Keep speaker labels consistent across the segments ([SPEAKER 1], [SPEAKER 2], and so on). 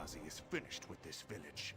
[SPEAKER 1] Eldrazi is finished with this village.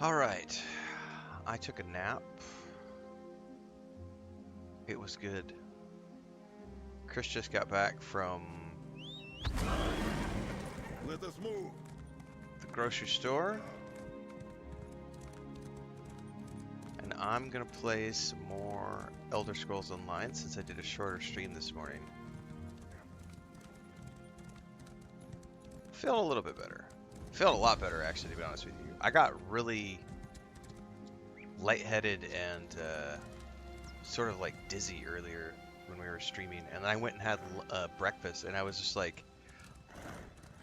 [SPEAKER 2] Alright, I took a nap. It was good. Chris just got back from
[SPEAKER 1] Let us move.
[SPEAKER 2] the grocery store. And I'm gonna play some more Elder Scrolls Online since I did a shorter stream this morning. Feeling a little bit better. Feeling a lot better, actually, to be honest with you. I got really lightheaded and sort of like dizzy earlier when we were streaming, and I went and had breakfast, and I was just like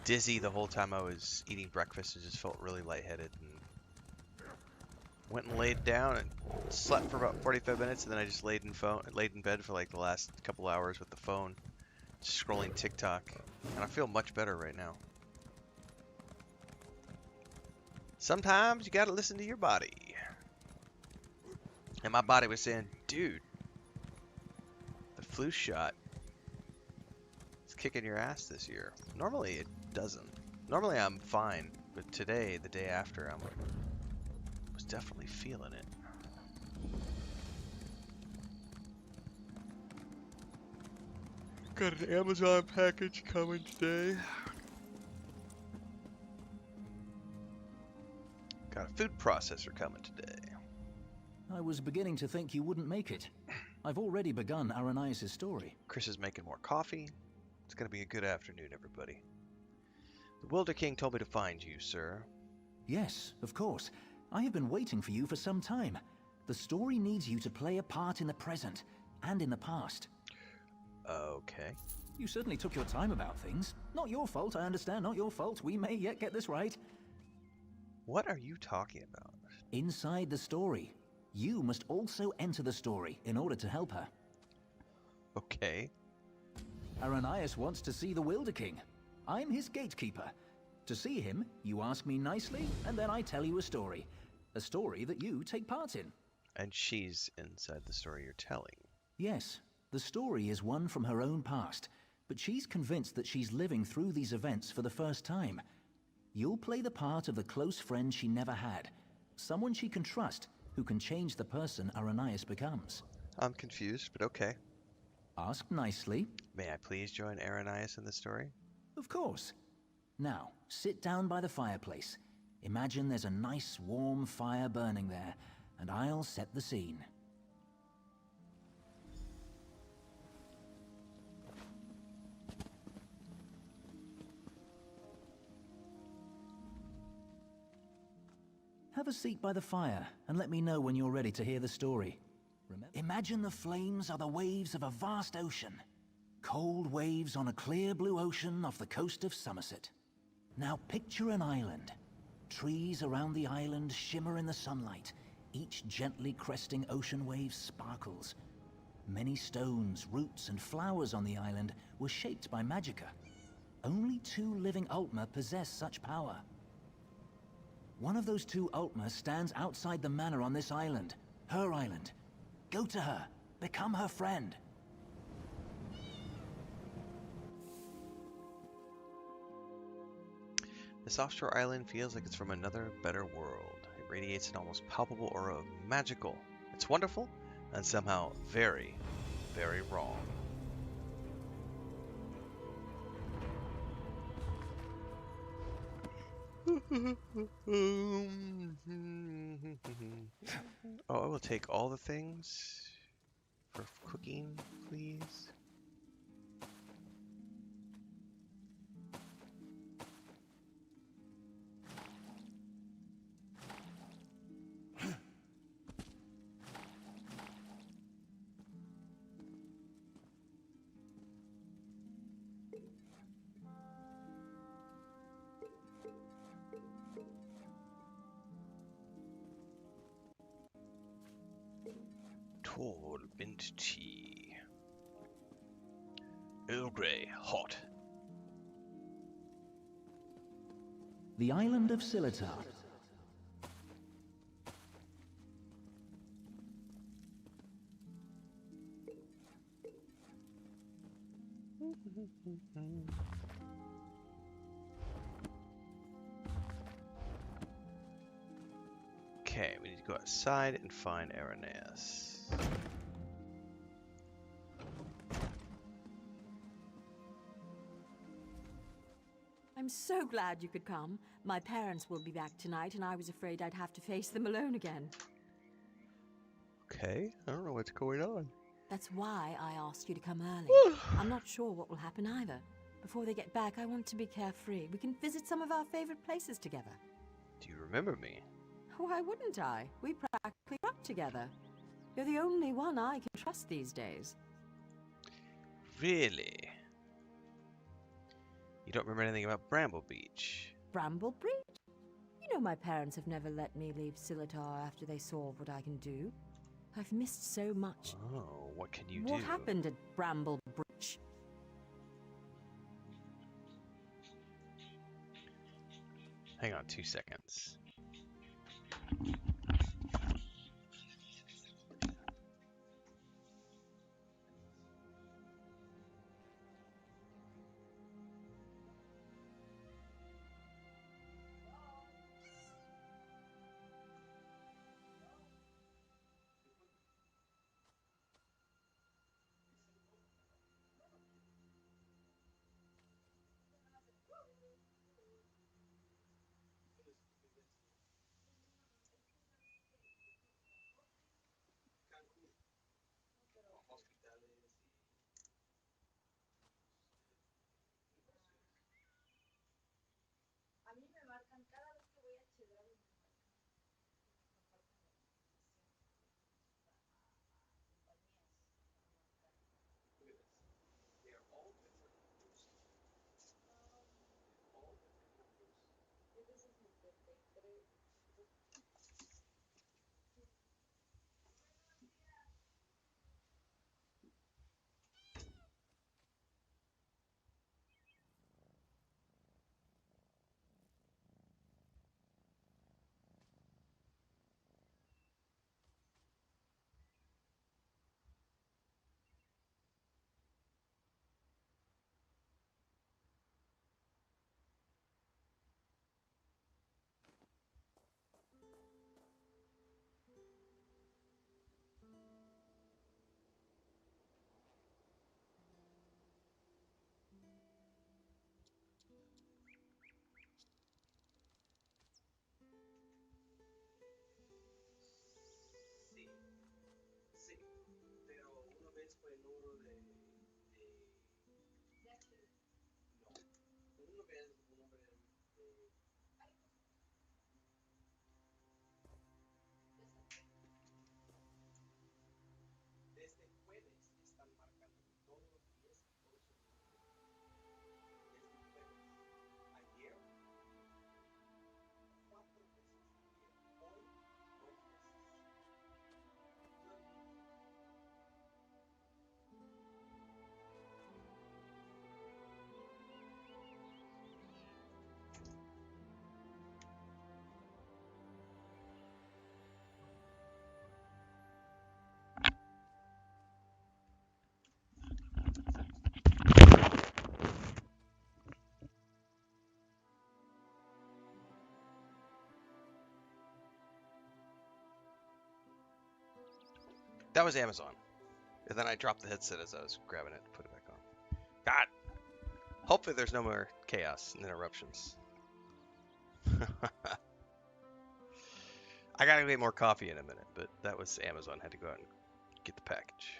[SPEAKER 2] dizzy the whole time I was eating breakfast, and just felt really lightheaded, and went and laid down and slept for about 45 minutes, and then I just laid in bed for like the last couple hours with the phone, just scrolling TikTok, and I feel much better right now. Sometimes you gotta listen to your body. And my body was saying, dude, the flu shot is kicking your ass this year. Normally it doesn't. Normally I'm fine, but today, the day after, was definitely feeling it. Got an Amazon package coming today. Got a food processor coming today.
[SPEAKER 3] I was beginning to think you wouldn't make it. I've already begun Aranias' story.
[SPEAKER 2] Chris is making more coffee. It's going to be a good afternoon, everybody. The Wilder King told me to find you, sir.
[SPEAKER 3] Yes, of course. I have been waiting for you for some time. The story needs you to play a part in the present and in the past.
[SPEAKER 2] Okay.
[SPEAKER 3] You certainly took your time about things. Not your fault, I understand, not your fault. We may yet get this right.
[SPEAKER 2] What are you talking about?
[SPEAKER 3] Inside the story. You must also enter the story in order to help her.
[SPEAKER 2] Okay.
[SPEAKER 3] Aranias wants to see the Wilder King. I'm his gatekeeper. To see him, you ask me nicely, and then I tell you a story. A story that you take part in.
[SPEAKER 2] And she's inside the story you're telling.
[SPEAKER 3] Yes, the story is one from her own past, but she's convinced that she's living through these events for the first time. You'll play the part of the close friend she never had. Someone she can trust, who can change the person Aranias becomes.
[SPEAKER 2] I'm confused, but okay.
[SPEAKER 3] Ask nicely.
[SPEAKER 2] May I please join Aranias in the story?
[SPEAKER 3] Of course. Now, sit down by the fireplace. Imagine there's a nice warm fire burning there, and I'll set the scene. Have a seat by the fire, and let me know when you're ready to hear the story. Imagine the flames are the waves of a vast ocean. Cold waves on a clear blue ocean off the coast of Somerset. Now picture an island. Trees around the island shimmer in the sunlight. Each gently cresting ocean wave sparkles. Many stones, roots, and flowers on the island were shaped by Magica. Only 2 living Ultima possess such power. One of those 2 Ultima stands outside the manor on this island. Her island. Go to her. Become her friend.
[SPEAKER 2] This offshore island feels like it's from another, better world. It radiates an almost palpable aura of magical. It's wonderful, and somehow very, very wrong. Oh, I will take all the things for cooking, please. Tall mint tea. Earl Grey, hot.
[SPEAKER 3] The island of Scimitar.
[SPEAKER 2] Okay, we need to go outside and find Aranias.
[SPEAKER 4] I'm so glad you could come. My parents will be back tonight, and I was afraid I'd have to face them alone again.
[SPEAKER 2] Okay, I don't know what's going on.
[SPEAKER 4] That's why I asked you to come early. I'm not sure what will happen either. Before they get back, I want to be carefree. We can visit some of our favorite places together.
[SPEAKER 2] Do you remember me?
[SPEAKER 4] Why wouldn't I? We practically grew up together. You're the only one I can trust these days.
[SPEAKER 2] Really? You don't remember anything about Bramble Beach?
[SPEAKER 4] Bramble Breach? You know my parents have never let me leave Scimitar after they saw what I can do. I've missed so much.
[SPEAKER 2] Oh, what can you do?
[SPEAKER 4] What happened at Bramble Breach?
[SPEAKER 2] Hang on 2 seconds. That was Amazon. And then I dropped the headset as I was grabbing it to put it back on. God! Hopefully there's no more chaos and interruptions. I gotta get more coffee in a minute, but that was Amazon. Had to go out and get the package.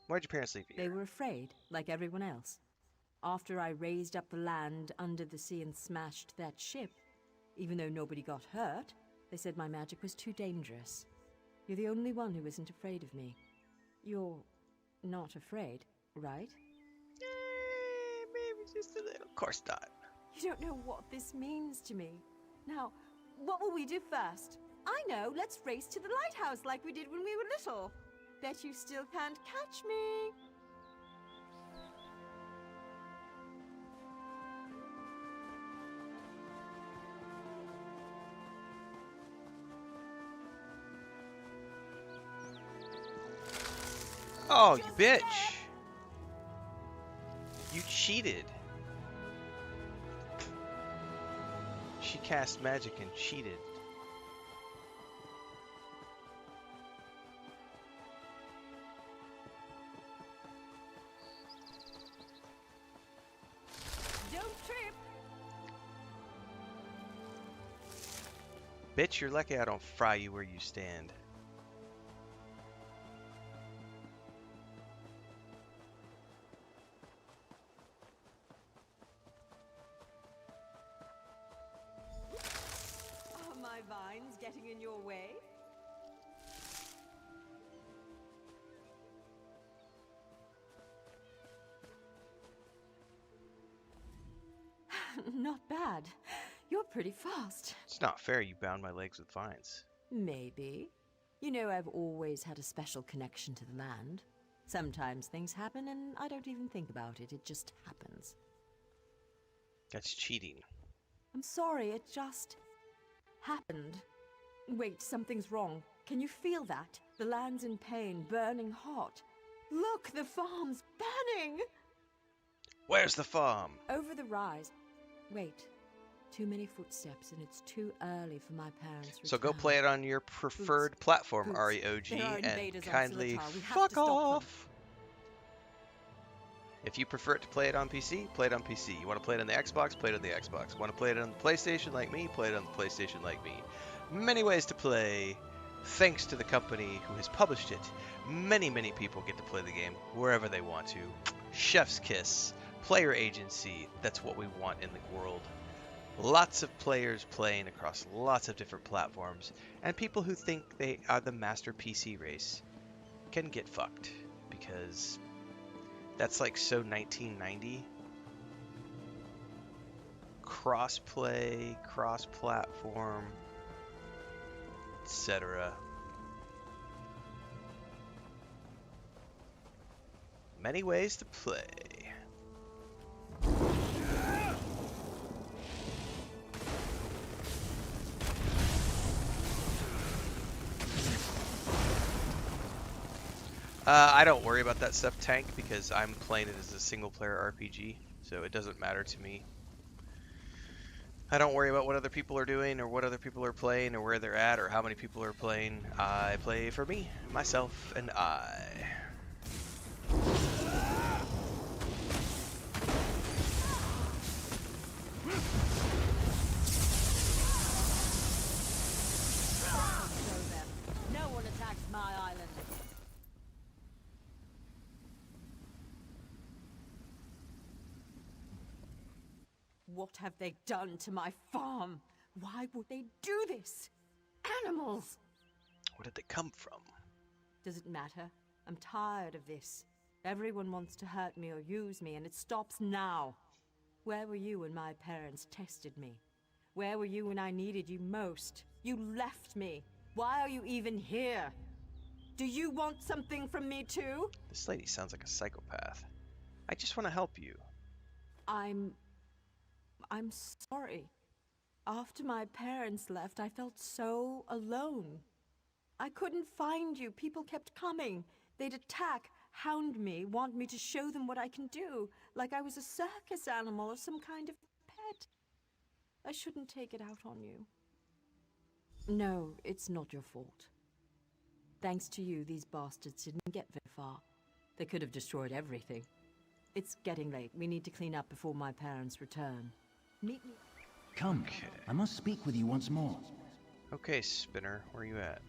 [SPEAKER 2] Why'd your parents leave you
[SPEAKER 4] They
[SPEAKER 2] here?
[SPEAKER 4] were afraid, like everyone else. After I raised up the land under the sea and smashed that ship, even though nobody got hurt, they said my magic was too dangerous. You're the only one who isn't afraid of me. You're not afraid, right?
[SPEAKER 2] Maybe just a little. Of course not.
[SPEAKER 4] You don't know what this means to me. Now, what will we do first? I know, let's race to the lighthouse like we did when we were little. Bet you still can't catch me.
[SPEAKER 2] Oh, you bitch! You cheated. She cast magic and cheated.
[SPEAKER 4] Don't trip.
[SPEAKER 2] Bitch, you're lucky I don't fry you where you stand.
[SPEAKER 4] Are my vines getting in your way? Not bad. You're pretty fast.
[SPEAKER 2] It's not fair you bound my legs with vines.
[SPEAKER 4] Maybe. You know, I've always had a special connection to the land. Sometimes things happen and I don't even think about it. It just happens.
[SPEAKER 2] That's cheating.
[SPEAKER 4] I'm sorry, it just happened. Wait, something's wrong. Can you feel that? The land's in pain, burning hot. Look, the farm's burning!
[SPEAKER 2] Where's the farm?
[SPEAKER 4] Over the rise. Wait, too many footsteps and it's too early for my parents'
[SPEAKER 2] So go
[SPEAKER 4] return.
[SPEAKER 2] play it on your preferred platform,
[SPEAKER 4] Boots.
[SPEAKER 2] REOG,
[SPEAKER 4] There are
[SPEAKER 2] and
[SPEAKER 4] invaders on
[SPEAKER 2] kindly
[SPEAKER 4] Silitar. We have to
[SPEAKER 2] fuck
[SPEAKER 4] stop them.
[SPEAKER 2] off! If you prefer to play it on PC, play it on PC. You want to play it on the Xbox, play it on the Xbox. Want to play it on the PlayStation like me, play it on the PlayStation like me. Many ways to play. Thanks to the company who has published it, many people get to play the game wherever they want to. Chef's kiss, player agency, that's what we want in the world. Lots of players playing across lots of different platforms, and people who think they are the master PC race can get fucked, because that's like so 1990. Cross-play, cross-platform, etc. Many ways to play. I don't worry about that stuff, Tank, because I'm playing it as a single-player RPG, so it doesn't matter to me. I don't worry about what other people are doing, or what other people are playing, or where they're at, or how many people are playing. I play for me, myself, and I.
[SPEAKER 4] No one attacks my island. What have they done to my farm? Why would they do this? Animals!
[SPEAKER 2] Where did they come from?
[SPEAKER 4] Does it matter? I'm tired of this. Everyone wants to hurt me or use me, and it stops now. Where were you when my parents tested me? Where were you when I needed you most? You left me. Why are you even here? Do you want something from me too?
[SPEAKER 2] This lady sounds like a psychopath. I just want to help you.
[SPEAKER 4] I'm sorry. After my parents left, I felt so alone. I couldn't find you. People kept coming. They'd attack, hound me, want me to show them what I can do, like I was a circus animal or some kind of pet. I shouldn't take it out on you. No, it's not your fault. Thanks to you, these bastards didn't get very far. They could have destroyed everything. It's getting late. We need to clean up before my parents return. Meet me.
[SPEAKER 3] Come,
[SPEAKER 2] Okay.
[SPEAKER 3] I must speak with you once more.
[SPEAKER 2] Okay, Spinner, where are you at?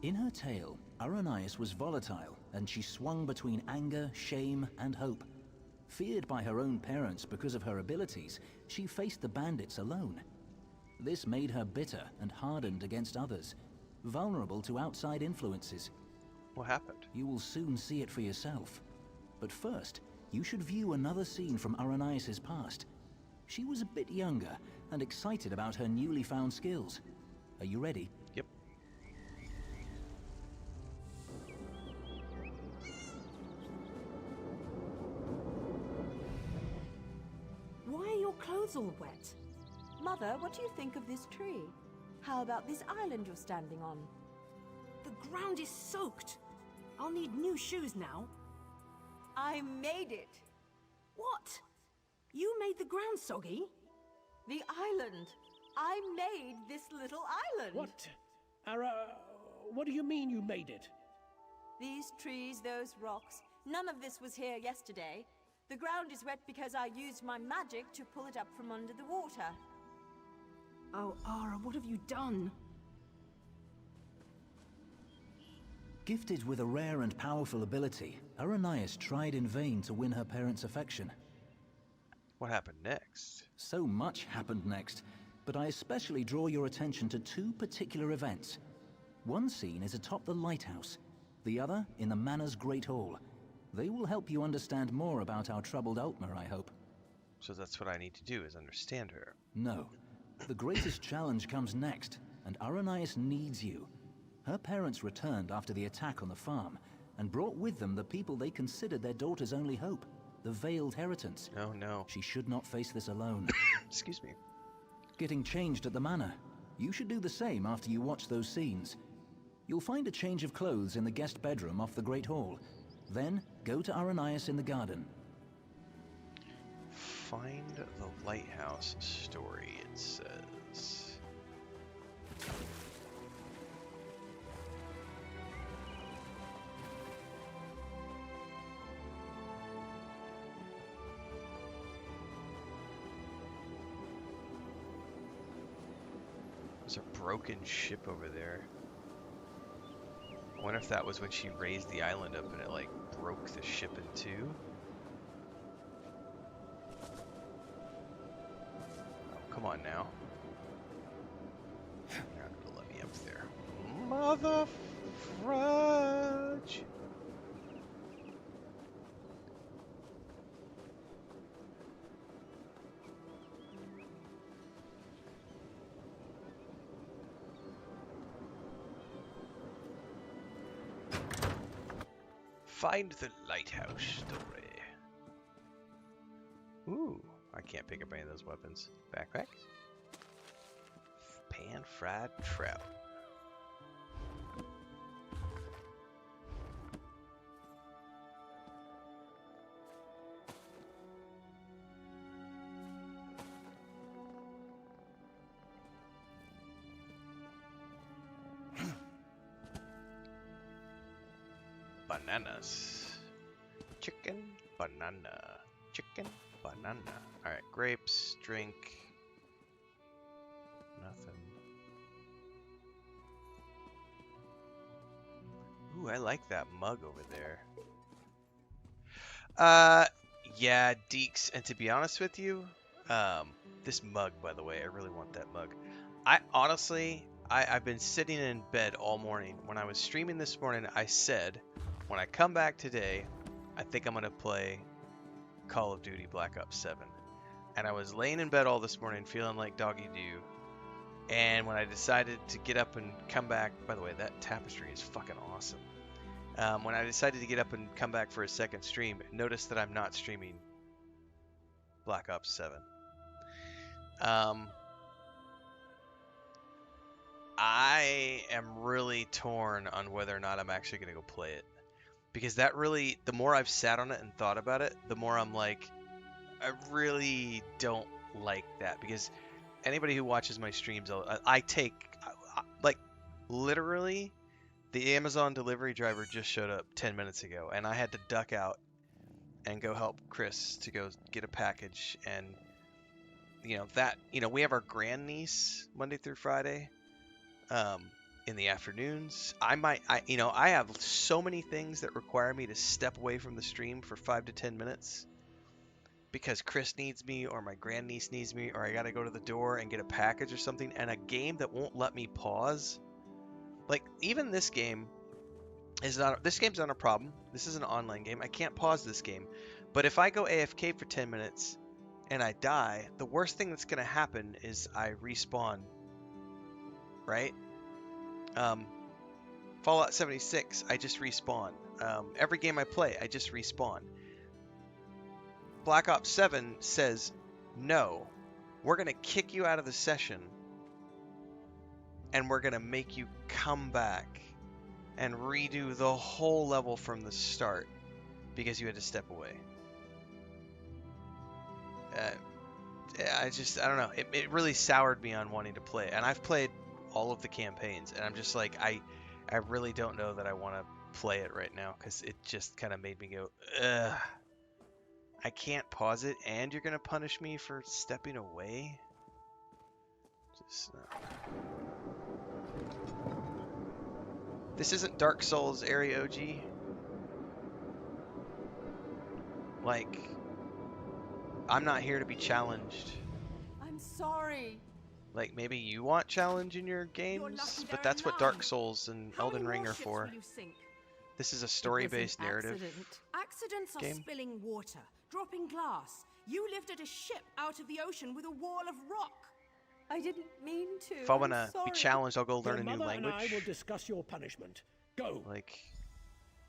[SPEAKER 3] In her tale, Aranias was volatile, and she swung between anger, shame, and hope. Feared by her own parents because of her abilities, she faced the bandits alone. This made her bitter and hardened against others, vulnerable to outside influences.
[SPEAKER 2] What happened?
[SPEAKER 3] You will soon see it for yourself. But first, you should view another scene from Aranias' past. She was a bit younger and excited about her newly found skills. Are you ready?
[SPEAKER 2] Yep.
[SPEAKER 4] Why are your clothes all wet? Mother, what do you think of this tree? How about this island you're standing on?
[SPEAKER 5] The ground is soaked. I'll need new shoes now.
[SPEAKER 4] I made it!
[SPEAKER 5] What? You made the ground soggy?
[SPEAKER 4] The island! I made this little island!
[SPEAKER 6] What? What do you mean you made it?
[SPEAKER 4] These trees, those rocks, none of this was here yesterday. The ground is wet because I used my magic to pull it up from under the water.
[SPEAKER 5] Oh, Ara, what have you done?
[SPEAKER 3] Gifted with a rare and powerful ability, Aranias tried in vain to win her parents' affection.
[SPEAKER 2] What happened next?
[SPEAKER 3] So much happened next, but I especially draw your attention to two particular events. One scene is atop the lighthouse, the other in the Manor's Great Hall. They will help you understand more about our troubled Altmer, I hope.
[SPEAKER 2] So that's what I need to do, is understand her.
[SPEAKER 3] No. The greatest challenge comes next, and Aranias needs you. Her parents returned after the attack on the farm, and brought with them the people they considered their daughter's only hope, the Veiled Heritance.
[SPEAKER 2] Oh no.
[SPEAKER 3] She should not face this alone.
[SPEAKER 2] Excuse me.
[SPEAKER 3] Getting changed at the manor. You should do the same after you watch those scenes. You'll find a change of clothes in the guest bedroom off the Great Hall. Then, go to Aranias in the garden.
[SPEAKER 2] Find the lighthouse story, it says. There's a broken ship over there. I wonder if that was when she raised the island up and it like broke the ship in two. Oh, come on now. You're not gonna let me up there. Mother fudge! Find the lighthouse story. Ooh, I can't pick up any of those weapons. Backpack? Pan-fried trout. Bananas. Chicken, banana. Chicken, banana. Alright, grapes, drink. Nothing. Ooh, Ooh, I like that mug over there. Yeah, Deeks, and to be honest with you, this mug, by the way, I really want that mug. I honestly, I've been sitting in bed all morning. When I was streaming this morning, I said, when I come back today, I think I'm gonna play Call of Duty Black Ops 7. And I was laying in bed all this morning feeling like doggy do. And when I decided to get up and come back, by the way, that tapestry is fucking awesome. When I decided to get up and come back for a second stream, notice that I'm not streaming Black Ops 7. I am really torn on whether or not I'm actually going to go play it. Because that really, the more I've sat on it and thought about it, the more I'm like, I really don't like that. Because anybody who watches my streams, I take, like, literally, the Amazon delivery driver just showed up 10 minutes ago, and I had to duck out and go help Chris to go get a package. And, we have our grandniece Monday through Friday in the afternoons. I have so many things that require me to step away from the stream for 5 to 10 minutes because Chris needs me or my grandniece needs me or I got to go to the door and get a package or something, and a game that won't let me pause. Like, even this game this game's not a problem. This is an online game. I can't pause this game. But if I go AFK for 10 minutes and I die, the worst thing that's going to happen is I respawn. Right? Fallout 76, I just respawn. Every game I play, I just respawn. Black Ops 7 says, no, we're going to kick you out of the session and we're going to make you come back and redo the whole level from the start because you had to step away. I don't know. It really soured me on wanting to play. And I've played all of the campaigns, and I'm just like, I really don't know that I want to play it right now because it just kind of made me go, ugh. I can't pause it, and you're going to punish me for stepping away? Just... This isn't Dark Souls area OG. Like, I'm not here to be challenged.
[SPEAKER 4] I'm sorry.
[SPEAKER 2] Like, maybe you want challenge in your games, but that's what Dark Souls and Elden Ring are for. This is a story-based narrative
[SPEAKER 5] Accidents are
[SPEAKER 2] game.
[SPEAKER 5] spilling water, dropping glass. You lifted a ship out of the ocean with a wall of rock.
[SPEAKER 4] I didn't mean to.
[SPEAKER 2] If I want to be challenged, I'll go learn
[SPEAKER 6] Your
[SPEAKER 2] a new
[SPEAKER 6] mother
[SPEAKER 2] language.
[SPEAKER 6] and I will discuss your punishment. Go.
[SPEAKER 2] Like,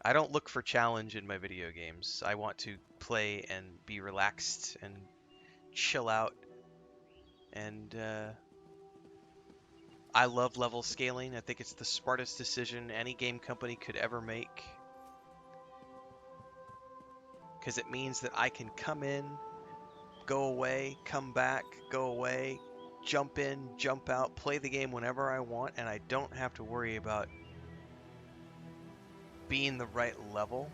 [SPEAKER 2] I don't look for challenge in my video games. I want to play and be relaxed and chill out. And I love level scaling. I think it's the smartest decision any game company could ever make. Because it means that I can come in, go away, come back, go away, jump in, jump out, play the game whenever I want, and I don't have to worry about being the right level.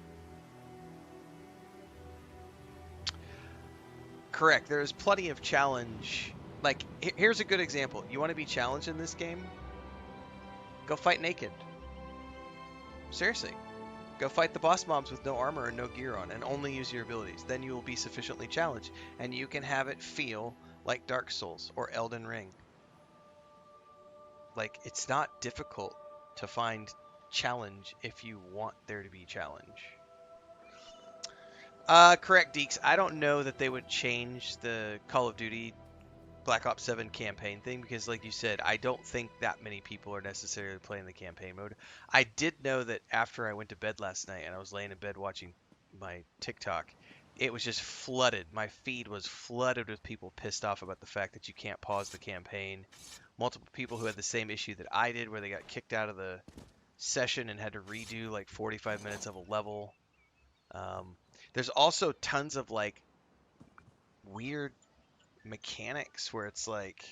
[SPEAKER 2] Correct. There is plenty of challenge. Like, here's a good example. You want to be challenged in this game? Go fight naked. Seriously. Go fight the boss mobs with no armor and no gear on, and only use your abilities. Then you will be sufficiently challenged, and you can have it feel like Dark Souls or Elden Ring. Like, it's not difficult to find challenge if you want there to be challenge. Correct, Deeks. I don't know that they would change the Call of Duty Black Ops 7 campaign thing because, like you said, I don't think that many people are necessarily playing the campaign mode. I did know that after I went to bed last night and I was laying in bed watching my TikTok, it was just flooded. My feed was flooded with people pissed off about the fact that you can't pause the campaign. Multiple people who had the same issue that I did where they got kicked out of the session and had to redo like 45 minutes of a level. There's also tons of like weird mechanics where it's like,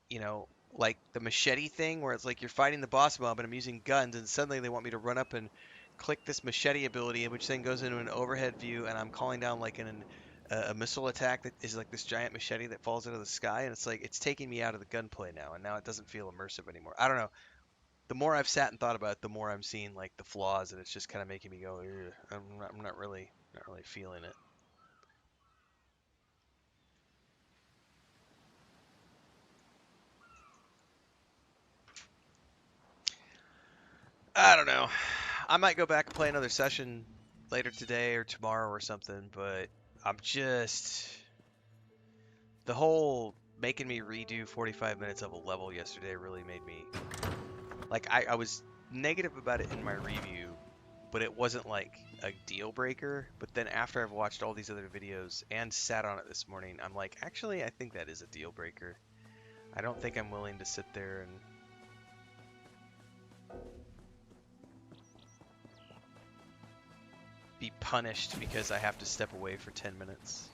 [SPEAKER 2] you know, like the machete thing where it's like you're fighting the boss mob and I'm using guns and suddenly they want me to run up and click this machete ability, which then goes into an overhead view and I'm calling down like a missile attack that is like this giant machete that falls out of the sky, and it's like it's taking me out of the gunplay now, and now it doesn't feel immersive anymore. I don't know. the more I've sat and thought about it, the more I'm seeing like the flaws, and it's just kind of making me go, "Ugh." I'm not really feeling it. I don't know. I might go back and play another session later today or tomorrow or something, but I'm just the whole making me redo 45 minutes of a level yesterday really made me like I was negative about it in my review, but it wasn't like a deal breaker. But then after I've watched all these other videos and sat on it this morning, I'm like, actually, I think that is a deal breaker. I don't think I'm willing to sit there and be punished because I have to step away for 10 minutes.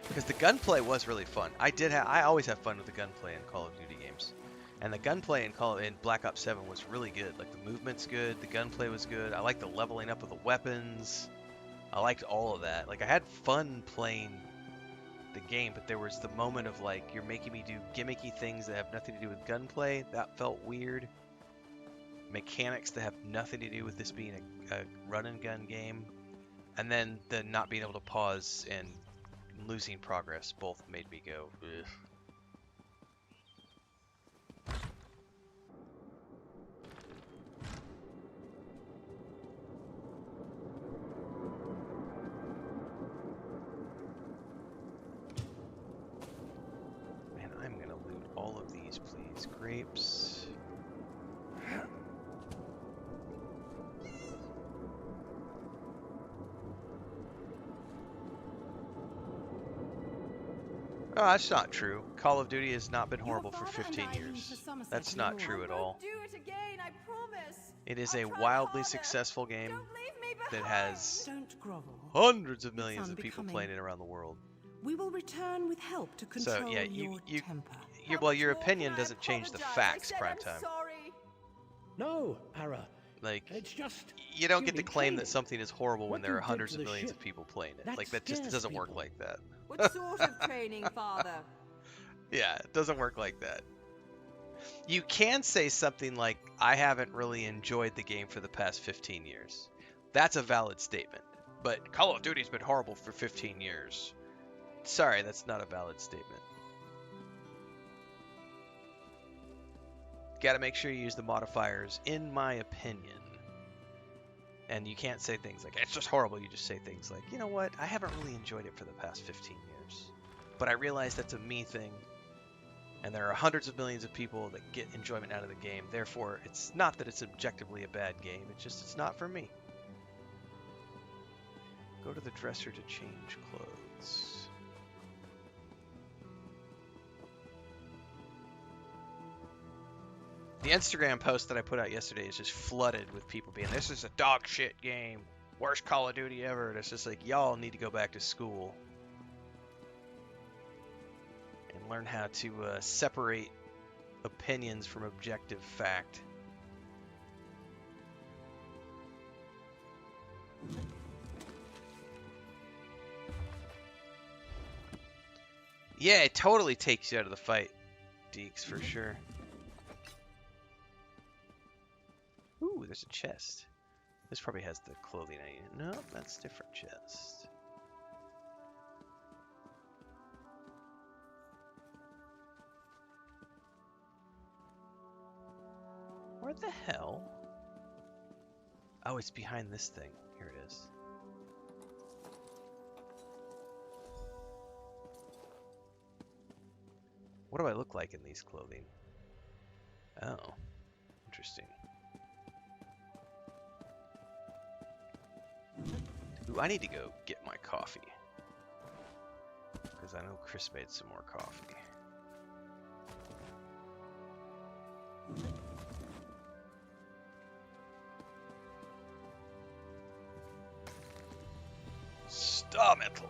[SPEAKER 2] Because the gunplay was really fun. I always have fun with the gunplay in Call of Duty games. And the gunplay in Black Ops 7 was really good. Like the movement's good, the gunplay was good. I liked the leveling up of the weapons. I liked all of that. Like I had fun playing the game, but there was the moment of like you're making me do gimmicky things that have nothing to do with gunplay. That felt weird. Mechanics that have nothing to do with this being a run and gun game. And then the not being able to pause and losing progress both made me go, ugh. Man, I'm gonna loot all of these, please. Grapes. Oh, that's not true. Call of Duty has not been horrible for 15 years. That's not true at all.
[SPEAKER 5] Do it again, I promise.
[SPEAKER 2] It is
[SPEAKER 5] I'll
[SPEAKER 2] a
[SPEAKER 5] try
[SPEAKER 2] wildly
[SPEAKER 5] harder.
[SPEAKER 2] successful game
[SPEAKER 5] Don't leave me
[SPEAKER 2] that
[SPEAKER 5] behind.
[SPEAKER 2] has
[SPEAKER 5] Don't grovel.
[SPEAKER 2] hundreds of
[SPEAKER 5] It's
[SPEAKER 2] millions of people
[SPEAKER 5] unbecoming.
[SPEAKER 2] playing it around the world.
[SPEAKER 5] We will return with help to control
[SPEAKER 2] So yeah,
[SPEAKER 5] your temper.
[SPEAKER 2] well, your opinion doesn't change the facts, Prime Time.
[SPEAKER 5] Sorry.
[SPEAKER 6] No, Ara.
[SPEAKER 2] Like,
[SPEAKER 6] It's just
[SPEAKER 2] you don't get to
[SPEAKER 6] human
[SPEAKER 2] claim that
[SPEAKER 6] training.
[SPEAKER 2] something is horrible when
[SPEAKER 6] What
[SPEAKER 2] there
[SPEAKER 6] you
[SPEAKER 2] are
[SPEAKER 6] did
[SPEAKER 2] hundreds
[SPEAKER 6] to
[SPEAKER 2] of
[SPEAKER 6] the
[SPEAKER 2] millions of
[SPEAKER 6] ship,
[SPEAKER 2] people playing it.
[SPEAKER 6] that
[SPEAKER 2] Like, that just
[SPEAKER 6] scares
[SPEAKER 2] doesn't work
[SPEAKER 6] people.
[SPEAKER 2] like that.
[SPEAKER 5] What sort of training, Father?
[SPEAKER 2] Yeah, it doesn't work like that. You can say something like, I haven't really enjoyed the game for the past 15 years. That's a valid statement. But Call of Duty's been horrible for 15 years. Sorry, that's not a valid statement. Gotta make sure you use the modifiers, in my opinion. And you can't say things like, it's just horrible. You just say things like, you know what? I haven't really enjoyed it for the past 15 years. But I realize that's a me thing. And there are hundreds of millions of people that get enjoyment out of the game. Therefore, it's not that it's objectively a bad game. It's just, it's not for me. Go to the dresser to change clothes. The Instagram post that I put out yesterday is just flooded with people being, this is a dog shit game. Worst Call of Duty ever. And it's just like, y'all need to go back to school. And learn how to separate opinions from objective fact. Yeah, it totally takes you out of the fight, Deeks, for sure. Ooh, there's a chest. This probably has the clothing I need. No, that's a different chest. Where the hell? Oh, it's behind this thing. Here it is. What do I look like in these clothing? Oh, interesting. Ooh, I need to go get my coffee. Because I know Chris made some more coffee. Star metal.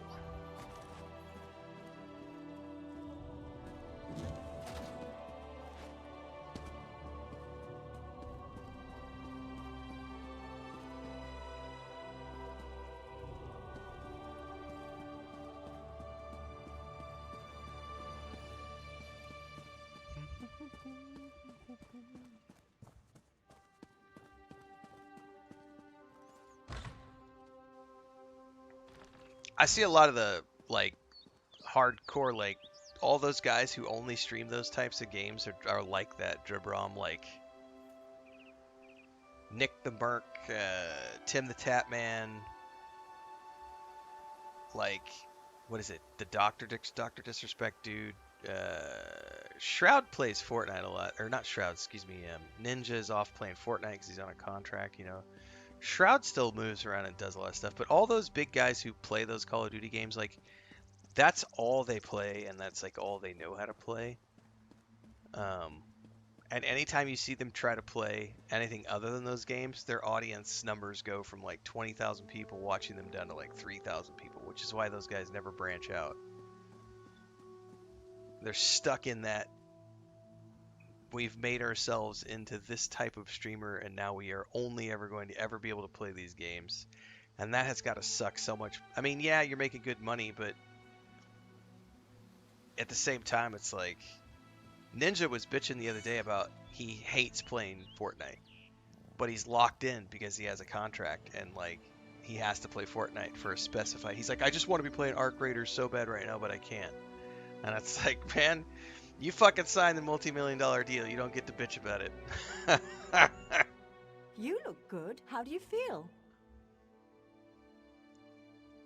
[SPEAKER 2] I see a lot of the like hardcore, like all those guys who only stream those types of games are like that. Dribrom, like Nick the Merc, Tim the Tapman, like what is it? The Doctor Disrespect dude. Shroud plays Fortnite a lot, or not Shroud, excuse me. Ninja is off playing Fortnite because he's on a contract, you know. Shroud still moves around and does a lot of stuff, but all those big guys who play those Call of Duty games, like that's all they play, and that's like all they know how to play. And anytime you see them try to play anything other than those games, their audience numbers go from like 20,000 people watching them down to like 3,000 people, which is why those guys never branch out. They're stuck in that. We've made ourselves into this type of streamer, and now we are only ever going to ever be able to play these games. And that has got to suck so much. I mean, yeah, you're making good money, but at the same time, it's like Ninja was bitching the other day about he hates playing Fortnite, but he's locked in because he has a contract, and like he has to play Fortnite for a specified. He's like, I just want to be playing Arc Raiders so bad right now, but I can't. And it's like, man, you fucking signed the multi-million-dollar deal. You don't get to bitch about it.
[SPEAKER 4] You look good. How do you feel?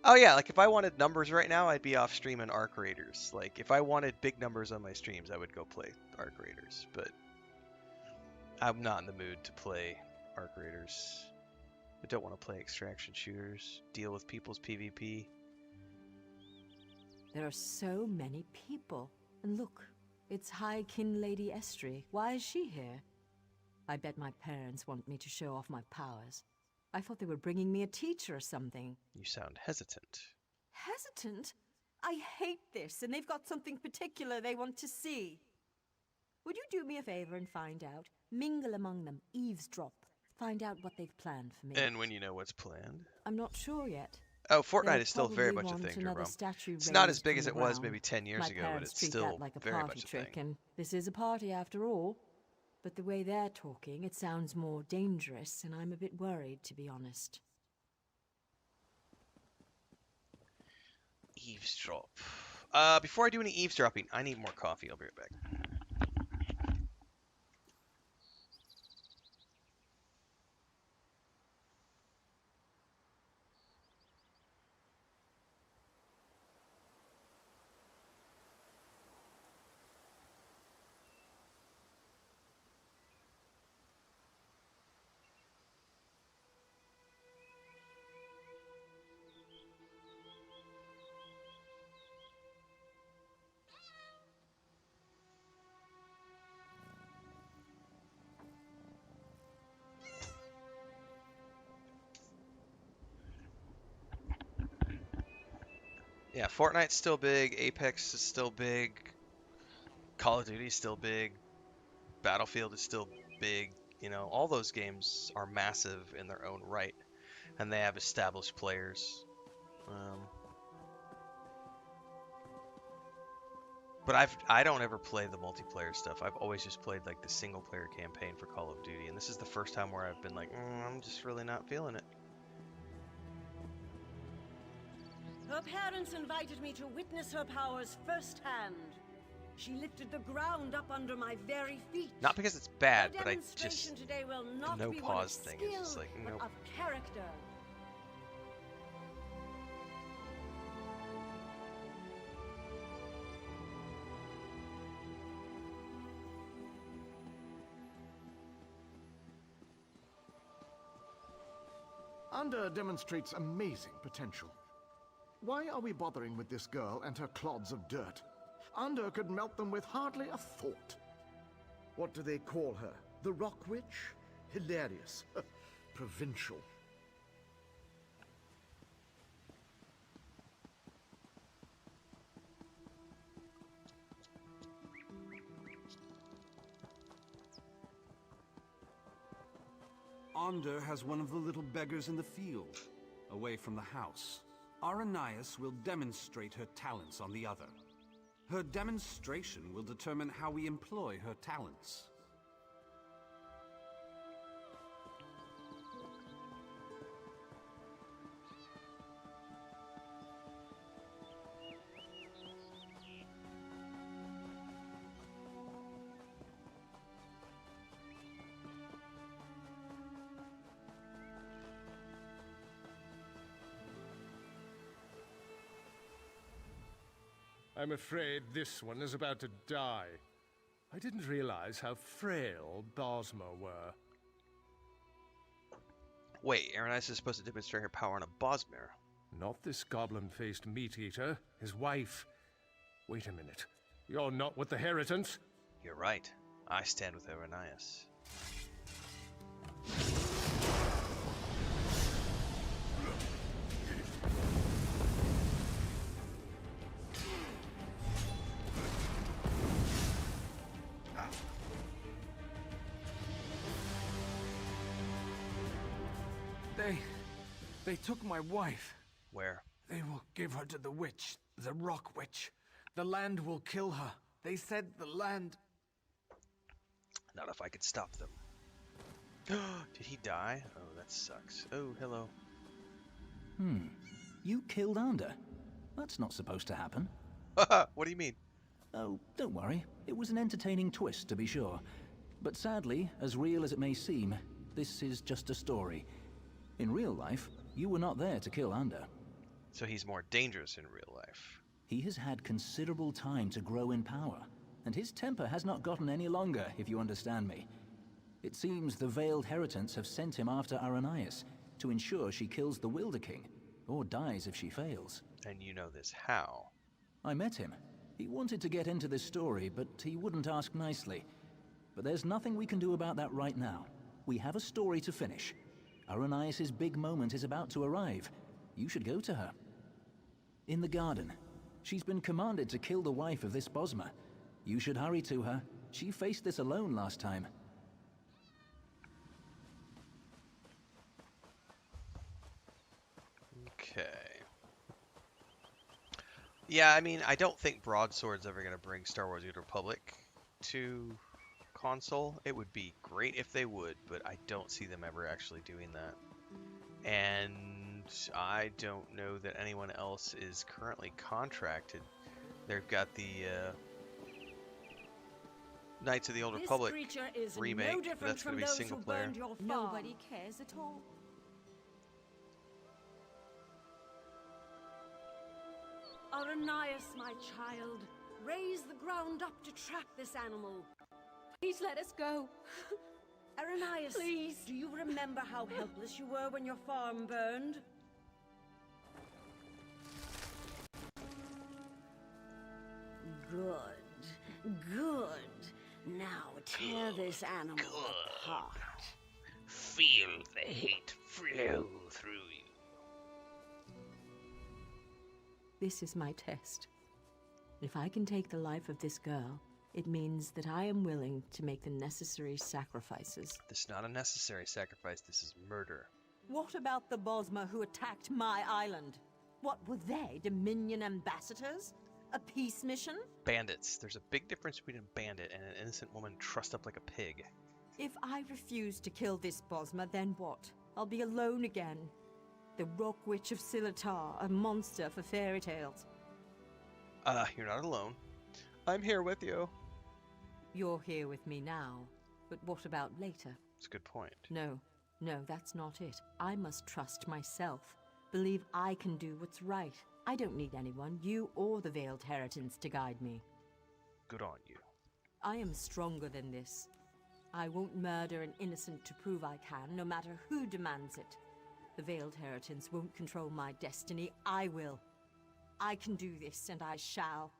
[SPEAKER 2] Oh yeah, like if I wanted numbers right now, I'd be off streaming Arc Raiders. Like if I wanted big numbers on my streams, I would go play Arc Raiders. But I'm not in the mood to play Arc Raiders. I don't want to play extraction shooters, deal with people's PvP.
[SPEAKER 4] There are so many people. And look, it's High Kin Lady Estrie. Why is she here? I bet my parents want me to show off my powers. I thought they were bringing me a teacher or something.
[SPEAKER 2] You sound hesitant.
[SPEAKER 4] Hesitant? I hate this, and they've got something particular they want to see. Would you do me a favor and find out? Mingle among them, eavesdrop. Find out what they've planned for me.
[SPEAKER 2] And when you know what's planned?
[SPEAKER 4] I'm not sure yet.
[SPEAKER 2] Oh, Fortnite
[SPEAKER 4] They'll
[SPEAKER 2] is still very much a
[SPEAKER 4] probably
[SPEAKER 2] thing,
[SPEAKER 4] want another
[SPEAKER 2] Jerome.
[SPEAKER 4] statue
[SPEAKER 2] It's not as
[SPEAKER 4] raised
[SPEAKER 2] big
[SPEAKER 4] from
[SPEAKER 2] as
[SPEAKER 4] the
[SPEAKER 2] it was
[SPEAKER 4] ground.
[SPEAKER 2] maybe 10 years
[SPEAKER 4] My
[SPEAKER 2] ago, but
[SPEAKER 4] parents
[SPEAKER 2] it's
[SPEAKER 4] treat
[SPEAKER 2] still
[SPEAKER 4] that like a
[SPEAKER 2] very
[SPEAKER 4] party
[SPEAKER 2] much a
[SPEAKER 4] trick,
[SPEAKER 2] thing.
[SPEAKER 4] and this is a party after all. But the way they're talking, it sounds more dangerous, and I'm a bit worried, to be honest.
[SPEAKER 2] Eavesdrop. Before I do any eavesdropping, I need more coffee. I'll be right back. Yeah, Fortnite's still big, Apex is still big, Call of Duty's still big, Battlefield is still big. You know, all those games are massive in their own right, and they have established players. But I don't ever play the multiplayer stuff. I've always just played like the single player campaign for Call of Duty, and this is the first time where I've been like, I'm just really not feeling it.
[SPEAKER 5] Her parents invited me to witness her powers firsthand. She lifted the ground up under my very feet.
[SPEAKER 2] Not because it's bad,
[SPEAKER 5] Her
[SPEAKER 2] but I
[SPEAKER 5] demonstration
[SPEAKER 2] just
[SPEAKER 5] today will not
[SPEAKER 2] no
[SPEAKER 5] be one of
[SPEAKER 2] pause thing is just
[SPEAKER 5] skill,
[SPEAKER 2] like,
[SPEAKER 5] but
[SPEAKER 2] nope.
[SPEAKER 5] of character.
[SPEAKER 7] Under demonstrates amazing potential. Why are we bothering with this girl and her clods of dirt? Under could melt them with hardly a thought. What do they call her? The Rock Witch? Hilarious. Provincial.
[SPEAKER 8] Onder has one of the little beggars in the field, away from the house. Aranias will demonstrate her talents on the other. Her demonstration will determine how we employ her talents.
[SPEAKER 9] I'm afraid this one is about to die. I didn't realize how frail Bosma were.
[SPEAKER 2] Wait, Aranice is supposed to demonstrate her power on a Bosmer.
[SPEAKER 9] Not this goblin-faced meat-eater, his wife. Wait a minute. You're not with the Heritants?
[SPEAKER 2] You're right. I stand with Aranice.
[SPEAKER 8] They took my wife.
[SPEAKER 2] Where?
[SPEAKER 8] They will give her to the witch, the rock witch. The land will kill her. They said the land...
[SPEAKER 2] Not if I could stop them. Did he die? Oh, that sucks. Oh, hello.
[SPEAKER 3] You killed Anda? That's not supposed to happen.
[SPEAKER 2] What do you mean?
[SPEAKER 3] Oh, don't worry. It was an entertaining twist, to be sure. But sadly, as real as it may seem, this is just a story. In real life, you were not there to kill Anda.
[SPEAKER 2] So he's more dangerous in real life.
[SPEAKER 3] He has had considerable time to grow in power, and his temper has not gotten any longer, if you understand me. It seems the Veiled Heritants have sent him after Aranice to ensure she kills the Wilder King, or dies if she fails.
[SPEAKER 2] And you know this how?
[SPEAKER 3] I met him. He wanted to get into this story, but he wouldn't ask nicely. But there's nothing we can do about that right now. We have a story to finish. Aranice's big moment is about to arrive. You should go to her. In the garden. She's been commanded to kill the wife of this Bosma. You should hurry to her. She faced this alone last time.
[SPEAKER 2] Okay. Yeah, I mean, I don't think Broadsword's ever going to bring Star Wars: New Republic to console. It would be great if they would, but I don't see them ever actually doing that. And I don't know that anyone else is currently contracted. They've got the Knights of the Old Republic remake, but that's going to be single player.
[SPEAKER 4] Nobody cares at all.
[SPEAKER 5] Aranice, my child, raise the ground up to trap this animal.
[SPEAKER 4] Please let us go.
[SPEAKER 5] Aranice,
[SPEAKER 4] Please.
[SPEAKER 5] Do you remember how helpless you were when your farm burned? Good, good. Now tear this animal apart.
[SPEAKER 6] Feel the hate flow through you.
[SPEAKER 4] This is my test. If I can take the life of this girl, it means that I am willing to make the necessary sacrifices.
[SPEAKER 2] This is not a necessary sacrifice, this is murder.
[SPEAKER 4] What about the Bosma who attacked my island? What were they, Dominion ambassadors? A peace mission?
[SPEAKER 2] Bandits. There's a big difference between a bandit and an innocent woman trussed up like a pig.
[SPEAKER 4] If I refuse to kill this Bosma, then what? I'll be alone again. The Rock Witch of Silitar, a monster for fairy tales.
[SPEAKER 2] You're not alone. I'm here with you.
[SPEAKER 4] You're here with me now, but what about later?
[SPEAKER 2] That's a good point.
[SPEAKER 4] No, that's not it. I must trust myself. Believe I can do what's right. I don't need anyone, you or the Veiled Heritants, to guide me.
[SPEAKER 2] Good on you.
[SPEAKER 4] I am stronger than this. I won't murder an innocent to prove I can, no matter who demands it. The Veiled Heritants won't control my destiny. I will. I can do this, and I shall.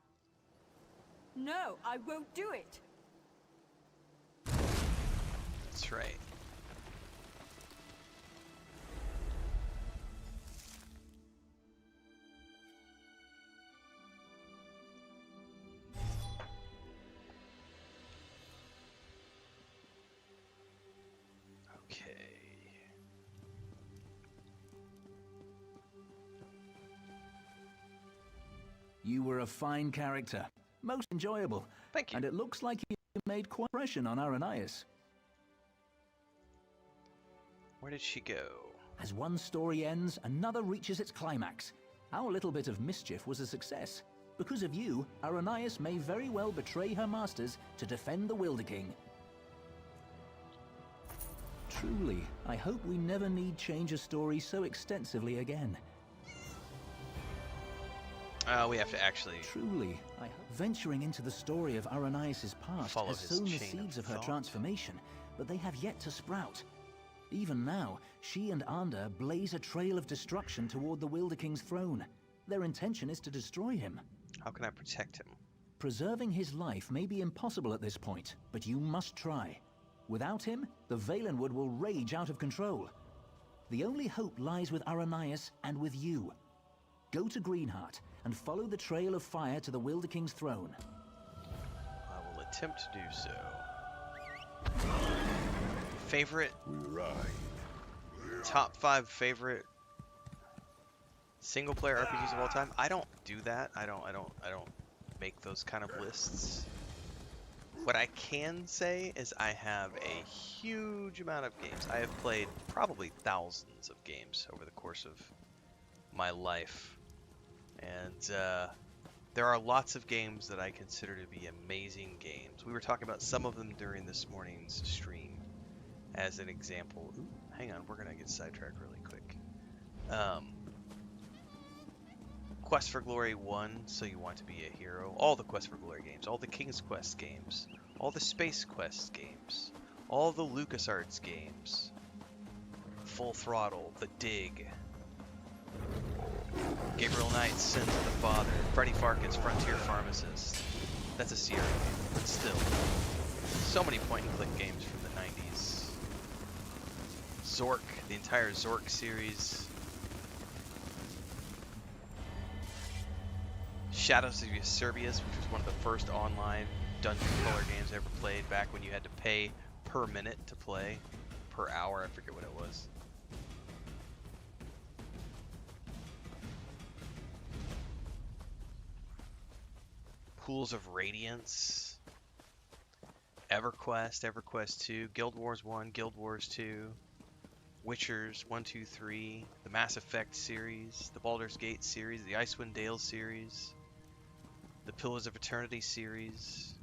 [SPEAKER 4] No, I won't do it!
[SPEAKER 2] That's right. Okay.
[SPEAKER 3] You were a fine character. Most enjoyable.
[SPEAKER 2] Thank you.
[SPEAKER 3] And it looks like you made quite an impression on Aranice.
[SPEAKER 2] Where did she go?
[SPEAKER 3] As one story ends, another reaches its climax. Our little bit of mischief was a success. Because of you, Aranice may very well betray her masters to defend the Wilder King. Truly, I hope we never need change a story so extensively again.
[SPEAKER 2] We have to actually
[SPEAKER 3] Truly, venturing into the story of Aranias' past
[SPEAKER 2] follow
[SPEAKER 3] has
[SPEAKER 2] his
[SPEAKER 3] sown the
[SPEAKER 2] chain
[SPEAKER 3] seeds
[SPEAKER 2] of
[SPEAKER 3] of her
[SPEAKER 2] thought.
[SPEAKER 3] transformation, but they have yet to sprout. Even now, she and Ander blaze a trail of destruction toward the Wilder King's throne. Their intention is to destroy him.
[SPEAKER 2] How can I protect him?
[SPEAKER 3] Preserving his life may be impossible at this point, but you must try. Without him, the Valenwood will rage out of control. The only hope lies with Aranias and with you. Go to Greenheart and follow the trail of fire to the Wilder King's throne.
[SPEAKER 2] I will attempt to do so. Favorite?
[SPEAKER 1] We ride.
[SPEAKER 2] Top 5 favorite single-player RPGs of all time? I don't do that. I don't make those kind of lists. What I can say is I have a huge amount of games. I have played probably thousands of games over the course of my life. And there are lots of games that I consider to be amazing games. We were talking about some of them during this morning's stream. As an example, ooh, hang on, we're gonna get sidetracked really quick. Quest for Glory 1, So You Want to Be a Hero, all the Quest for Glory games, all the King's Quest games, all the Space Quest games, all the LucasArts games, Full Throttle, The Dig, Gabriel Knight's Sins of the Father, Freddie Farket's Frontier Pharmacist. That's a Sierra game, but still. So many point-and-click games from the 90s. Zork, the entire Zork series. Shadows of Eusebius, which was one of the first online dungeon crawler games I ever played, back when you had to pay per minute to play, per hour, I forget what it was. Pools of Radiance, EverQuest, EverQuest 2, Guild Wars 1, Guild Wars 2, Witchers 1, 2, 3, the Mass Effect series, the Baldur's Gate series, the Icewind Dale series, the Pillars of Eternity series,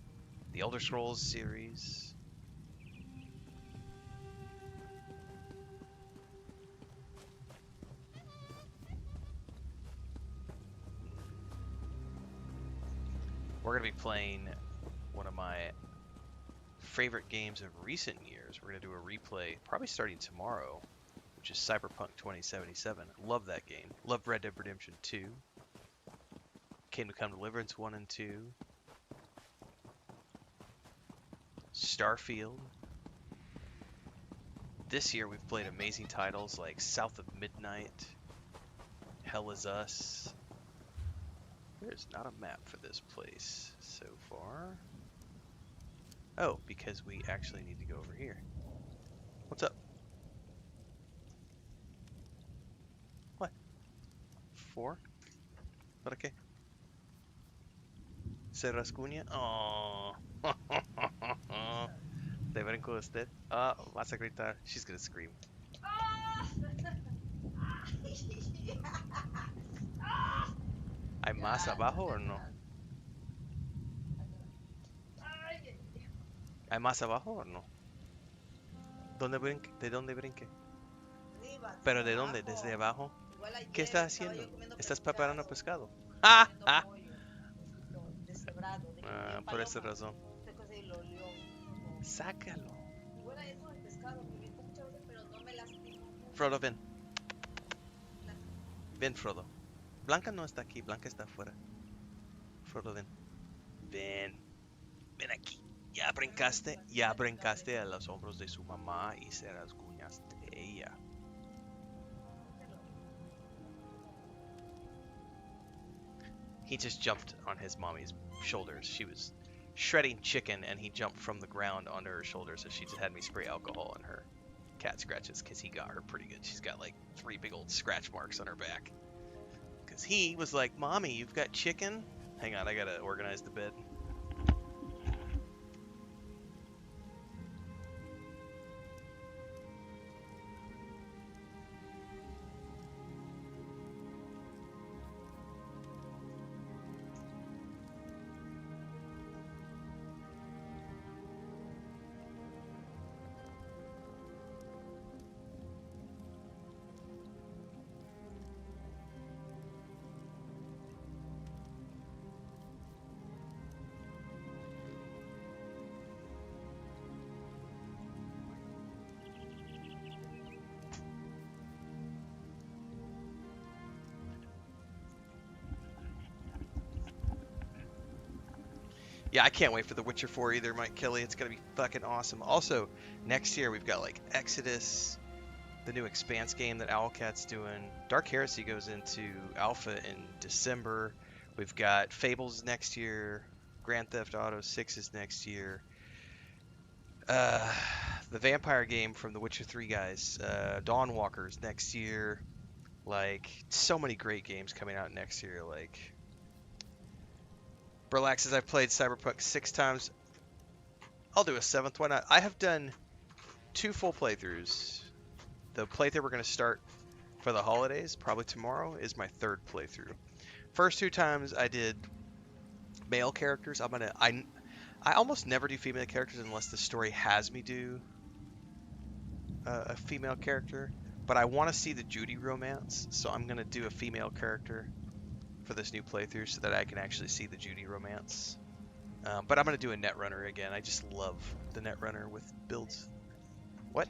[SPEAKER 2] the Elder Scrolls series. We're going to be playing one of my favorite games of recent years. We're going to do a replay, probably starting tomorrow, which is Cyberpunk 2077. Love that game. Love Red Dead Redemption 2. Kingdom Come Deliverance 1 and 2. Starfield. This year we've played amazing titles like South of Midnight, Hell Is Us. There's not a map for this place so far. Oh, because we actually need to go over here. What's up? What? 4? ¿Para qué? ¿Se rasguña? Oh. ¿De brinco usted? Ah, vas a gritar. She's gonna scream. ¿Hay más abajo o no? ¿Hay más abajo o no? ¿Dónde brinque? ¿De dónde brinque? ¿Pero de dónde? ¿Desde abajo? ¿Qué estás haciendo? ¿Estás preparando pescado? ¡Ah! ¡Ah! Por esa razón. Sácalo. Frodo, ven. Ven, Frodo. Blanca no está aquí, Blanca está afuera. Frodo, ven. Ven. Ven aquí. Ya brincaste a los hombros de su mamá y se rasguñaste ella. He just jumped on his mommy's shoulders. She was shredding chicken and he jumped from the ground onto her shoulders, so she just had me spray alcohol on her cat scratches because he got her pretty good. She's got like 3 big old scratch marks on her back. Because he was like, Mommy, you've got chicken? Hang on, I gotta organize the bed. Yeah, I can't wait for The Witcher 4 either, Mike Kelly. It's gonna be fucking awesome. Also, next year we've got like Exodus, the new Expanse game that Owlcat's doing. Dark Heresy goes into alpha in December. We've got Fables next year. Grand Theft Auto 6 is next year. The vampire game from the Witcher 3 guys, Dawnwalkers next year. Like, so many great games coming out next year. Like, Burlax says I've played Cyberpunk 6 times. I'll do a 7th. Why not? I have done 2 full playthroughs. The playthrough we're going to start for the holidays, probably tomorrow, is my 3rd playthrough. First 2 times I did male characters. I almost never do female characters unless the story has me do a female character. But I want to see the Judy romance, so I'm going to do a female character for this new playthrough so that I can actually see the Judy romance. But I'm going to do a Netrunner again. I just love the Netrunner with builds. What?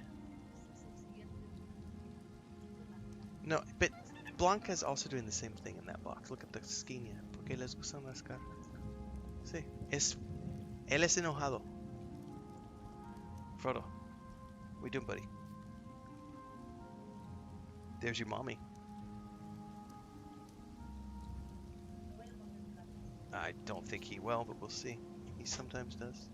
[SPEAKER 2] No, but Blanca's also doing the same thing in that box. Look at the Skinia. Porque les gustan las cartas. Sí, él es enojado. Frodo, what you doing, buddy? There's your mommy. I don't think he will, but we'll see. He sometimes does.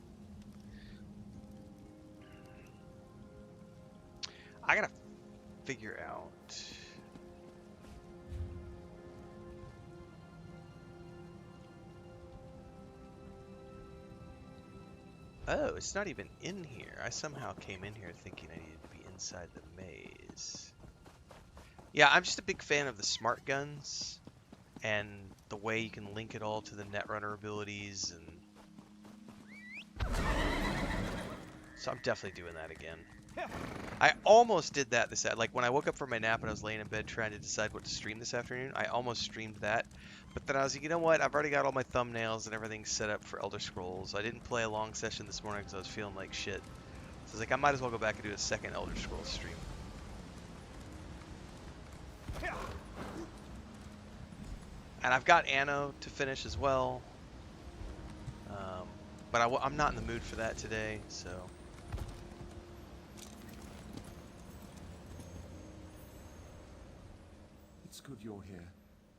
[SPEAKER 2] I gotta figure out... Oh, it's not even in here. I somehow came in here thinking I needed to be inside the maze. Yeah, I'm just a big fan of the smart guns and the way you can link it all to the Netrunner abilities, and so I'm definitely doing that again. I almost did that like when I woke up from my nap and I was laying in bed trying to decide what to stream this afternoon. I almost streamed that, but then I was like, you know what? I've already got all my thumbnails and everything set up for Elder Scrolls. I didn't play a long session this morning because I was feeling like shit. So I was like, I might as well go back and do a second Elder Scrolls stream. And I've got Anno to finish as well, but I'm not in the mood for that today, so...
[SPEAKER 10] It's good you're here.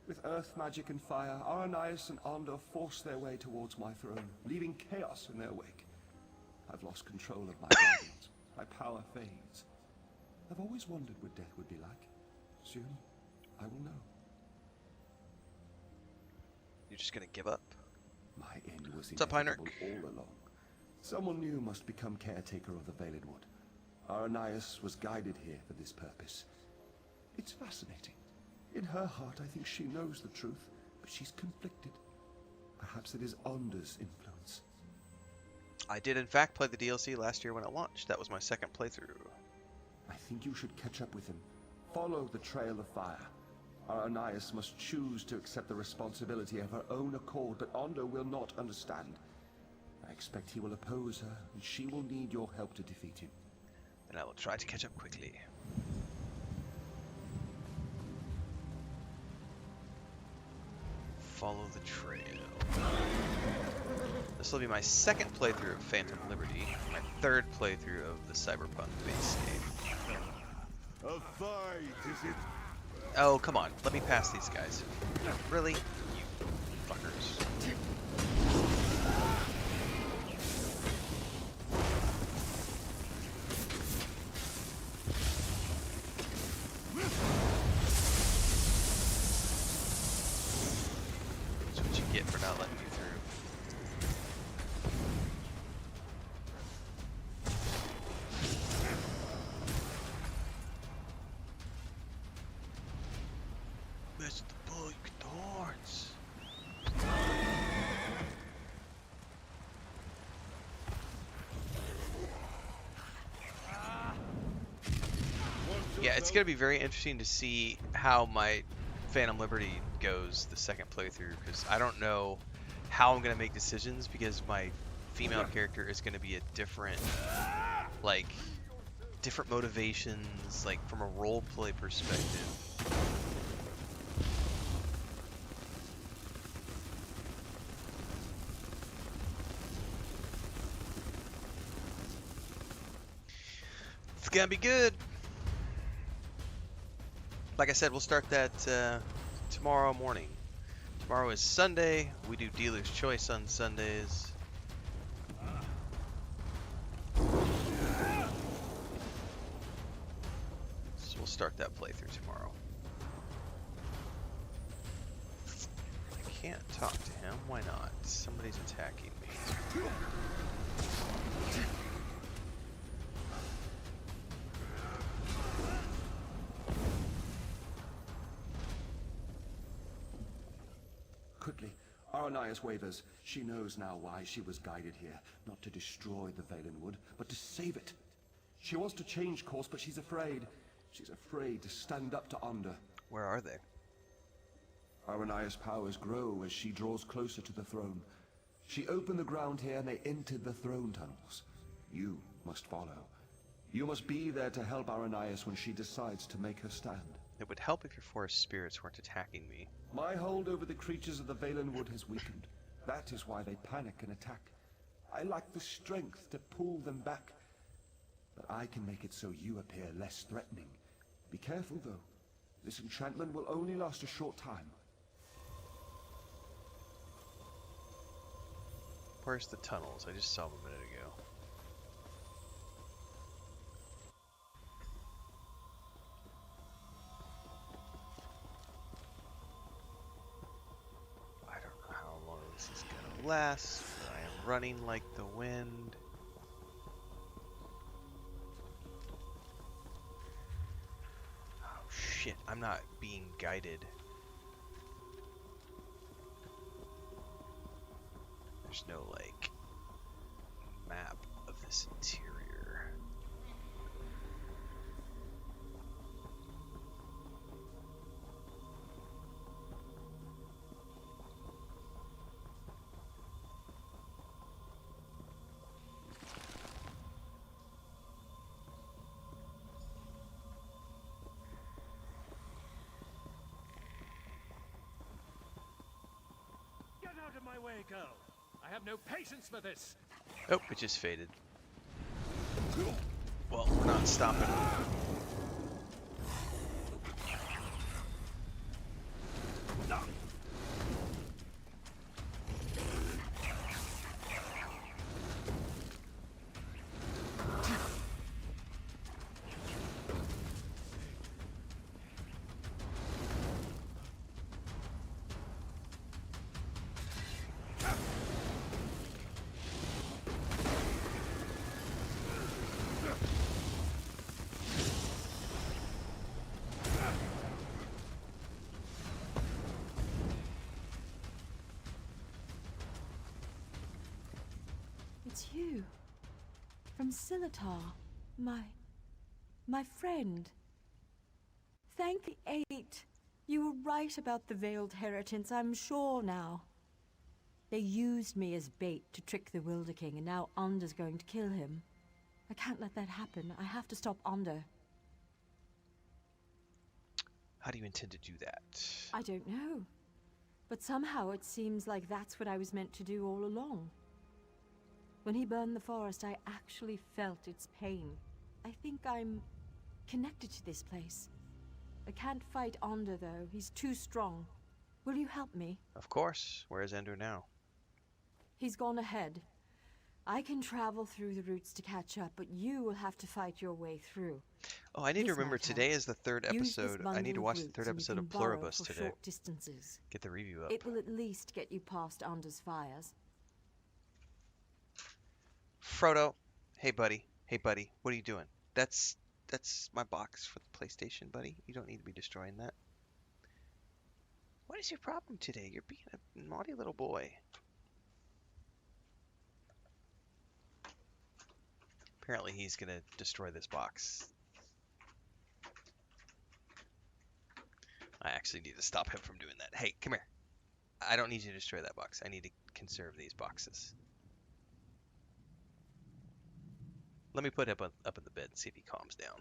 [SPEAKER 10] With earth magic and fire, Aranias and Ander force their way towards my throne, leaving chaos in their wake. I've lost control of my guardians. My power fades. I've always wondered what death would be like. Soon, I will know.
[SPEAKER 2] You're just gonna give up?
[SPEAKER 10] My end was
[SPEAKER 2] What's up, Heinrich?
[SPEAKER 10] all along. Someone new must become caretaker of the Veiled Wood. Aranias was guided here for this purpose. It's fascinating. In her heart, I think she knows the truth, but she's conflicted. Perhaps it is Onder's influence.
[SPEAKER 2] I did, in fact, play the DLC last year when it launched. That was my 2nd playthrough.
[SPEAKER 10] I think you should catch up with him. Follow the trail of fire. Aranias must choose to accept the responsibility of her own accord, but Onder will not understand. I expect he will oppose her, and she will need your help to defeat him.
[SPEAKER 2] And I will try to catch up quickly. Follow the trail. This will be my 2nd playthrough of Phantom Liberty, my 3rd playthrough of the Cyberpunk base game.
[SPEAKER 1] A fight, is it?
[SPEAKER 2] Oh, come on. Let me pass these guys. Really? You fuckers. That's what you get for not letting me through. Mr. Bullock Thorns. Yeah, it's going to be very interesting to see how my Phantom Liberty goes the 2nd playthrough, because I don't know how I'm going to make decisions, because my female character is going to be a different, like, different motivations, like, from a roleplay perspective. gonna be good. Like I said, we'll start that tomorrow morning. Tomorrow is Sunday. We do Dealer's Choice on Sundays. So we'll start that playthrough tomorrow. I can't talk to him. Why not? Somebody's attacking me.
[SPEAKER 10] Quickly, Aranias wavers. She knows now why she was guided here. Not to destroy the Valenwood, but to save it. She wants to change course, but she's afraid. She's afraid to stand up to Onda.
[SPEAKER 2] Where are they?
[SPEAKER 10] Aranias' powers grow as she draws closer to the throne. She opened the ground here and they entered the throne tunnels. You must follow. You must be there to help Aranias when she decides to make her stand.
[SPEAKER 2] It would help if your forest spirits weren't attacking me.
[SPEAKER 10] My hold over the creatures of the Valenwood has weakened. That is why they panic and attack. I lack the strength to pull them back. But I can make it so you appear less threatening. Be careful, though. This enchantment will only last a short time.
[SPEAKER 2] Where's the tunnels? I just saw them a minute ago. I don't know how long this is gonna last. I am running like the wind. Oh shit, I'm not being guided. There's no, like, map of this interior.
[SPEAKER 9] Get out of my way, girl. I have no patience for this.
[SPEAKER 2] Oh, it just faded. Well, we're not stopping.
[SPEAKER 4] It's you. From Silitar. My friend. Thank the Eight. You were right about the Veiled Heritance, I'm sure now. They used me as bait to trick the Wilder King, and now Onder's going to kill him. I can't let that happen. I have to stop Onder.
[SPEAKER 2] How do you intend to do that?
[SPEAKER 4] I don't know. But somehow it seems like that's what I was meant to do all along. When he burned the forest, I actually felt its pain. I think I'm connected to this place. I can't fight Onder, though. He's too strong. Will you help me?
[SPEAKER 2] Of course. Where is Ender now?
[SPEAKER 4] He's gone ahead. I can travel through the routes to catch up, but you will have to fight your way through.
[SPEAKER 2] Oh, I need to
[SPEAKER 4] This
[SPEAKER 2] remember
[SPEAKER 4] might
[SPEAKER 2] today
[SPEAKER 4] help.
[SPEAKER 2] is the third
[SPEAKER 4] Use this
[SPEAKER 2] episode. I need to
[SPEAKER 4] bundle of
[SPEAKER 2] watch the
[SPEAKER 4] routes
[SPEAKER 2] third
[SPEAKER 4] and you
[SPEAKER 2] episode
[SPEAKER 4] can
[SPEAKER 2] of
[SPEAKER 4] borrow
[SPEAKER 2] Pluribus
[SPEAKER 4] for
[SPEAKER 2] today.
[SPEAKER 4] short distances.
[SPEAKER 2] Get the review up.
[SPEAKER 4] It will at least get you past Onder's fires.
[SPEAKER 2] Frodo, hey buddy, what are you doing? That's my box for the PlayStation, buddy. You don't need to be destroying that. What is your problem today? You're being a naughty little boy. Apparently he's gonna destroy this box. I actually need to stop him from doing that. Hey, come here. I don't need you to destroy that box. I need to conserve these boxes. Let me put him up in the bed and see if he calms down.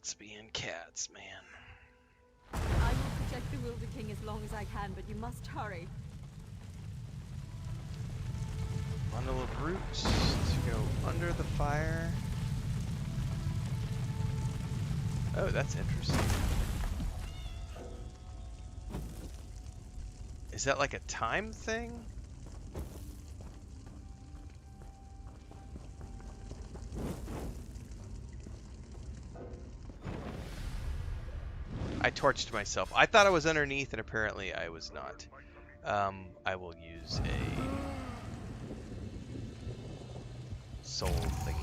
[SPEAKER 2] Cats being cats, man.
[SPEAKER 4] I will protect the Wilder King as long as I can, but you must hurry.
[SPEAKER 2] Bundle of roots to go under the fire. Oh, that's interesting. Is that like a time thing? I torched myself. I thought I was underneath, and apparently I was not. I will use a soul thingy.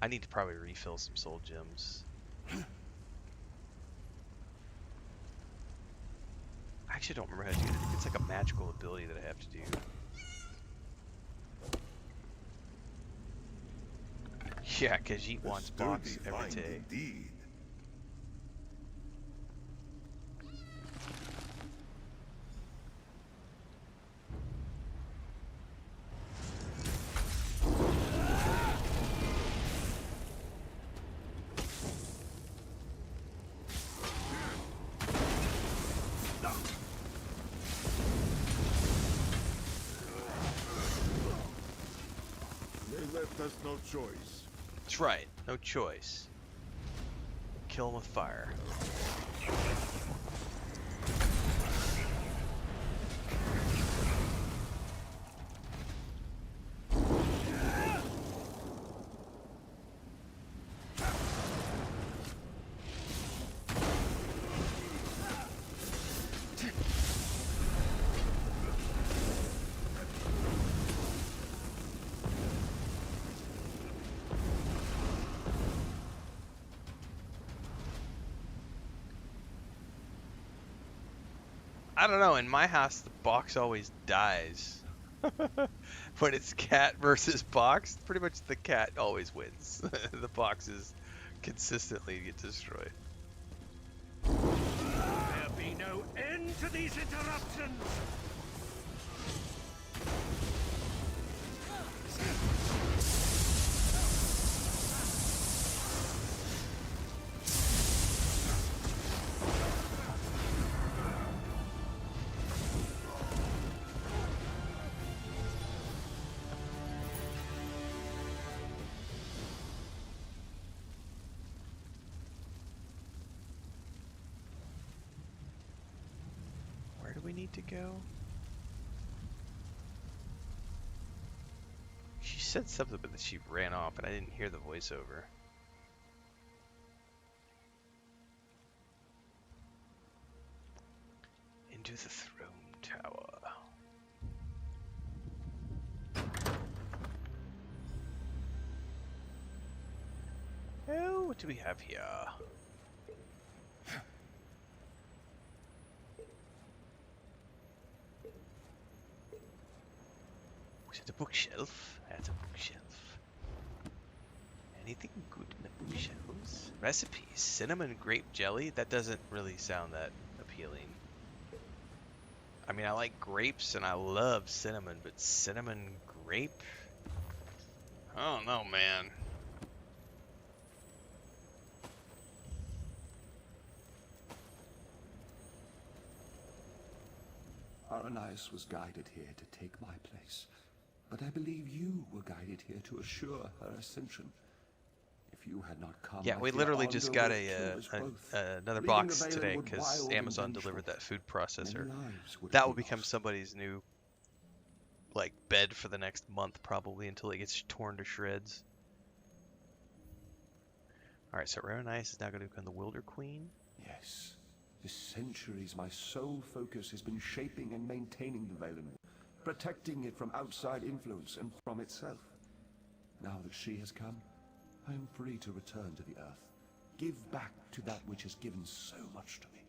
[SPEAKER 2] I need to probably refill some soul gems. I actually don't remember how to do it. I think it's like a magical ability that I have to do. Yeah, because Yeet wants box every day.
[SPEAKER 1] Indeed. They left us no choice.
[SPEAKER 2] That's right. No choice. Kill him with fire. I don't know, in my house the box always dies. When it's cat versus box, pretty much the cat always wins. The boxes consistently get destroyed.
[SPEAKER 6] There be no end to these interruptions!
[SPEAKER 2] Where do we need to go? She said something, but then she ran off, and I didn't hear the voiceover. Into the throne tower. Oh, what do we have here? Was it a bookshelf? That's a bookshelf. Anything good in the bookshelves? Recipes. Cinnamon grape jelly? That doesn't really sound that appealing. I mean, I like grapes and I love cinnamon, but cinnamon grape? I don't know, man.
[SPEAKER 10] Aranias was guided here to take my place, but I believe you were guided here to assure her ascension. If you had not come,
[SPEAKER 2] Yeah,
[SPEAKER 10] I
[SPEAKER 2] we
[SPEAKER 10] fear
[SPEAKER 2] literally
[SPEAKER 10] Arndor
[SPEAKER 2] just got
[SPEAKER 10] would have killed us both.
[SPEAKER 2] another
[SPEAKER 10] Leaving
[SPEAKER 2] box
[SPEAKER 10] the Valen
[SPEAKER 2] today
[SPEAKER 10] would
[SPEAKER 2] because
[SPEAKER 10] wild and
[SPEAKER 2] Amazon
[SPEAKER 10] vengeful.
[SPEAKER 2] delivered that food processor.
[SPEAKER 10] Many lives would
[SPEAKER 2] That
[SPEAKER 10] be
[SPEAKER 2] will become
[SPEAKER 10] lost.
[SPEAKER 2] somebody's new, like, bed for the next month probably until it gets torn to shreds. Alright, so Renfail is now going to become the Wilder Queen.
[SPEAKER 10] Yes. For centuries, my sole focus has been shaping and maintaining the Valen, protecting it from outside influence and from itself. Now that she has come, I am free to return to the Earth. Give back to that which has given so much to me.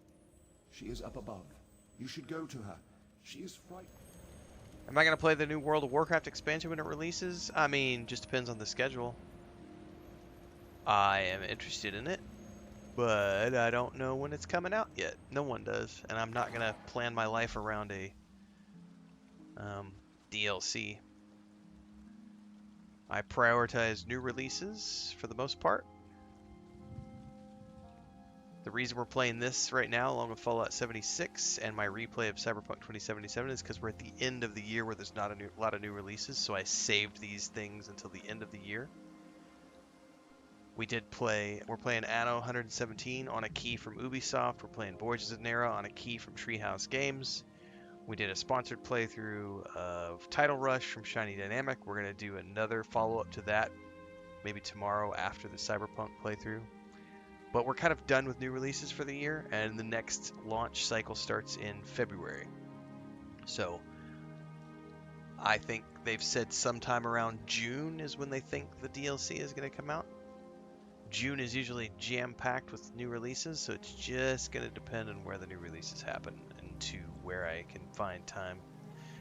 [SPEAKER 10] She is up above. You should go to her. She is frightened.
[SPEAKER 2] Am I going to play the new World of Warcraft expansion when it releases? I mean, just depends on the schedule. I am interested in it, but I don't know when it's coming out yet. No one does, and I'm not going to plan my life around a DLC. I prioritize new releases for the most part. The reason we're playing this right now, along with Fallout 76 and my replay of Cyberpunk 2077, is because we're at the end of the year where there's not a lot of new releases, so I saved these things until the end of the year. We're playing Anno 117 on a key from Ubisoft. We're playing Voyages of Nera on a key from Treehouse Games. We did a sponsored playthrough of Title Rush from Shiny Dynamic. We're going to do another follow-up to that, maybe tomorrow after the Cyberpunk playthrough. But we're kind of done with new releases for the year, and the next launch cycle starts in February. So I think they've said sometime around June is when they think the DLC is going to come out. June is usually jam-packed with new releases, so it's just going to depend on where the new releases happen and to where I can find time.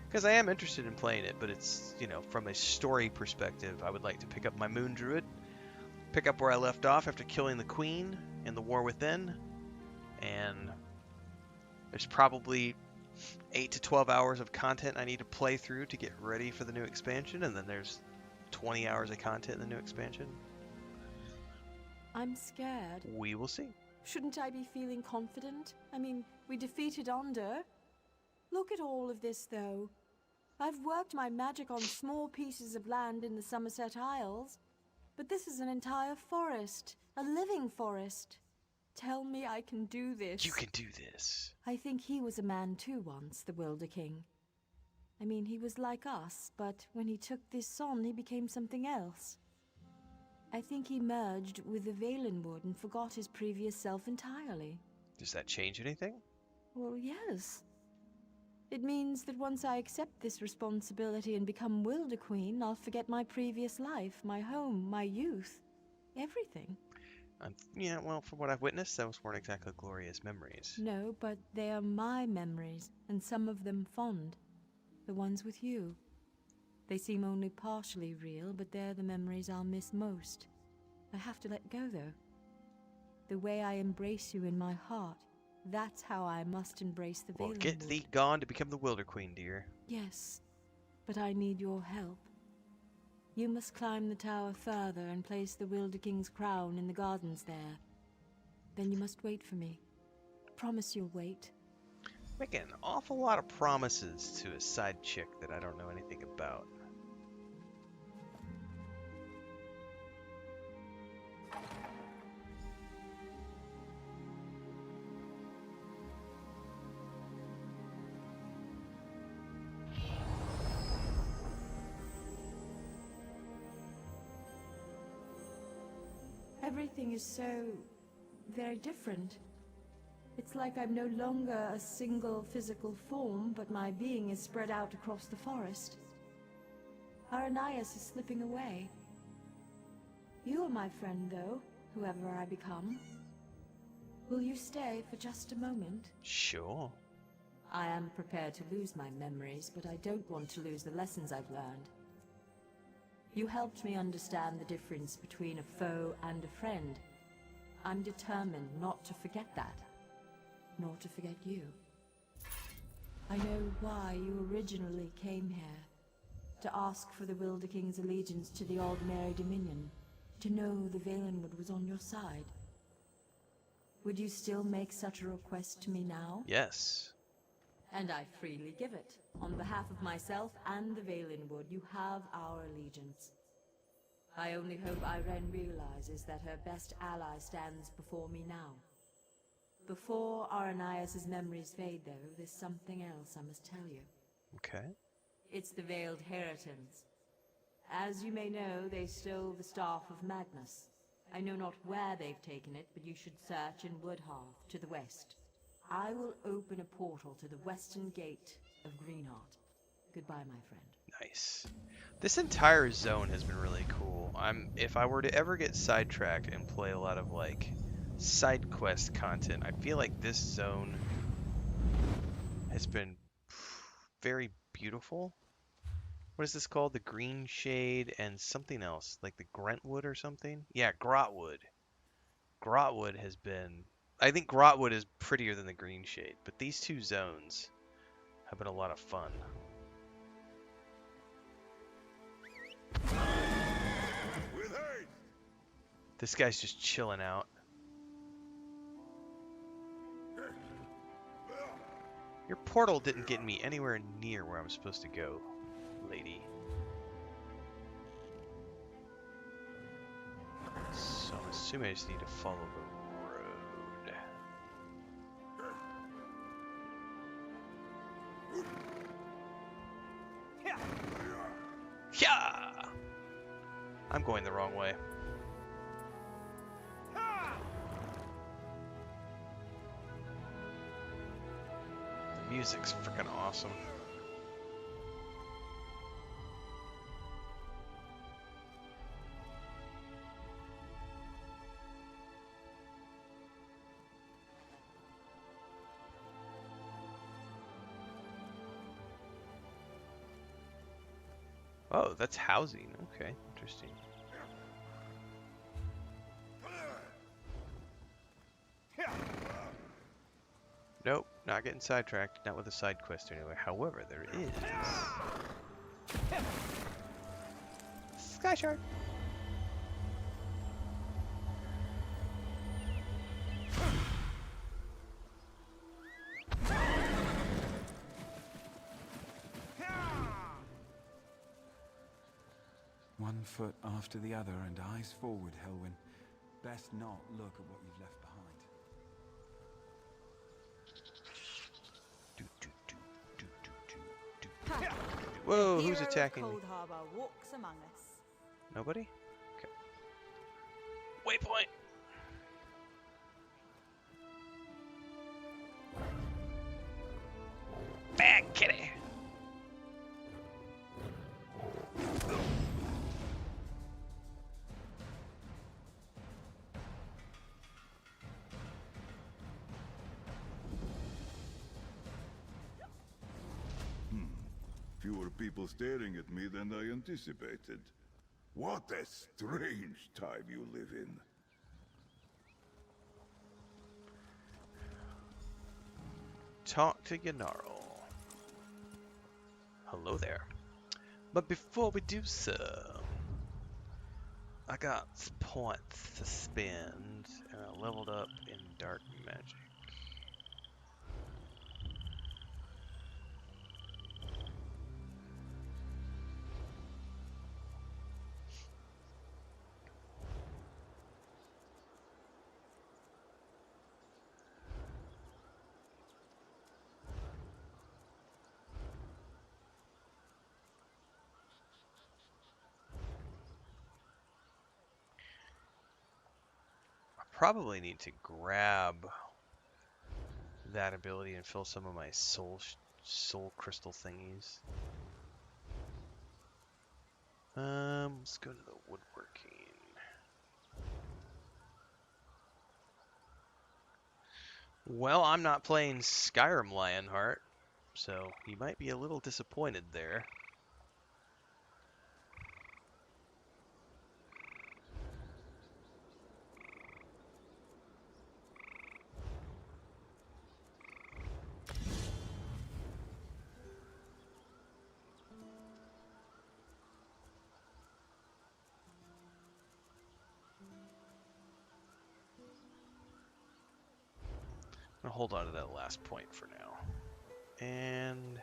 [SPEAKER 2] Because I am interested in playing it, but it's, you know, from a story perspective, I would like to pick up my Moon Druid, pick up where I left off after killing the Queen in the War Within, and there's probably 8 to 12 hours of content I need to play through to get ready for the new expansion, and then there's 20 hours of content in the new expansion.
[SPEAKER 4] I'm scared.
[SPEAKER 2] We will see.
[SPEAKER 4] Shouldn't I be feeling confident? I mean, we defeated Onder. Look at all of this, though. I've worked my magic on small pieces of land in the Somerset Isles, but this is an entire forest, a living forest. Tell me I can do this.
[SPEAKER 2] You can do this.
[SPEAKER 4] I think he was a man too once, the Wilder King. I mean, he was like us, but when he took this on, he became something else. I think he merged with the Valenwood and forgot his previous self entirely.
[SPEAKER 2] Does that change anything?
[SPEAKER 4] Well, yes. It means that once I accept this responsibility and become Wilder Queen, I'll forget my previous life, my home, my youth, everything.
[SPEAKER 2] Yeah, well, from what I've witnessed, those weren't exactly glorious memories.
[SPEAKER 4] No, but they are my memories, and some of them fond. The ones with you. They seem only partially real, but they're the memories I'll miss most. I have to let go, though. The way I embrace you in my heart, that's how I must embrace the Valenwood.
[SPEAKER 2] Well, get thee gone to become the Wilder Queen, dear.
[SPEAKER 4] Yes, but I need your help. You must climb the tower further and place the Wilder King's crown in the gardens there. Then you must wait for me. Promise you'll wait.
[SPEAKER 2] Making an awful lot of promises to a side chick that I don't know anything about.
[SPEAKER 4] Everything is so very different. It's like I'm no longer a single physical form, but my being is spread out across the forest. Aranias is slipping away. You are my friend, though, whoever I become. Will you stay for just a moment?
[SPEAKER 2] Sure.
[SPEAKER 4] I am prepared to lose my memories, but I don't want to lose the lessons I've learned. You helped me understand the difference between a foe and a friend. I'm determined not to forget that, nor to forget you. I know why you originally came here, to ask for the Wilder King's allegiance to the Ordinary Dominion, to know the Valenwood was on your side. Would you still make such a request to me now?
[SPEAKER 2] Yes.
[SPEAKER 4] And I freely give it. On behalf of myself and the Valenwood, you have our allegiance. I only hope Irene realizes that her best ally stands before me now. Before Aranias' memories fade, though, there's something else I must tell you.
[SPEAKER 2] Okay.
[SPEAKER 4] It's the Veiled Heritons. As you may know, they stole the Staff of Magnus. I know not where they've taken it, but you should search in Woodhearth, to the west. I will open a portal to the western gate of Greenheart. Goodbye, my friend.
[SPEAKER 2] Nice. This entire zone has been really cool. If I were to ever get sidetracked and play a lot of like side quest content, I feel like this zone has been very beautiful. What is this called? The Green Shade and something else, like the Grentwood or something? Yeah, Grotwood. Grotwood has been... I think Grotwood is prettier than the Green Shade, but these two zones have been a lot of fun.
[SPEAKER 1] With haste!
[SPEAKER 2] This guy's just chilling out. Your portal didn't get me anywhere near where I'm supposed to go, lady. So I'm assuming I just need to follow the road. Yeah! I'm going the wrong way. The music's freaking awesome. Oh, that's housing. Okay, interesting. Nope, not getting sidetracked. Not with a side quest anyway. However, there is Sky Shard.
[SPEAKER 8] One foot after the other and eyes forward, Helwyn. Best not look at what you've left behind.
[SPEAKER 2] Whoa, who's attacking me?
[SPEAKER 11] Cold Harbor walks among us.
[SPEAKER 2] Nobody? Okay. Waypoint! Bad kitty!
[SPEAKER 1] Fewer people staring at me than I anticipated. What a strange time you live in.
[SPEAKER 2] Talk to Gennaro. Hello there. But before we do so, I got some points to spend, and I leveled up in dark magic. Probably need to grab that ability and fill some of my soul crystal thingies. Let's go to the woodworking. Well, I'm not playing Skyrim Lionheart, so you might be a little disappointed there. I'm gonna hold on to that last point for now. And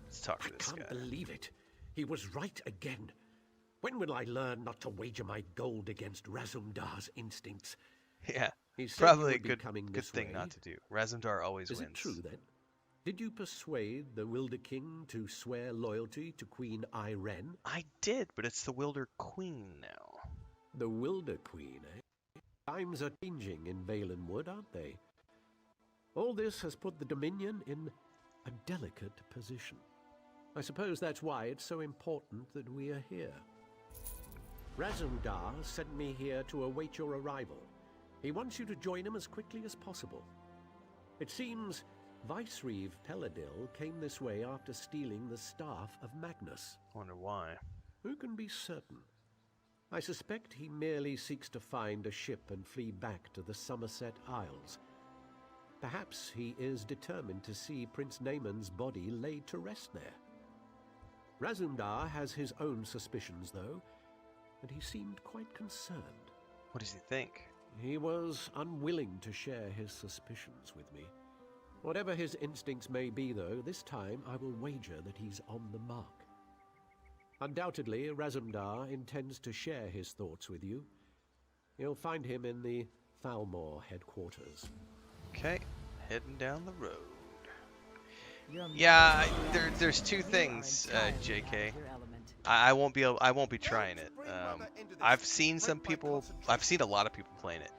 [SPEAKER 2] let's talk to this guy.
[SPEAKER 6] I can't believe it. He was right again. When will I learn not to wager my gold against Razumdar's instincts?
[SPEAKER 2] Yeah,
[SPEAKER 6] He said
[SPEAKER 2] probably
[SPEAKER 6] he
[SPEAKER 2] a
[SPEAKER 6] would be
[SPEAKER 2] good
[SPEAKER 6] coming this
[SPEAKER 2] thing
[SPEAKER 6] way.
[SPEAKER 2] not to do. Razumdar always
[SPEAKER 6] Is
[SPEAKER 2] wins.
[SPEAKER 6] it true then? Did you persuade the Wilder King to swear loyalty to Queen Irene?
[SPEAKER 2] I did, but it's the Wilder Queen now.
[SPEAKER 6] The Wilder Queen, eh? Times are changing in Valenwood, aren't they? All this has put the Dominion in a delicate position. I suppose that's why it's so important that we are here. Razumdar sent me here to await your arrival. He wants you to join him as quickly as possible. It seems Vicereeve Peladil came this way after stealing the staff of Magnus.
[SPEAKER 2] Wonder why.
[SPEAKER 6] Who can be certain? I suspect he merely seeks to find a ship and flee back to the Somerset Isles. Perhaps he is determined to see Prince Naaman's body laid to rest there. Razumdar has his own suspicions, though, and he seemed quite concerned.
[SPEAKER 2] What does he think?
[SPEAKER 6] He was unwilling to share his suspicions with me. Whatever his instincts may be, though, this time I will wager that he's on the mark. Undoubtedly, Razumdar intends to share his thoughts with you. You'll find him in the Thalmor headquarters.
[SPEAKER 2] Okay, heading down the road. Yeah, there's two things, JK. I won't be trying it. I've seen a lot of people playing it,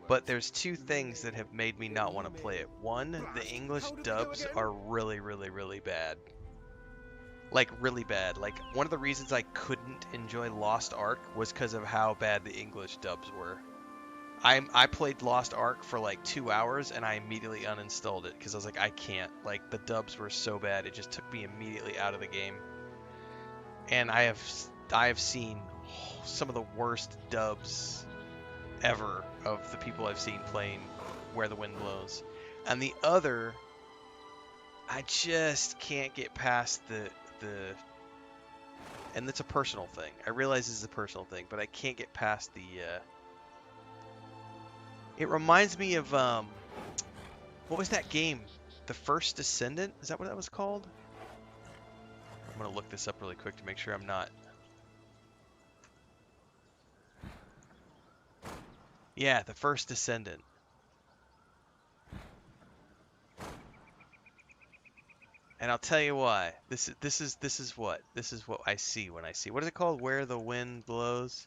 [SPEAKER 2] but there's two things that have made me not want to play it. One, the English dubs are really, really, really bad. Like, really bad. Like, one of the reasons I couldn't enjoy Lost Ark was because of how bad the English dubs were. I played Lost Ark for like 2 hours and I immediately uninstalled it because I was like, I can't. Like, the dubs were so bad, it just took me immediately out of the game. And I have seen some of the worst dubs ever of the people I've seen playing Where the Wind Blows. And the other, I just can't get past the and it's a personal thing. I realize this is a personal thing, but I can't get past the it reminds me of what was that game? The First Descendant? Is that what that was called? I'm gonna look this up really quick to make sure I'm not. Yeah, The First Descendant. And I'll tell you why. This is what I see when I see. What is it called? Where the Wind Blows.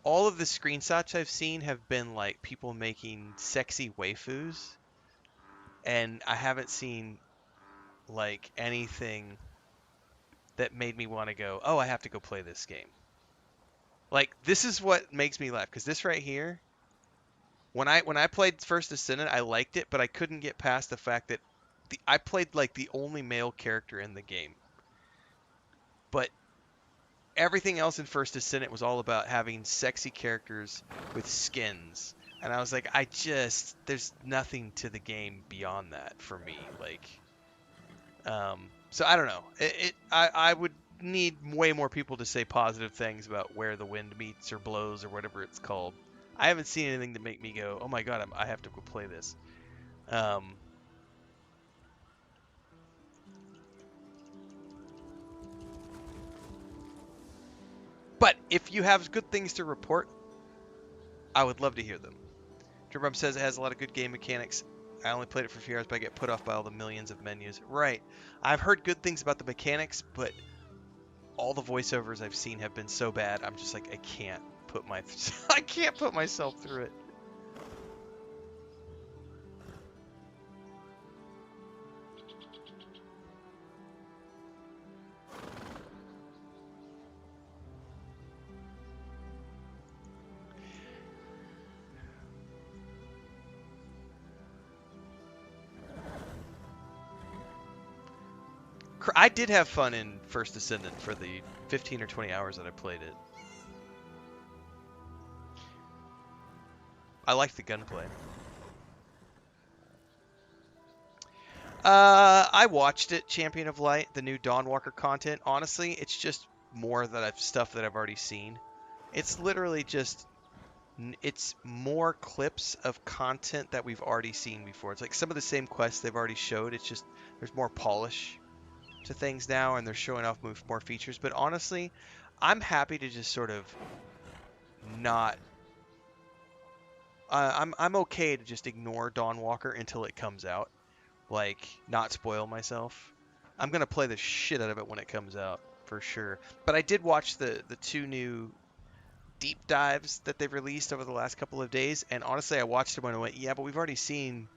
[SPEAKER 2] All of the screenshots I've seen have been like people making sexy waifus, and I haven't seen like anything that made me want to go, oh, I have to go play this game. Like, this is what makes me laugh, because this right here, when I played First Descendant, I liked it, but I couldn't get past the fact that I played like the only male character in the game. But everything else in First Descendant was all about having sexy characters with skins. And I was like, there's nothing to the game beyond that for me. Like, so I don't know. I would need way more people to say positive things about Where the Wind Meets or Blows or whatever it's called. I haven't seen anything to make me go, oh my god, I have to go play this. But if you have good things to report, I would love to hear them. Dribrum says it has a lot of good game mechanics. I only played it for a few hours, but I get put off by all the millions of menus. Right. I've heard good things about the mechanics, but all the voiceovers I've seen have been so bad. I'm just like, I can't put myself through it. I did have fun in First Descendant for the 15 or 20 hours that I played it. I liked the gunplay. I watched it, Champion of Light, the new Dawnwalker content. Honestly, it's just more stuff that I've already seen. It's literally just, it's more clips of content that we've already seen before. It's like some of the same quests they've already showed. It's just, there's more polish to things now, and they're showing off more features. But honestly, I'm happy to just sort of not. I'm okay to just ignore Dawnwalker until it comes out, like not spoil myself. I'm gonna play the shit out of it when it comes out for sure. But I did watch the 2 new deep dives that they've released over the last couple of days, and honestly, I watched them and I went, yeah, but we've already seen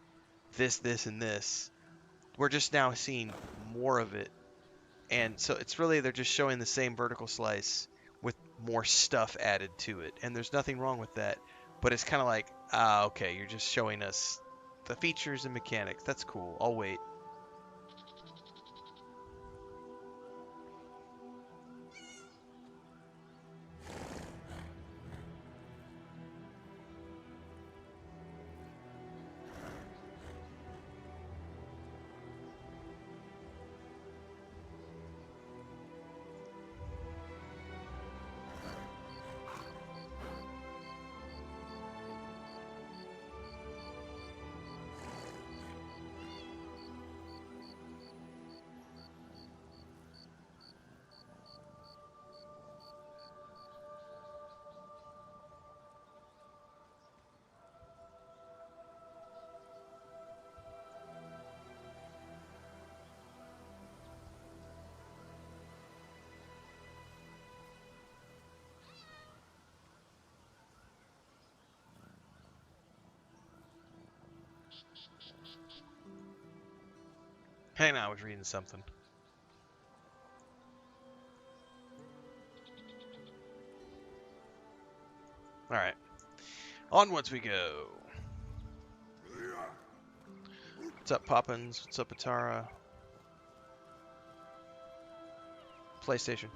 [SPEAKER 2] this, and this. We're just now seeing more of it. And so it's really, they're just showing the same vertical slice with more stuff added to it. And there's nothing wrong with that. But it's kind of like, okay, you're just showing us the features and mechanics. That's cool. I'll wait. Hang on, I was reading something. Alright. Onwards we go. What's up, Poppins? What's up, Atara? PlayStation.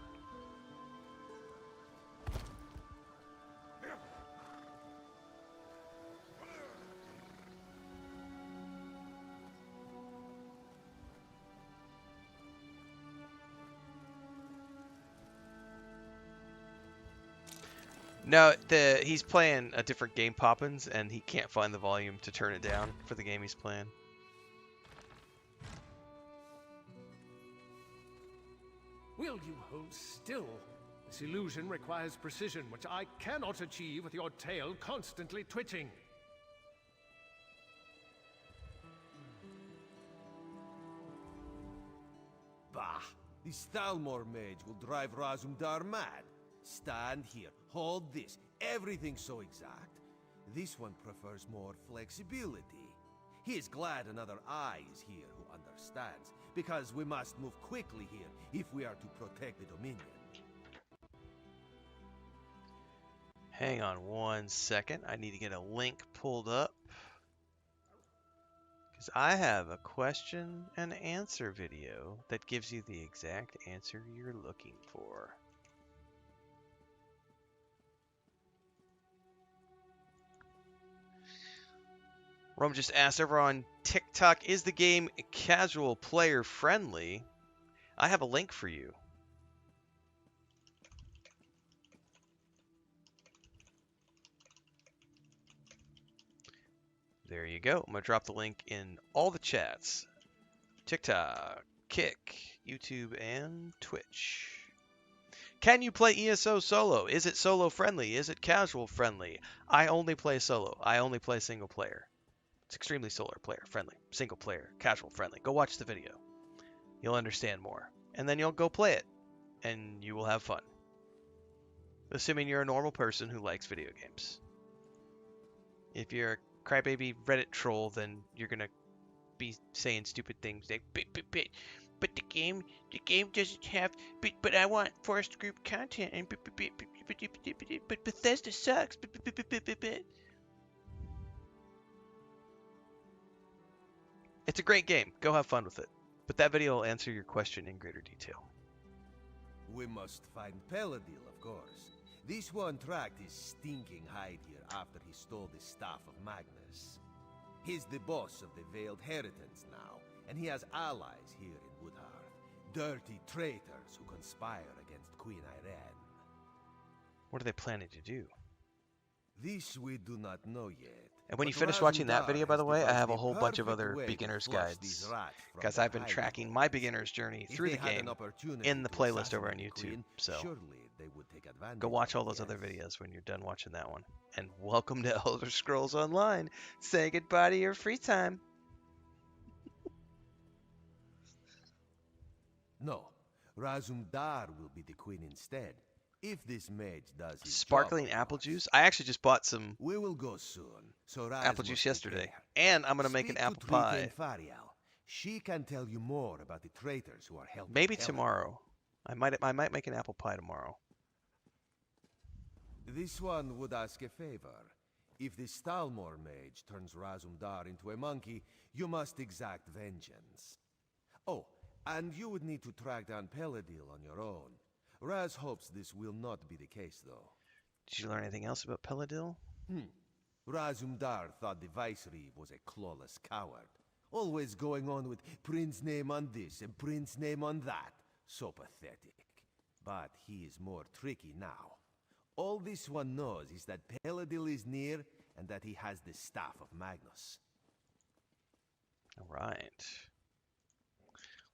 [SPEAKER 2] No, he's playing a different game, Poppins, and he can't find the volume to turn it down for the game he's playing.
[SPEAKER 9] Will you hold still? This illusion requires precision, which I cannot achieve with your tail constantly twitching.
[SPEAKER 12] Bah! The Stalmor mage will drive Razumdar mad. Stand here, hold this, everything's so exact. This one prefers more flexibility. He is glad another eye is here who understands, because we must move quickly here if we are to protect the Dominion.
[SPEAKER 2] Hang on 1 second. I need to get a link pulled up. Because I have a question and answer video that gives you the exact answer you're looking for. Rome just asked over on TikTok, is the game casual player friendly? I have a link for you. There you go. I'm going to drop the link in all the chats. TikTok, Kick, YouTube, and Twitch. Can you play ESO solo? Is it solo friendly? Is it casual friendly? I only play solo. I only play single player. It's extremely solo player friendly. Single player, casual friendly. Go watch the video. You'll understand more. And then you'll go play it. And you will have fun. Assuming you're a normal person who likes video games. If you're a crybaby Reddit troll, then you're gonna be saying stupid things like, but the game doesn't have, but I want forest group content, and but Bethesda sucks. It's a great game. Go have fun with it. But that video will answer your question in greater detail.
[SPEAKER 12] We must find Peladil, of course. This one tracked his stinking hide here after he stole the staff of Magnus. He's the boss of the Veiled Heritance now, and he has allies here in Woodhearth. Dirty traitors who conspire against Queen Irene.
[SPEAKER 2] What are they planning to do?
[SPEAKER 12] This we do not know yet.
[SPEAKER 2] And when you finish watching that video, by the way, I have a whole bunch of other beginner's guides. Because I've been tracking my beginner's journey through the game in the playlist over on YouTube. So go watch all those other videos when you're done watching that one. And welcome to Elder Scrolls Online. Say goodbye to your free time.
[SPEAKER 12] No, Razumdar will be the queen instead. If this mage does his
[SPEAKER 2] Sparkling
[SPEAKER 12] job,
[SPEAKER 2] apple juice. I actually just bought some
[SPEAKER 12] we will go soon. So
[SPEAKER 2] apple juice yesterday. And I'm going to make an apple pie.
[SPEAKER 12] She can tell you more about the traitors who are helping.
[SPEAKER 2] Maybe tomorrow. I might make an apple pie tomorrow.
[SPEAKER 12] This one would ask a favor. If the Stalmor mage turns Razumdar into a monkey, you must exact vengeance. Oh, and you would need to track down Peladil on your own. Raz hopes this will not be the case, though.
[SPEAKER 2] Did you learn anything else about Peladil?
[SPEAKER 12] Razumdar thought the Vicereeve was a clawless coward. Always going on with Prince name on this and Prince name on that. So pathetic. But he is more tricky now. All this one knows is that Peladil is near and that he has the staff of Magnus.
[SPEAKER 2] Alright.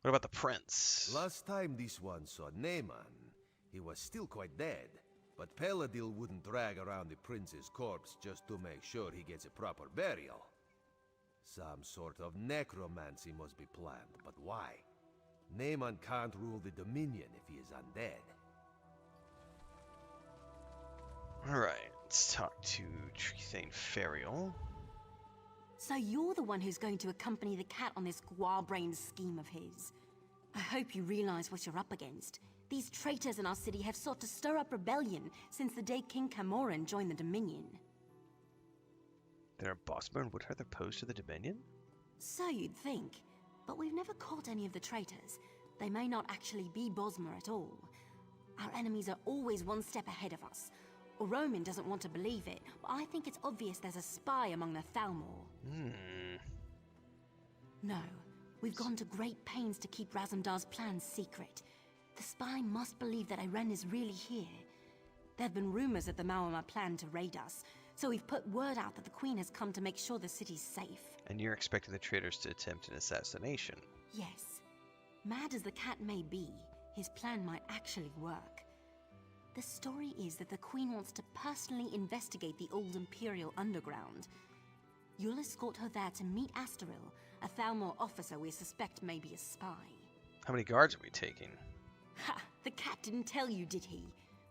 [SPEAKER 2] What about the prince?
[SPEAKER 12] Last time this one saw Naaman, he was still quite dead. But Peladil wouldn't drag around the prince's corpse just to make sure he gets a proper burial. Some sort of necromancy must be planned, but why? Naaman can't rule the Dominion if he is undead.
[SPEAKER 2] Alright, let's talk to Trethane Ferial.
[SPEAKER 13] So you're the one who's going to accompany the cat on this guar-brained scheme of his. I hope you realize what you're up against. These traitors in our city have sought to stir up rebellion since the day King Camoran joined the Dominion.
[SPEAKER 2] Then our bossman would rather pose to the Dominion?
[SPEAKER 13] So you'd think, but we've never caught any of the traitors. They may not actually be Bosmer at all. Our enemies are always one step ahead of us. Roman doesn't want to believe it, but I think it's obvious there's a spy among the Thalmor. No, we've gone to great pains to keep Razumdar's plans secret. The spy must believe that Iren is really here. There have been rumors that the Maorma plan to raid us, so we've put word out that the Queen has come to make sure the city's safe.
[SPEAKER 2] And you're expecting the traitors to attempt an assassination?
[SPEAKER 13] Yes. Mad as the cat may be, his plan might actually work. The story is that the Queen wants to personally investigate the old Imperial underground. You'll escort her there to meet Astaril, a Thalmor officer we suspect may be a spy.
[SPEAKER 2] How many guards are we taking?
[SPEAKER 13] Ha! The cat didn't tell you, did he?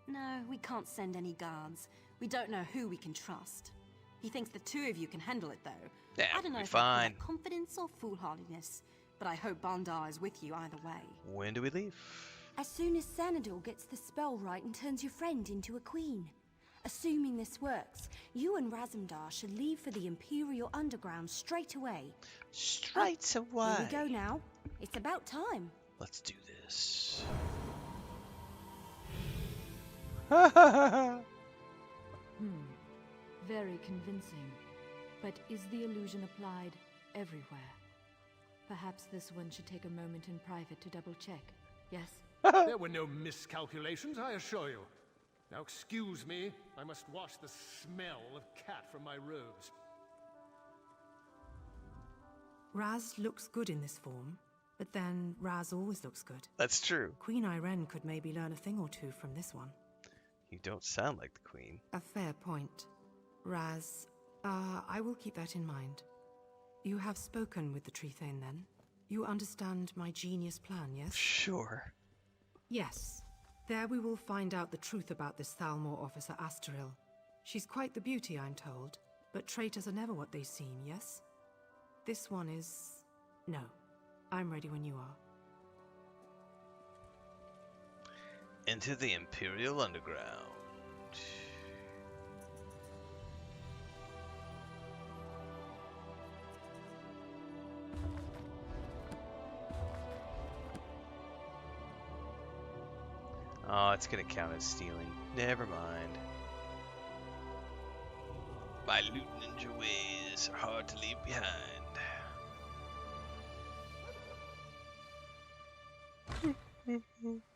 [SPEAKER 13] No, we can't send any guards. We don't know who we can trust. He thinks the two of you can handle it, though.
[SPEAKER 2] Yeah,
[SPEAKER 13] I don't know
[SPEAKER 2] we'll be
[SPEAKER 13] if I call
[SPEAKER 2] fine.
[SPEAKER 13] that confidence or foolhardiness, but I hope Bandar is with you either way.
[SPEAKER 2] When do we leave?
[SPEAKER 14] As soon as Xanador gets the spell right and turns your friend into a queen. Assuming this works, you and Razumdar should leave for the Imperial Underground straight away.
[SPEAKER 2] Straight away?
[SPEAKER 14] Here we go now. It's about time.
[SPEAKER 2] Let's do this.
[SPEAKER 4] Very convincing. But is the illusion applied everywhere? Perhaps this one should take a moment in private to double check. Yes?
[SPEAKER 9] There were no miscalculations, I assure you. Now excuse me, I must wash the smell of cat from my robes.
[SPEAKER 15] Raz looks good in this form, but then Raz always looks good.
[SPEAKER 2] That's true.
[SPEAKER 15] Queen Iren could maybe learn a thing or two from this one.
[SPEAKER 2] You don't sound like the Queen.
[SPEAKER 15] A fair point. Raz, I will keep that in mind. You have spoken with the Tree Thane, then? You understand my genius plan, yes?
[SPEAKER 2] Sure.
[SPEAKER 15] Yes. There we will find out the truth about this Thalmor officer Astaril. She's quite the beauty, I'm told, but traitors are never what they seem, yes? This one is... No. I'm ready when you are.
[SPEAKER 2] Into the Imperial Underground. Oh, it's gonna count as stealing. Never mind. My loot ninja ways are hard to leave behind.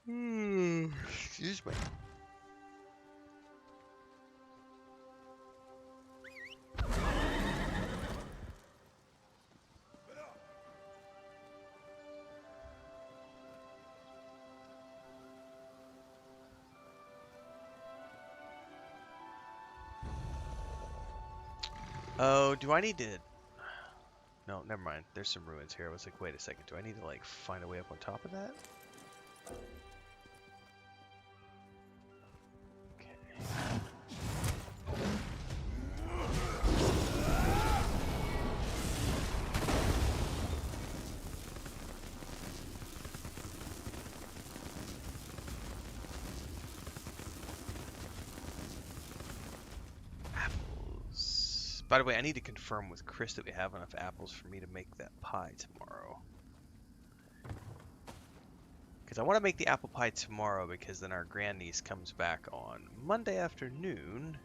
[SPEAKER 2] Excuse me. Oh, do I need to... No, never mind. There's some ruins here. I was like, wait a second. Do I need to, like, find a way up on top of that? By the way, I need to confirm with Chris that we have enough apples for me to make that pie tomorrow. Because I want to make the apple pie tomorrow because then our grandniece comes back on Monday afternoon.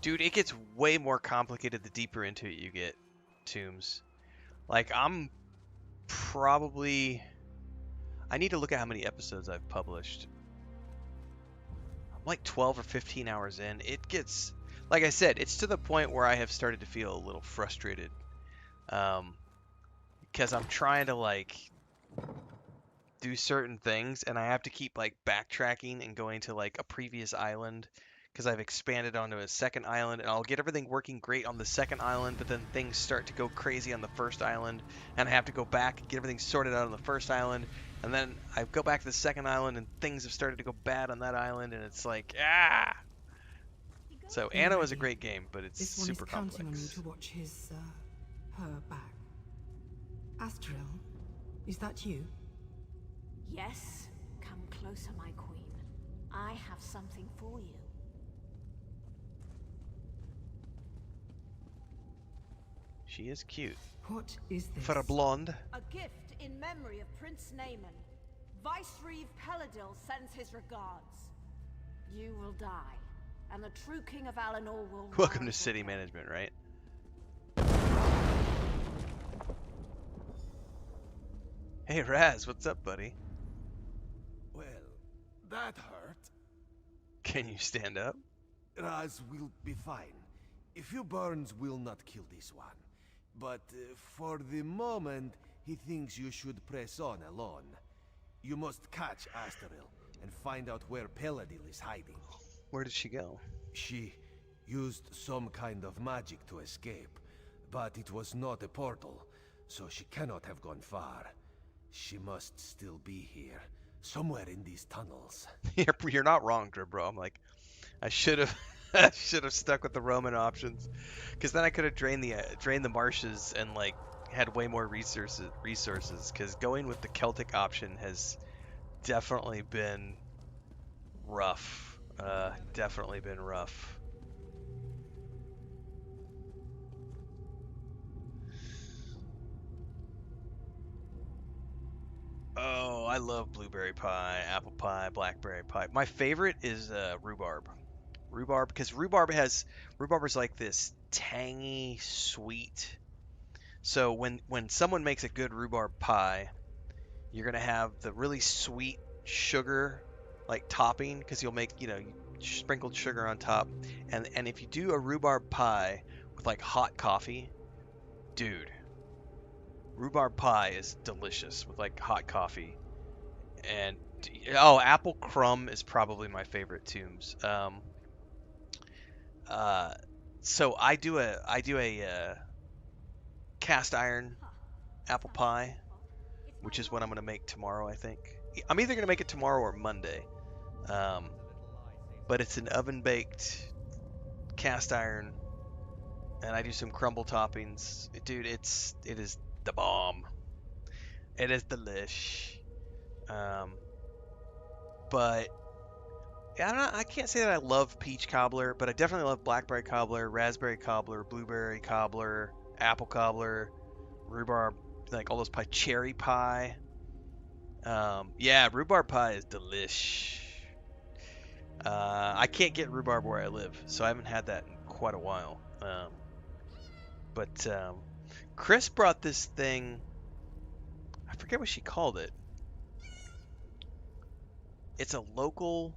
[SPEAKER 2] Dude, it gets way more complicated the deeper into it you get, Tombs. Like, I'm probably... I need to look at how many episodes I've published. I'm like 12 or 15 hours in. It gets... Like I said, it's to the point where I have started to feel a little frustrated. Because I'm trying to, like, do certain things, and I have to keep, like, backtracking and going to, like, a previous island. Because I've expanded onto a second island, and I'll get everything working great on the second island, but then things start to go crazy on the first island, and I have to go back and get everything sorted out on the first island, and then I go back to the second island, and things have started to go bad on that island, and it's like, ah! So
[SPEAKER 15] Are you
[SPEAKER 2] Anno is a
[SPEAKER 15] ready?
[SPEAKER 2] great game, but it's
[SPEAKER 15] This one
[SPEAKER 2] super
[SPEAKER 15] is counting on you
[SPEAKER 2] complex.
[SPEAKER 15] to watch her back. Astril, is that you?
[SPEAKER 5] Yes, come closer, my queen. I have something for you.
[SPEAKER 2] She is cute.
[SPEAKER 15] What is this?
[SPEAKER 2] For a blonde.
[SPEAKER 5] A gift in memory of Prince Naaman. Vice-Reeve Peladil sends his regards. You will die, and the true king of Alinor will
[SPEAKER 2] Welcome to
[SPEAKER 5] rise
[SPEAKER 2] city
[SPEAKER 5] again.
[SPEAKER 2] management, right? Hey Raz, what's up, buddy?
[SPEAKER 12] Well, that hurt.
[SPEAKER 2] Can you stand up?
[SPEAKER 12] Raz will be fine. A few burns will not kill this one. But for the moment, he thinks you should press on alone. You must catch Astril and find out where Peladil is hiding.
[SPEAKER 2] Where did she go?
[SPEAKER 12] She used some kind of magic to escape, but it was not a portal, so she cannot have gone far. She must still be here, somewhere in these tunnels.
[SPEAKER 2] You're not wrong, Dribro. I'm like, I should have I should have stuck with the Roman options, because then I could have drained the marshes and like had way more resources. Because going with the Celtic option has definitely been rough. Definitely been rough. Oh, I love blueberry pie, apple pie, blackberry pie. My favorite is rhubarb. Rhubarb, because rhubarb is like this tangy, sweet. So when someone makes a good rhubarb pie, you're gonna have the really sweet sugar like topping, because you'll make, you sprinkled sugar on top, and if you do a rhubarb pie with like hot coffee, dude, rhubarb pie is delicious with like hot coffee. And oh, apple crumb is probably my favorite Tombs. So I do a cast iron apple pie, which is what I'm gonna make tomorrow. I think I'm either gonna make it tomorrow or Monday. But it's an oven baked cast iron, and I do some crumble toppings. Dude, it is the bomb. It is delish. But yeah, I can't say that I love peach cobbler, but I definitely love blackberry cobbler, raspberry cobbler, blueberry cobbler, apple cobbler, rhubarb, like all those pie, cherry pie. Yeah, rhubarb pie is delish. I can't get rhubarb where I live, so I haven't had that in quite a while. But Chris brought this thing. I forget what she called it. It's a local.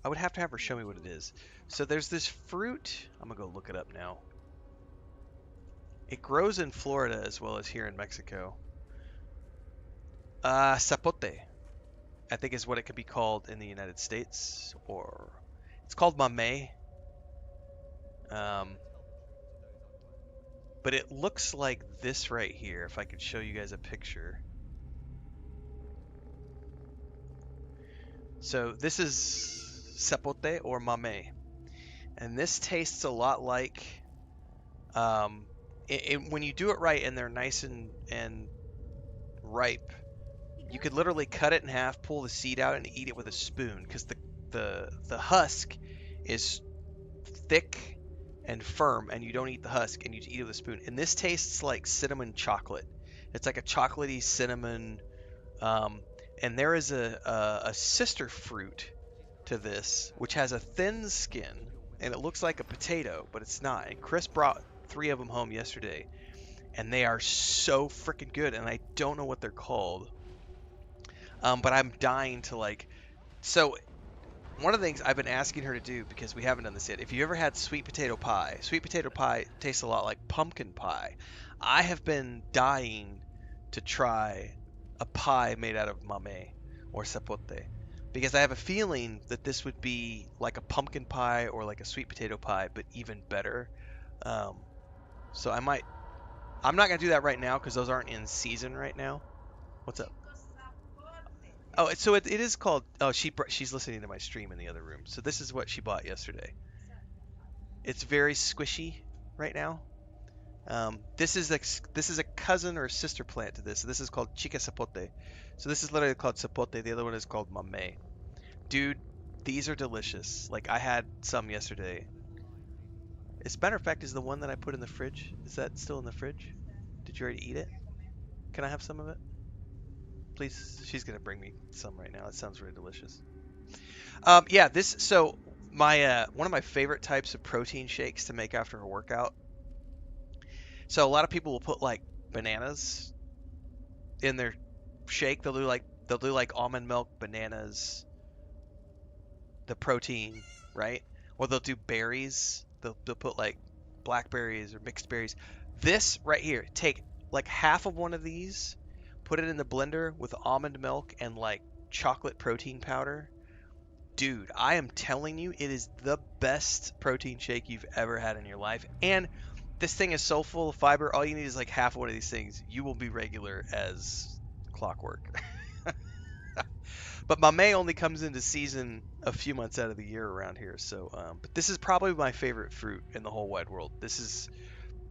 [SPEAKER 2] I would have to have her show me what it is. So there's this fruit. I'm gonna go look it up now. It grows in Florida as well as here in Mexico. Sapote, I think is what it could be called in the United States, or it's called mamey. But it looks like this right here. If I could show you guys a picture. So this is sapote or mamey, and this tastes a lot like when you do it right and they're nice and ripe, you could literally cut it in half, pull the seed out, and eat it with a spoon, because the husk is thick and firm, and you don't eat the husk, and you eat it with a spoon. And this tastes like cinnamon chocolate. It's like a chocolatey cinnamon. And there is a sister fruit to this, which has a thin skin, and it looks like a potato, but it's not. And Chris brought 3 of them home yesterday, and they are so freaking good, and I don't know what they're called. But I'm dying to like. So one of the things I've been asking her to do, because we haven't done this yet, if you ever had sweet potato pie tastes a lot like pumpkin pie. I have been dying to try a pie made out of mamey or sapote, because I have a feeling that this would be like a pumpkin pie or like a sweet potato pie, but even better. So I'm not gonna do that right now because those aren't in season right now. What's up? Oh, so it is called. Oh, she's listening to my stream in the other room. So this is what she bought yesterday. It's very squishy right now. This is a cousin or sister plant to this. So this is called chica zapote. So this is literally called zapote. The other one is called mame. Dude, these are delicious. Like I had some yesterday. As a matter of fact, is the one that I put in the fridge? Is that still in the fridge? Did you already eat it? Can I have some of it? Please. She's gonna bring me some right now. It sounds really delicious. Yeah, this. So my one of my favorite types of protein shakes to make after a workout. So a lot of people will put like bananas in their shake. They'll do like almond milk, bananas, the protein, right? Or they'll do berries. They'll put like blackberries or mixed berries. This right here, take like half of one of these, put it in the blender with almond milk and like chocolate protein powder. Dude, I am telling you, it is the best protein shake you've ever had in your life. And this thing is so full of fiber. All you need is like half one of these things. You will be regular as clockwork. But mame only comes into season a few months out of the year around here. So, but this is probably my favorite fruit in the whole wide world. This is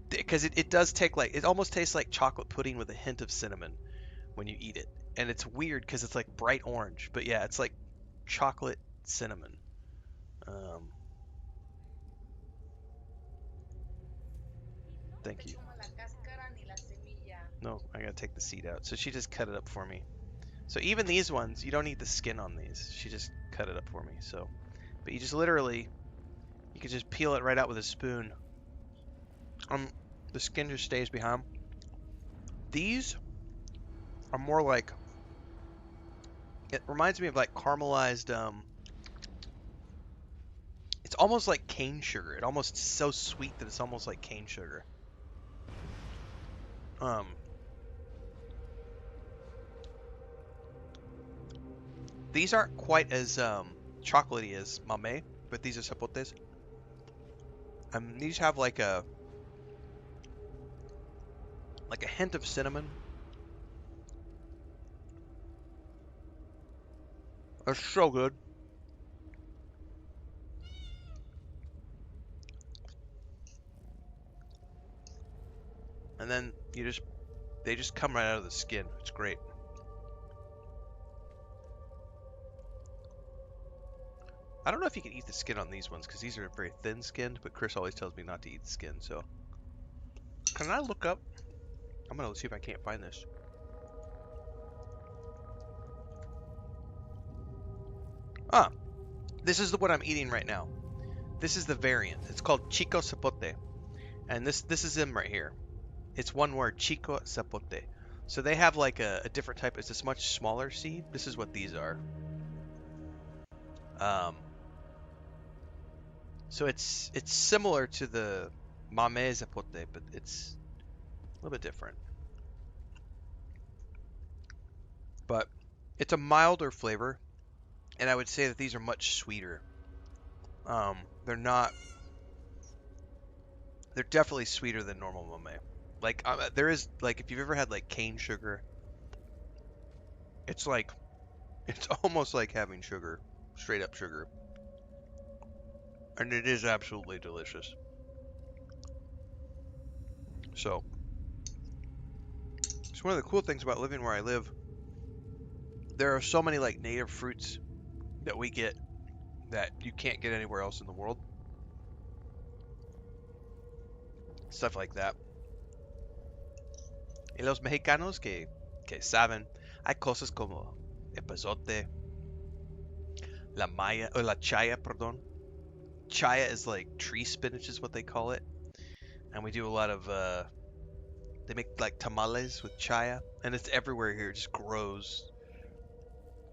[SPEAKER 2] because it does take like it almost tastes like chocolate pudding with a hint of cinnamon when you eat it, and it's weird because it's like bright orange. But yeah, it's like chocolate cinnamon. Thank you. No, I gotta take the seed out. So she just cut it up for me. So even these ones, you don't need the skin on these. She just cut it up for me. So, but you just literally, you can just peel it right out with a spoon. The skin just stays behind. These are more like, it reminds me of like caramelized, it's almost like cane sugar. It almost so sweet that it's almost like cane sugar. These aren't quite as chocolatey as mame, but these are zapotes. These have like a hint of cinnamon. They're so good. And then they just come right out of the skin. It's great. I don't know if you can eat the skin on these ones because these are very thin skinned, but Chris always tells me not to eat the skin, so. Can I look up? I'm gonna see if I can't find this. Ah, this is the one I'm eating right now. This is the variant. It's called Chico Zapote. And this is them right here. It's one word, Chico Zapote. So they have like a different type. It's this much smaller seed. This is what these are. So it's similar to the mame zapote, but it's a little bit different. But it's a milder flavor, and I would say that these are much sweeter. They're definitely sweeter than normal mame. Like there is like if you've ever had like cane sugar, it's almost like having sugar, straight up sugar. And it is absolutely delicious. So, it's one of the cool things about living where I live. There are so many like native fruits that we get that you can't get anywhere else in the world. Stuff like that. Y los mexicanos que saben, hay cosas como epazote, la maya, or la chaya, perdón. Chaya is like tree spinach is what they call it. And we do a lot of, they make like tamales with chaya. And it's everywhere here. It just grows.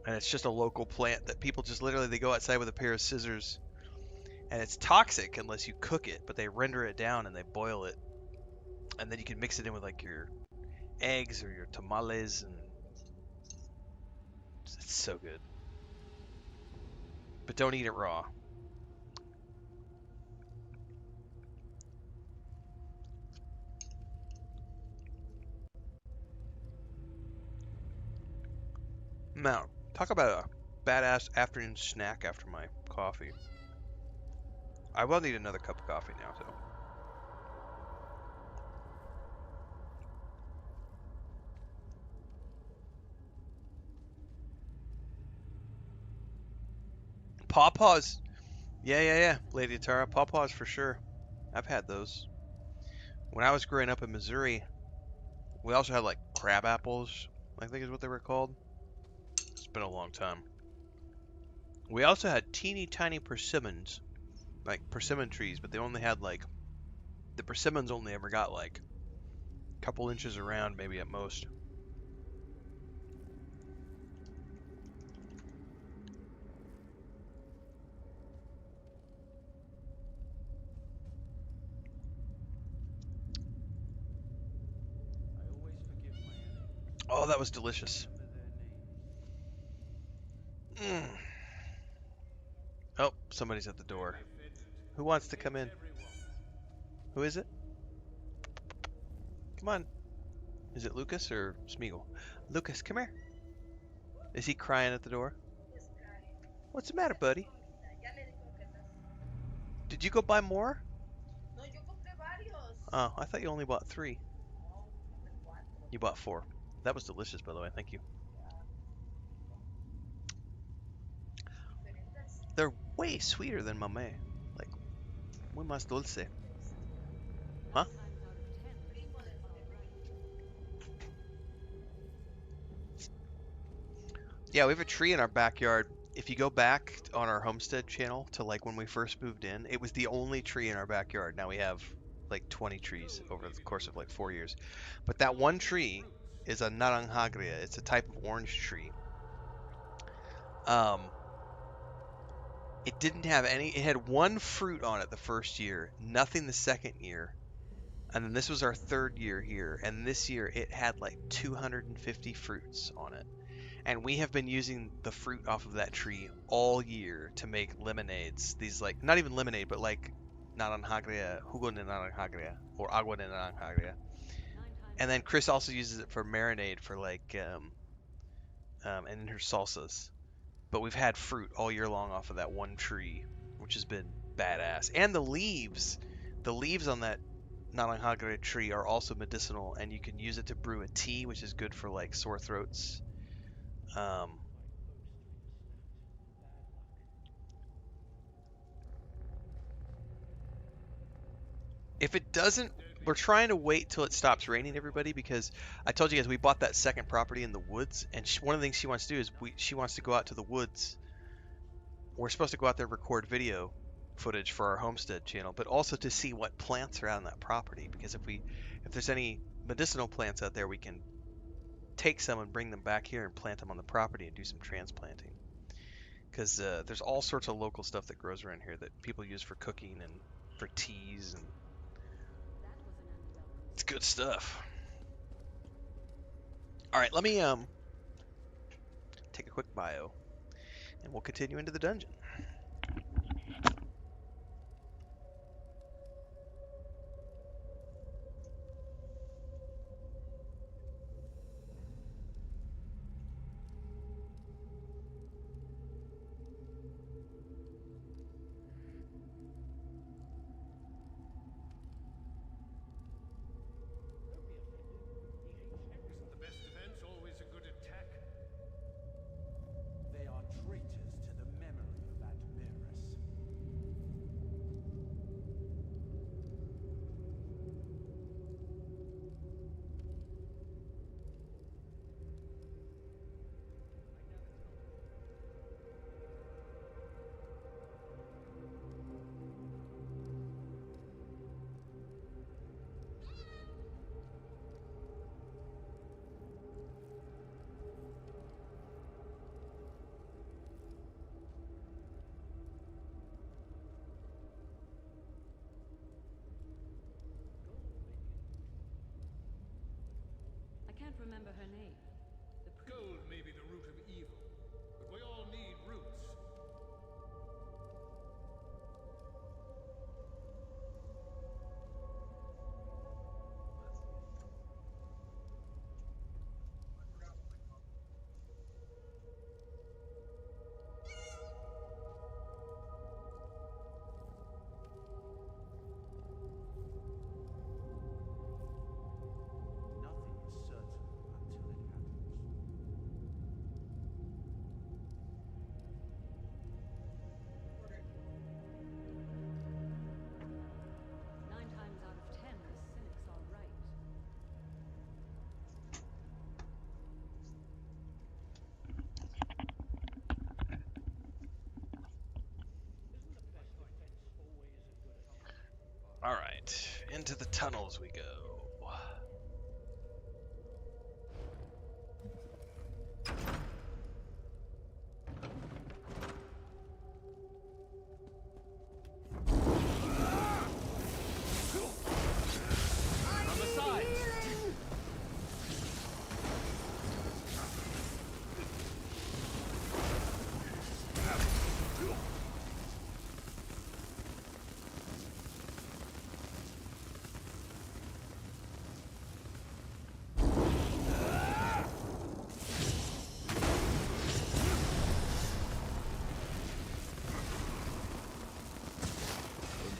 [SPEAKER 2] And it's just a local plant that people just literally, they go outside with a pair of scissors. And it's toxic unless you cook it. But they render it down and they boil it. And then you can mix it in with like your eggs or your tamales. And it's so good. But don't eat it raw. Now, Talk about a badass afternoon snack after my coffee. I will need another cup of coffee now, so. Pawpaws. Yeah, Lady Tara. Pawpaws for sure. I've had those. When I was growing up in Missouri, we also had like crab apples, I think is what they were called. It's been a long time. We also had teeny tiny persimmons, like persimmon trees, but they only had like, the persimmons only ever got like a couple inches around, maybe at most. Oh, that was delicious. Mm. Oh, somebody's at the door. Who wants to come in? Who is it? Come on. Is it Lucas or Smeagol? Lucas, come here. Is he crying at the door? What's the matter, buddy? Did you go buy more? Oh, I thought you only bought 3. You bought 4. That was delicious, by the way. Thank you. They're way sweeter than mamey. Like, muy más dulce. Huh? Yeah, we have a tree in our backyard. If you go back on our homestead channel to like when we first moved in, it was the only tree in our backyard. Now we have like 20 trees over the course of like 4 years. But that one tree is a naranjagria. It's a type of orange tree. It didn't have any, it had 1 fruit on it the first year, nothing the second year. And then this was our 3rd year here. And this year it had like 250 fruits on it. And we have been using the fruit off of that tree all year to make lemonades. These like, not even lemonade, but like naranjagria, jugo de naranjagria, or agua de naranjagria. And then Chris also uses it for marinade for like, and in her salsas. But we've had fruit all year long off of that one tree, which has been badass. And the leaves on that naranjagria tree are also medicinal, and you can use it to brew a tea, which is good for like sore throats. If it doesn't, we're trying to wait till it stops raining, everybody, because I told you guys we bought that second property in the woods, and one of the things she wants to do is she wants to go out to the woods. We're supposed to go out there record video footage for our homestead channel, but also to see what plants are on that property, because if there's any medicinal plants out there, we can take some and bring them back here and plant them on the property and do some transplanting. Because there's all sorts of local stuff that grows around here that people use for cooking and for teas, and it's good stuff. All right, let me take a quick bio, and we'll continue into the dungeon.
[SPEAKER 9] Isn't the best defense always a good attack?
[SPEAKER 8] They are traitors to the memory of Admiras.
[SPEAKER 4] I can't remember her name.
[SPEAKER 9] Gold may be the root of evil, but we all need roots.
[SPEAKER 2] Alright, into the tunnels we go.
[SPEAKER 9] On the side!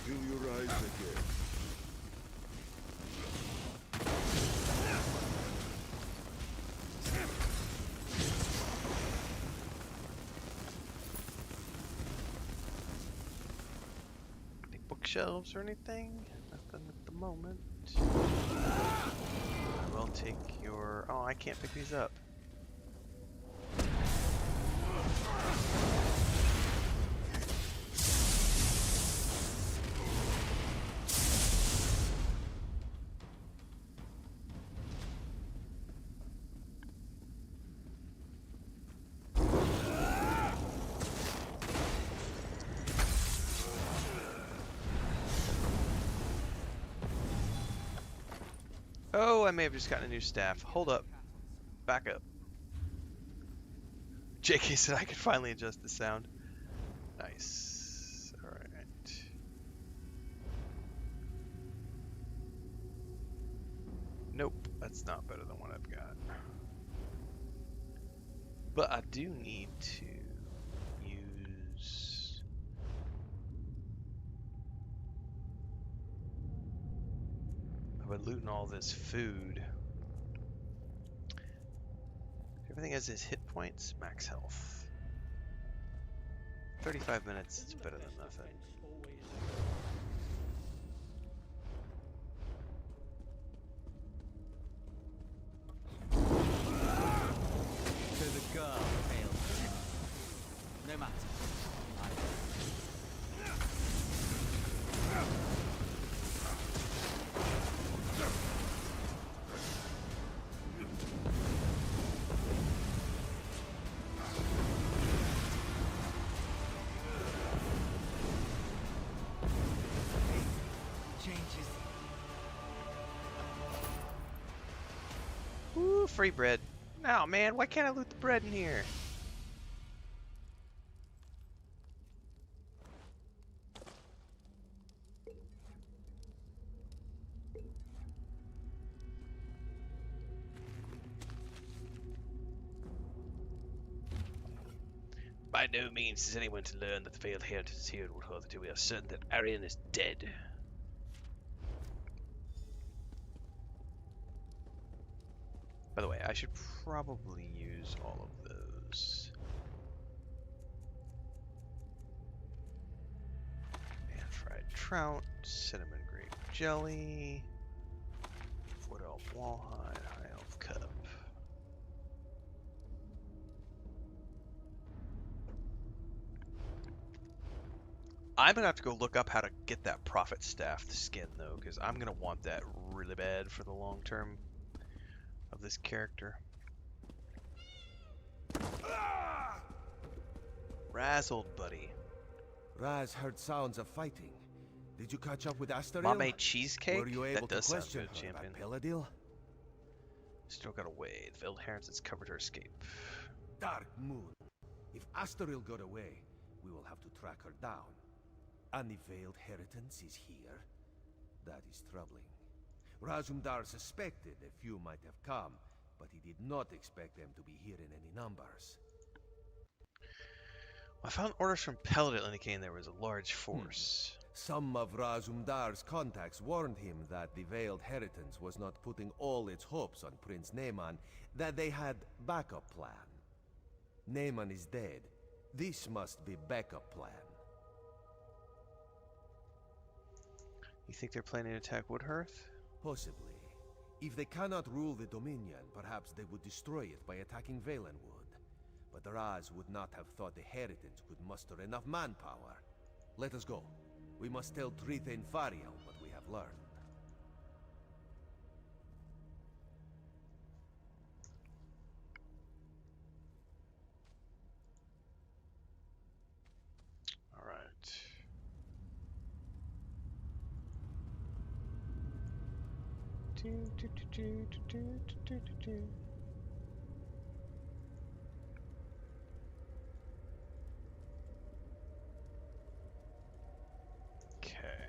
[SPEAKER 1] Until you rise again.
[SPEAKER 2] Any bookshelves or anything? Nothing at the moment. I will take your... Oh, I can't pick these up. Oh, I may have just gotten a new staff. Hold up. Back up. JK said I could finally adjust the sound. Nice. Alright. Nope, that's not better than what I've got. But I do need to use... I've been looting all this food. Everything has its hit points, max health. 35 minutes, it's better than nothing.
[SPEAKER 16] To the girl, Hale. No matter. Changes.
[SPEAKER 2] Ooh, free bread. Oh man, why can't I loot the bread in here? By no means is anyone to learn that the veiled heritage is here in Woodhall until we are certain that Arian is dead. By the way, I should probably use all of those. Pan-fried trout, cinnamon grape jelly, wood elf wallhide, high elf cup. I'm gonna have to go look up how to get that prophet staff skin though, because I'm gonna want that really bad for the long term of this character. Razzled, buddy.
[SPEAKER 12] Raz heard sounds of fighting. Did you catch up with Astaril?
[SPEAKER 2] Mom made cheesecake?
[SPEAKER 12] Were you able
[SPEAKER 2] That does
[SPEAKER 12] to
[SPEAKER 2] sound
[SPEAKER 12] question
[SPEAKER 2] good,
[SPEAKER 12] her
[SPEAKER 2] champion.
[SPEAKER 12] about Peladil?
[SPEAKER 2] Still got away. The veiled heretics covered her escape.
[SPEAKER 12] Dark Moon. If Astaril got away, we will have to track her down. And the veiled heritance is here? That is troubling. Razumdar suspected a few might have come, but he did not expect them to be here in any numbers.
[SPEAKER 2] I found orders from Peladil indicating there was a large force.
[SPEAKER 12] Some of Razumdar's contacts warned him that the veiled heritance was not putting all its hopes on Prince Naaman, that they had backup plan. Naaman is dead. This must be backup plan.
[SPEAKER 2] You think they're planning to attack Woodhearth?
[SPEAKER 12] Possibly. If they cannot rule the Dominion, perhaps they would destroy it by attacking Valenwood. But Raz would not have thought the Heritance could muster enough manpower. Let us go. We must tell Tritha and Fariel what we have have learned.
[SPEAKER 2] All right. Okay.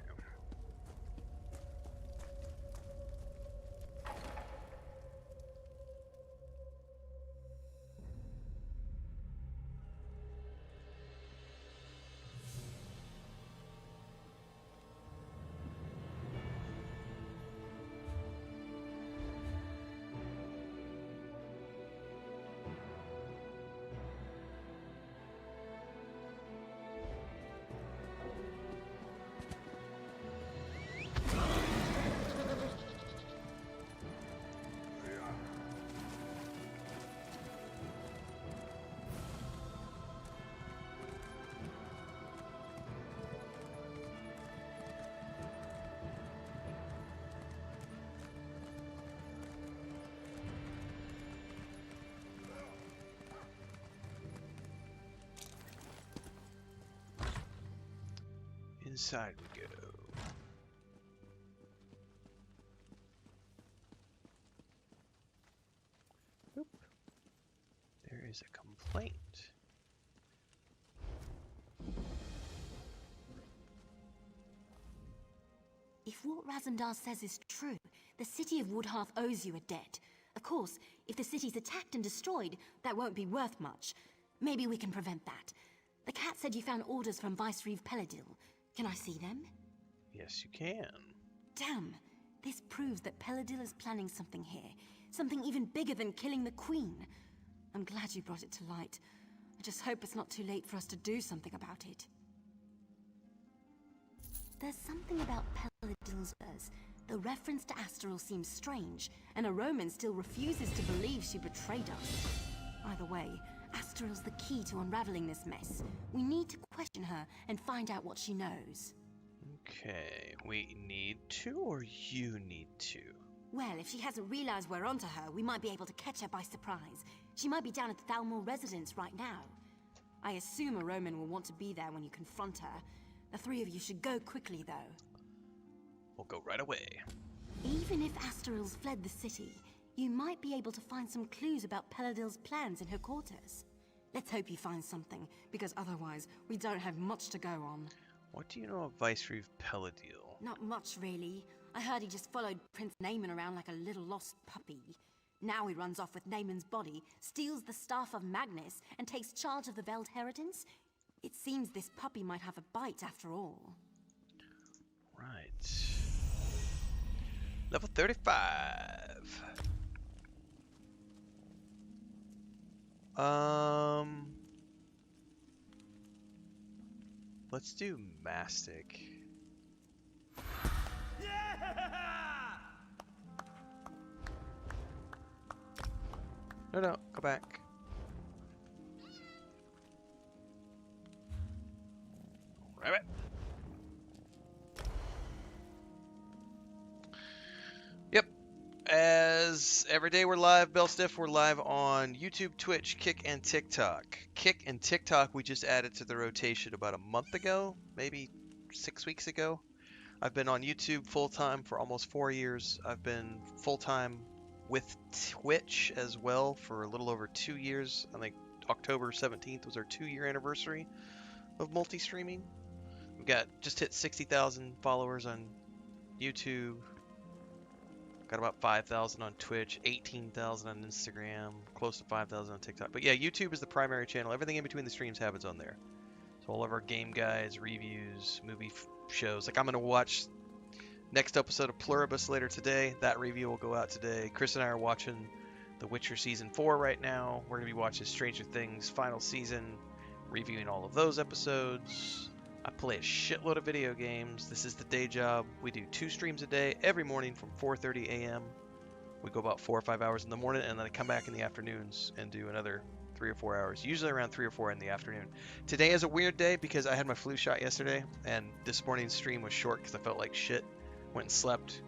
[SPEAKER 2] Inside we go. Oop. There is a complaint.
[SPEAKER 13] If what Razumdar says is true, the city of Woodhearth owes you a debt. Of course, if the city's attacked and destroyed, that won't be worth much. Maybe we can prevent that. The cat said you found orders from Vicereeve Peladil. Can I see them?
[SPEAKER 2] Yes, you can.
[SPEAKER 13] Damn! This proves that Peladil is planning something here. Something even bigger than killing the Queen. I'm glad you brought it to light. I just hope it's not too late for us to do something about it. There's something about Peladil's words. The reference to Astral seems strange, and a Roman still refuses to believe she betrayed us. Either way, Astral's the key to unraveling this mess. We need to question her and find out what she knows.
[SPEAKER 2] Okay, we need to, or you need to?
[SPEAKER 13] Well, if she hasn't realized we're onto her, we might be able to catch her by surprise. She might be down at the Thalmor residence right now. I assume a Roman will want to be there when you confront her. The three of you should go quickly, though.
[SPEAKER 2] We'll go right away.
[SPEAKER 13] Even if Astral's fled the city, you might be able to find some clues about Peladil's plans in her quarters. Let's hope you find something, because otherwise, we don't have much to go on.
[SPEAKER 2] What do you know of Vicereeve Peladil?
[SPEAKER 13] Not much, really. I heard he just followed Prince Naaman around like a little lost puppy. Now he runs off with Naaman's body, steals the Staff of Magnus, and takes charge of the Veld Heritance. It seems this puppy might have a bite after all.
[SPEAKER 2] Right. Level 35. Let's do Mastic. No, go back. Rabbit. Yep. As every day we're live, Bellstiff, we're live on YouTube, Twitch, Kick, and TikTok. Kick and TikTok we just added to the rotation about a month ago, maybe 6 weeks ago. I've been on YouTube full-time for almost 4 years. I've been full-time with Twitch as well for a little over 2 years. I think October 17th was our 2-year anniversary of multi-streaming. We got just hit 60,000 followers on YouTube. Got about 5,000 on Twitch, 18,000 on Instagram, close to 5,000 on TikTok. But yeah, YouTube is the primary channel. Everything in between the streams happens on there. So all of our game guides, reviews, movie shows. Like I'm going to watch next episode of Pluribus later today. That review will go out today. Chris and I are watching The Witcher Season 4 right now. We're going to be watching Stranger Things final season, reviewing all of those episodes. I play a shitload of video games. This is the day job. We do 2 streams a day every morning from 4:30 a.m. We go about 4 or 5 hours in the morning, and then I come back in the afternoons and do another 3 or 4 hours, usually around 3 or 4 in the afternoon. Today is a weird day because I had my flu shot yesterday, and this morning's stream was short because I felt like shit. Went and slept,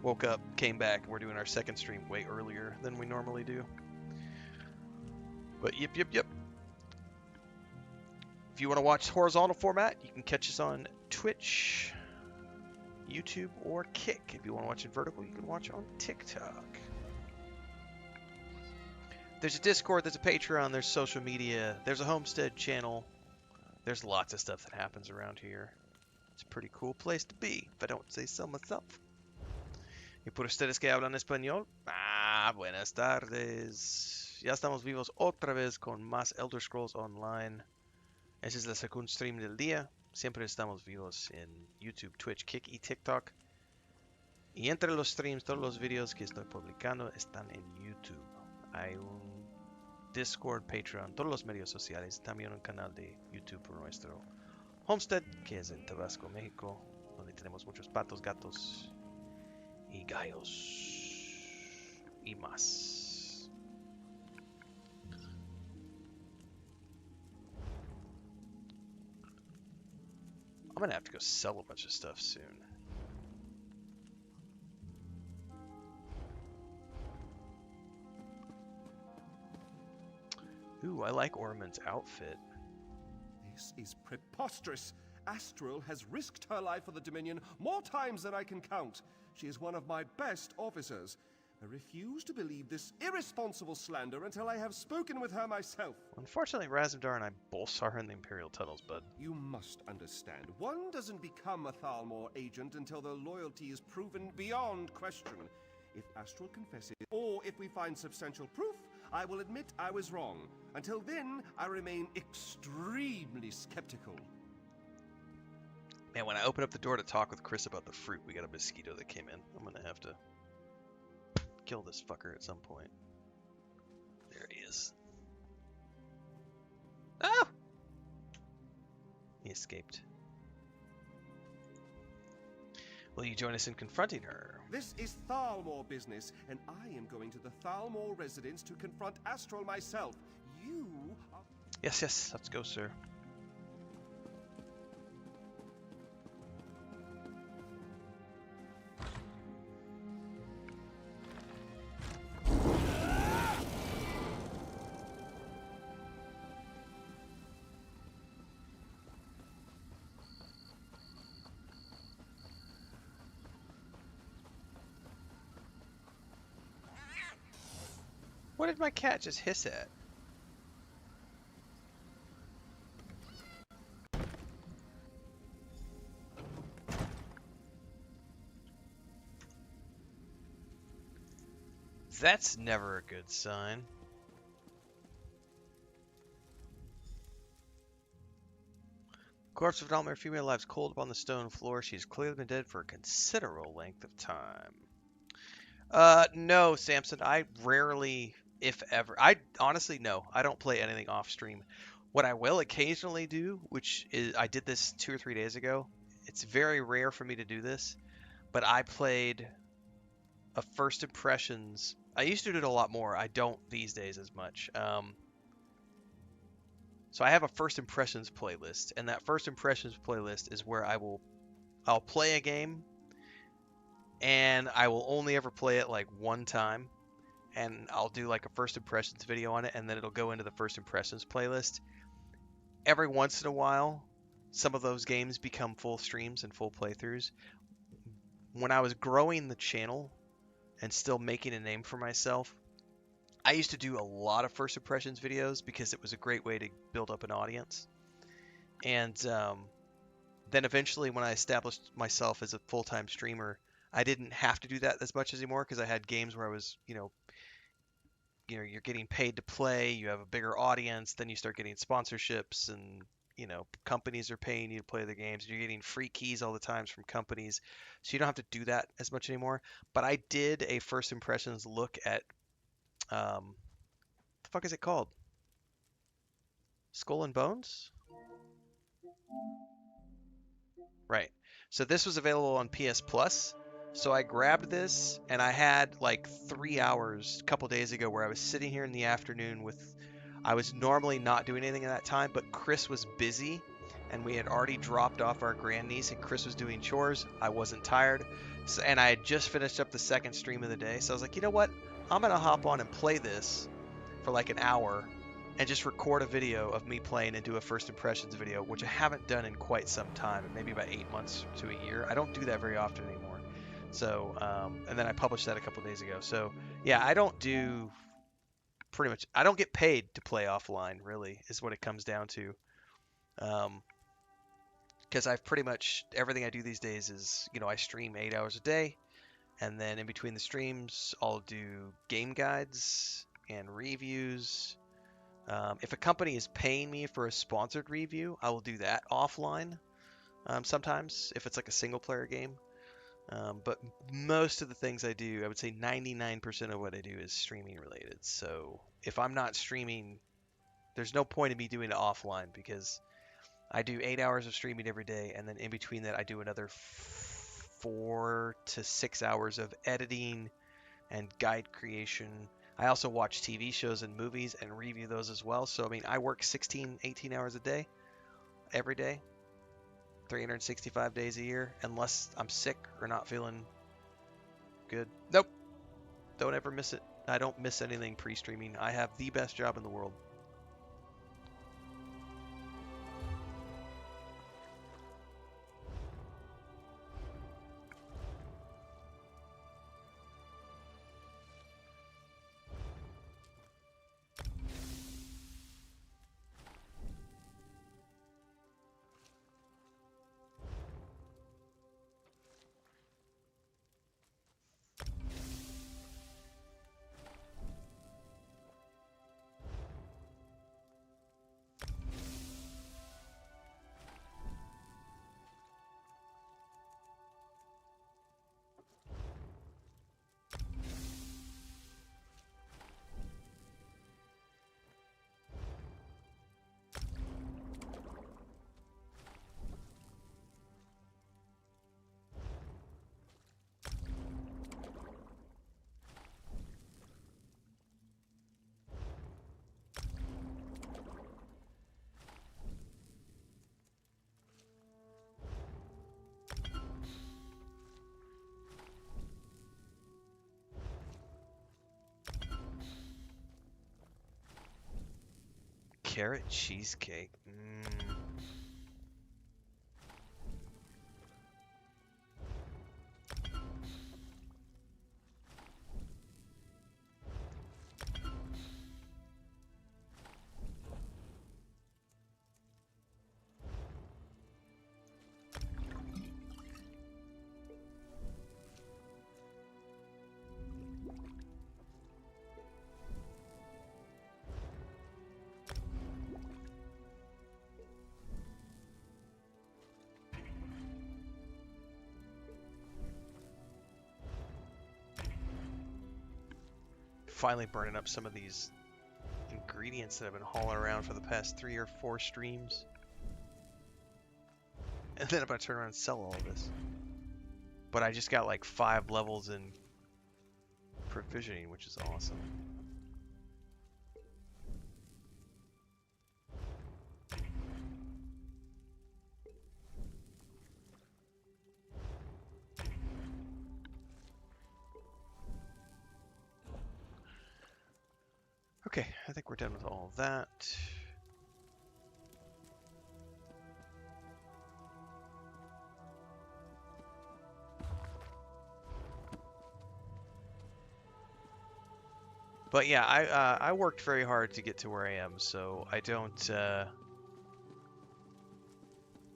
[SPEAKER 2] woke up, came back. We're doing our second stream way earlier than we normally do. But yep. If you want to watch horizontal format, you can catch us on Twitch, YouTube, or Kick. If you want to watch it vertical, you can watch on TikTok. There's a Discord, there's a Patreon, there's social media, there's a Homestead channel. There's lots of stuff that happens around here. It's a pretty cool place to be, if I don't say so myself. Y por ustedes que hablan español, buenas tardes. Ya estamos vivos otra vez con más Elder Scrolls Online. Ese es el segundo stream del día. Siempre estamos vivos en YouTube, Twitch, Kick y TikTok. Y entre los streams, todos los videos que estoy publicando están en YouTube. Hay un Discord, Patreon, todos los medios sociales. También un canal de YouTube por nuestro Homestead, que es en Tabasco, México, donde tenemos muchos patos, gatos y gallos y más. I'm gonna have to go sell a bunch of stuff soon. Ooh, I like Ormond's outfit.
[SPEAKER 10] This is preposterous. Astral has risked her life for the Dominion more times than I can count. She is one of my best officers. I refuse to believe this irresponsible slander until I have spoken with her myself.
[SPEAKER 2] Unfortunately, Razumdar and I both saw her in the Imperial tunnels, bud.
[SPEAKER 10] You must understand, one doesn't become a Thalmor agent until their loyalty is proven beyond question. If Astral confesses, or if we find substantial proof, I will admit I was wrong. Until then, I remain extremely skeptical.
[SPEAKER 2] Man, when I open up the door to talk with Chris about the fruit, we got a mosquito that came in. I'm gonna have to kill this fucker at some point. There he is. Ah! He escaped. Will you join us in confronting her?
[SPEAKER 10] This is Thalmor business, and I am going to the Thalmor residence to confront Astral myself. You are...
[SPEAKER 2] Yes, let's go, sir. What did my cat just hiss at? That's never a good sign. Corpse of an Altmere female lies cold upon the stone floor. She's clearly been dead for a considerable length of time. No, Samson. I rarely, if ever. I honestly, no. I don't play anything off stream. What I will occasionally do, which is, I did this 2 or 3 days ago. It's very rare for me to do this, but I played a First Impressions. I used to do it a lot more. I don't these days as much. So I have a First Impressions playlist, and that First Impressions playlist is where I'll play a game, and I will only ever play it like one time, and I'll do like a First Impressions video on it, and then it'll go into the First Impressions playlist. Every once in a while, some of those games become full streams and full playthroughs. When I was growing the channel and still making a name for myself, I used to do a lot of First Impressions videos because it was a great way to build up an audience. And then eventually when I established myself as a full-time streamer, I didn't have to do that as much anymore because I had games where I was, you're getting paid to play, you have a bigger audience, then you start getting sponsorships and, companies are paying you to play the games. You're getting free keys all the times from companies. So you don't have to do that as much anymore. But I did a First Impressions look at the fuck is it called? Skull and Bones? Right. So this was available on PS Plus. So I grabbed this and I had like 3 hours a couple days ago where I was sitting here in the afternoon I was normally not doing anything at that time, but Chris was busy and we had already dropped off our grandniece, and Chris was doing chores. I wasn't tired, so, and I had just finished up the second stream of the day, so I was like, you know what? I'm gonna hop on and play this for like an hour, and just record a video of me playing and do a first impressions video, which I haven't done in quite some time, maybe about 8 months to a year. I don't do that very often anymore. So, and then I published that a couple days ago. So, yeah, I don't do pretty much. I don't get paid to play offline. Really, is what it comes down to. Because I've pretty much everything I do these days is, I stream 8 hours a day, and then in between the streams, I'll do game guides and reviews. If a company is paying me for a sponsored review, I will do that offline. Sometimes, if it's like a single player game. But most of the things I do, I would say 99% of what I do is streaming related. So if I'm not streaming, there's no point in me doing it offline, because I do 8 hours of streaming every day, and then in between that I do another 4 to 6 hours of editing and guide creation. I also watch TV shows and movies and review those as well. So I mean, I work 16, 18 hours a day, every day. 365 days a year, unless I'm sick or not feeling good. Nope. Don't ever miss it. I don't miss anything pre-streaming. I have the best job in the world. Carrot cheesecake. Finally burning up some of these ingredients that I've been hauling around for the past 3 or 4 streams. And then I'm going to turn around and sell all of this. But I just got like 5 levels in provisioning, which is awesome. Okay, I think we're done with all of that. But yeah, I worked very hard to get to where I am, so I don't.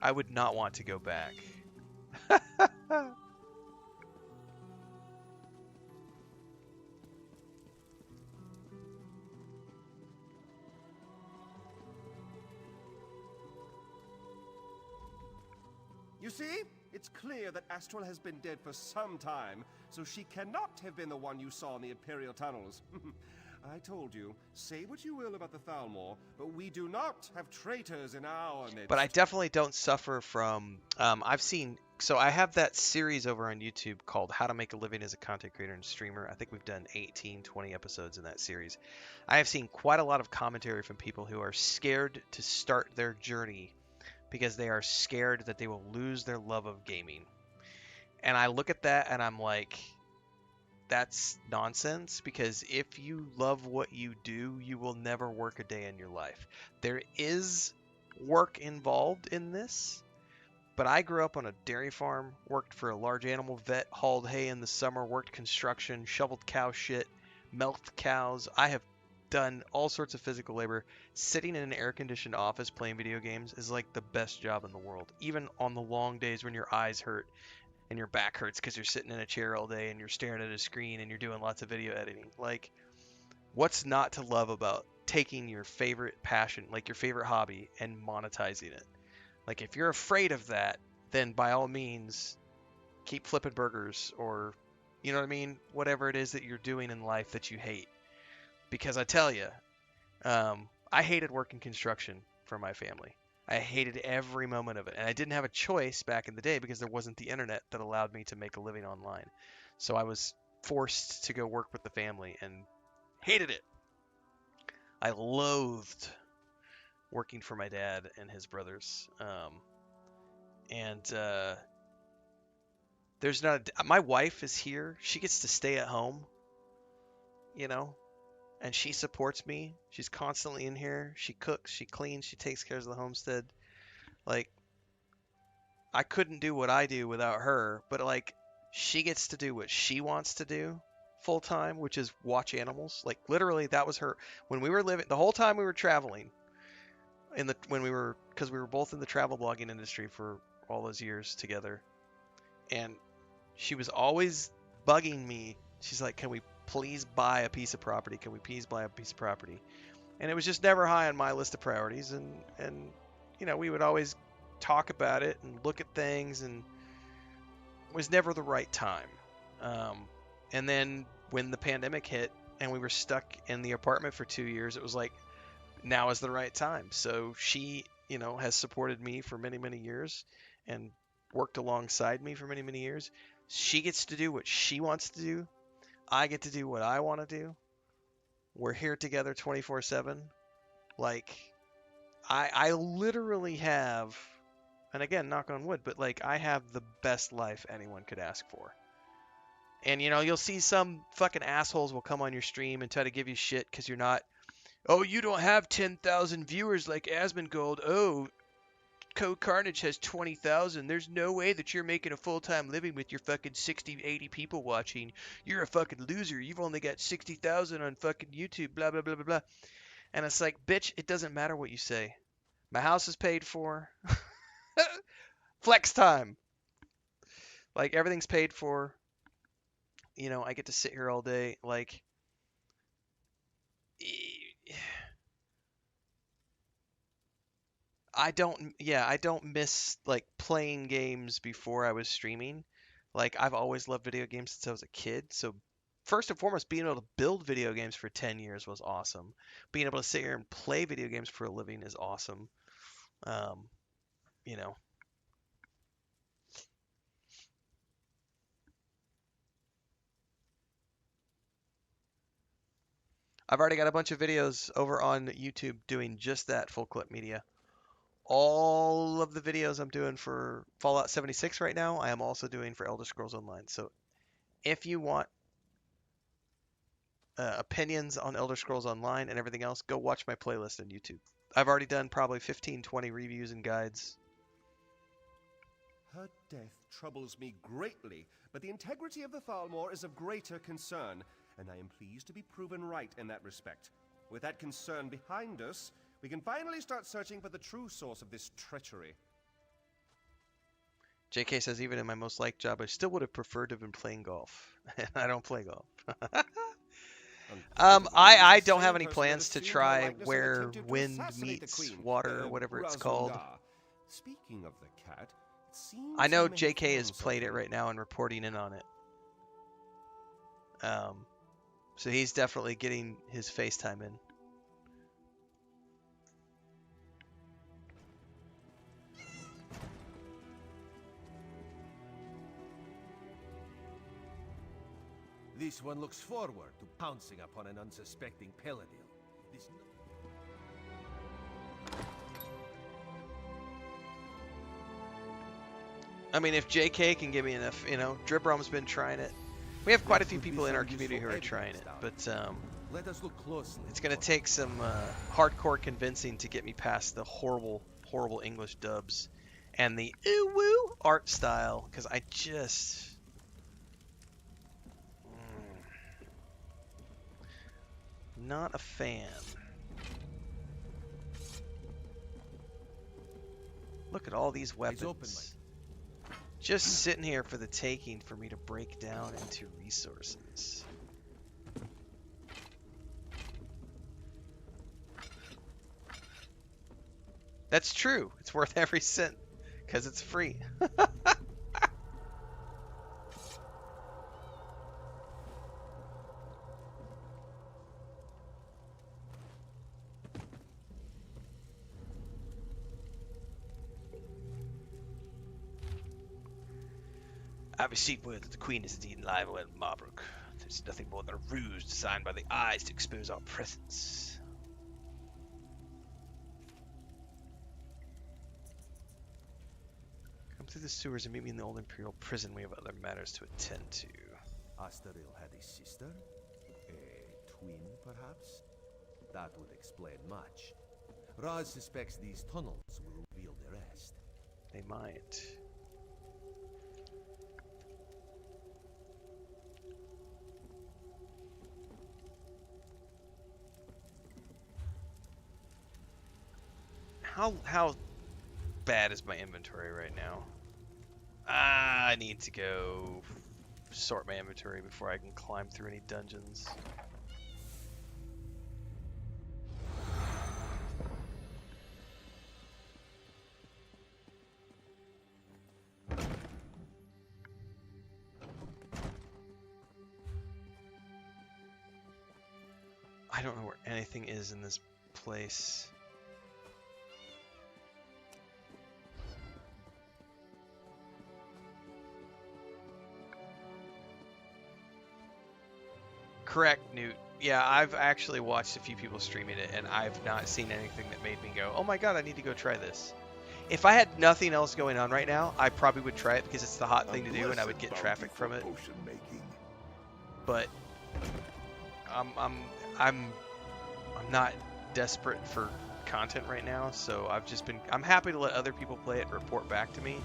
[SPEAKER 2] I would not want to go back.
[SPEAKER 10] You see? It's clear that Astral has been dead for some time, so she cannot have been the one you saw in the Imperial tunnels. I told you, say what you will about the Thalmor, but we do not have traitors in our midst.
[SPEAKER 2] But I definitely don't suffer from... I've seen... So I have that series over on YouTube called How to Make a Living as a Content Creator and Streamer. I think we've done 18, 20 episodes in that series. I have seen quite a lot of commentary from people who are scared to start their journey because they are scared that they will lose their love of gaming. And I look at that and I'm like, that's nonsense, because if you love what you do, you will never work a day in your life. There is work involved in this, but I grew up on a dairy farm, worked for a large animal vet, hauled hay in the summer, worked construction, shoveled cow shit, milked cows. I have done all sorts of physical labor. Sitting in an air-conditioned office playing video games is like the best job in the world. Even on the long days when your eyes hurt and your back hurts because you're sitting in a chair all day and you're staring at a screen and you're doing lots of video editing. Like, what's not to love about taking your favorite passion, like your favorite hobby, and monetizing it? Like, if you're afraid of that, then by all means, keep flipping burgers, or, you know what I mean? Whatever it is that you're doing in life that you hate. Because I tell you, I hated working construction for my family. I hated every moment of it. And I didn't have a choice back in the day because there wasn't the internet that allowed me to make a living online. So I was forced to go work with the family and hated it. I loathed working for my dad and his brothers. There's not my wife is here. She gets to stay at home, you know, and she supports me. She's constantly in here. She cooks, she cleans, she takes care of the homestead. Like, I couldn't do what I do without her, but like, she gets to do what she wants to do full time, which is watch animals. Like, literally, that was her. When we were living, the whole time we were traveling, because we were both in the travel blogging industry for all those years together, and she was always bugging me. She's like, can we please buy a piece of property? Can we please buy a piece of property? And it was just never high on my list of priorities. And you know, we would always talk about it and look at things, and it was never the right time. And then when the pandemic hit and we were stuck in the apartment for 2 years, it was like, now is the right time. So she, you know, has supported me for many, many years and worked alongside me for many, many years. She gets to do what she wants to do. I get to do what I want to do. We're here together 24/7. Like, I literally have, and again, knock on wood, but like, I have the best life anyone could ask for. And, you know, you'll see some fucking assholes will come on your stream and try to give you shit because you're not, oh, you don't have 10,000 viewers like Asmongold. Oh, Code Carnage has 20,000. There's no way that you're making a full-time living with your fucking 60, 80 people watching. You're a fucking loser. You've only got 60,000 on fucking YouTube, blah, blah, blah, blah, blah. And it's like, bitch, it doesn't matter what you say. My house is paid for. Flex time. Like, everything's paid for. You know, I get to sit here all day. Like, I don't miss like playing games before I was streaming. Like, I've always loved video games since I was a kid. So first and foremost, being able to build video games for 10 years was awesome. Being able to sit here and play video games for a living is awesome. You know. I've already got a bunch of videos over on YouTube doing just that, full clip media. All of the videos I'm doing for Fallout 76 right now, I am also doing for Elder Scrolls Online. So if you want opinions on Elder Scrolls Online and everything else, go watch my playlist on YouTube. I've already done probably 15, 20 reviews and guides.
[SPEAKER 10] Her death troubles me greatly, but the integrity of the Thalmor is of greater concern, and I am pleased to be proven right in that respect. With that concern behind us, we can finally start searching for the true source of this treachery.
[SPEAKER 2] JK says, even in my most liked job, I still would have preferred to have been playing golf. I don't play golf. I don't have any plans to try where wind meets water, or whatever it's called.
[SPEAKER 10] Speaking of the cat, it seems
[SPEAKER 2] I know
[SPEAKER 10] he may have
[SPEAKER 2] JK has
[SPEAKER 10] found
[SPEAKER 2] played it
[SPEAKER 10] something.
[SPEAKER 2] right now and reporting in on it. So he's definitely getting his FaceTime in.
[SPEAKER 12] This one looks forward to pouncing upon an unsuspecting Paladin. This...
[SPEAKER 2] I mean, if JK can give me enough, you know, Dribrom's been trying it. We have quite a few people in our community who are trying it, but
[SPEAKER 12] Let us look closely.
[SPEAKER 2] it's gonna take some hardcore convincing to get me past the horrible, horrible English dubs and the ooh woo art style, because I just not a fan. Look at all these weapons. Just sitting here for the taking for me to break down into resources. That's true. It's worth every cent because it's free. I've received word that the Queen is indeed alive and well in Marbrook. There's nothing more than a ruse designed by the eyes to expose our presence. Come through the sewers and meet me in the old Imperial prison. We have other matters to attend to.
[SPEAKER 12] Astaril had a sister? A twin, perhaps? That would explain much. Raz suspects these tunnels will reveal the rest.
[SPEAKER 2] They might. How bad is my inventory right now? I need to go sort my inventory before I can climb through any dungeons. I don't know where anything is in this place. Correct, Newt. Yeah, I've actually watched a few people streaming it, and I've not seen anything that made me go, oh my god, I need to go try this. If I had nothing else going on right now, I probably would try it because it's the hot thing to do, and I would get traffic from it. But I'm not desperate for content right now, so I'm happy to let other people play it and report back to me.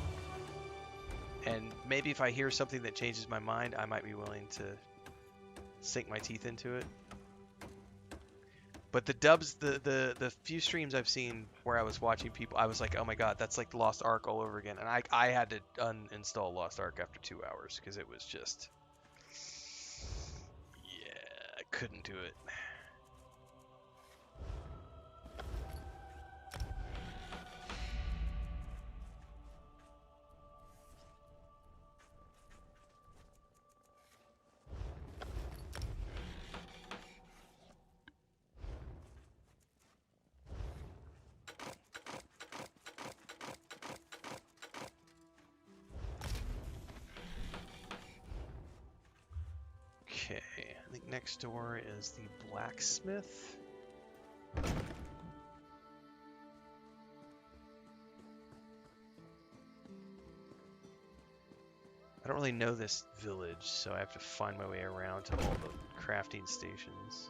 [SPEAKER 2] And maybe if I hear something that changes my mind, I might be willing to sink my teeth into it. But the dubs, the few streams I've seen where I was watching people, I was like, oh my god, that's like Lost Ark all over again. And I had to uninstall Lost Ark after 2 hours because it was just, yeah, I couldn't do it. Okay, I think next door is the blacksmith. I don't really know this village, so I have to find my way around to all the crafting stations.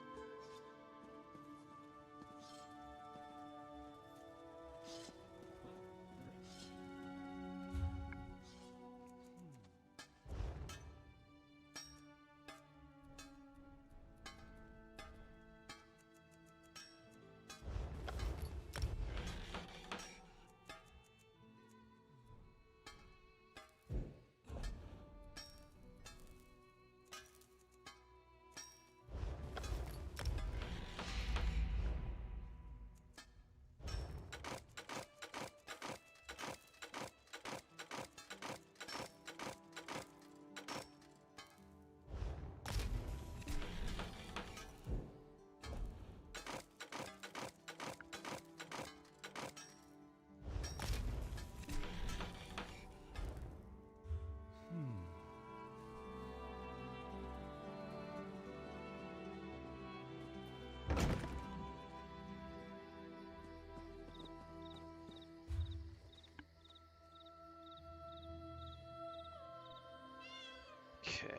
[SPEAKER 2] Okay.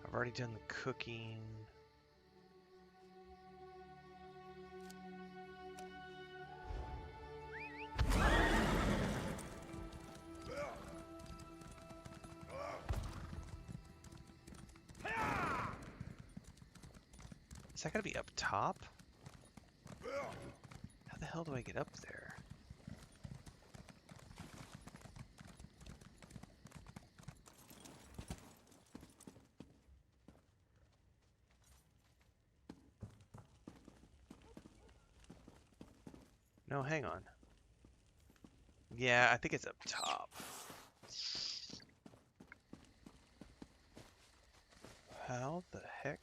[SPEAKER 2] I've already done the cooking. Is that gotta be up top? How the hell do I get up there? No, hang on. Yeah, I think it's up top. How the heck?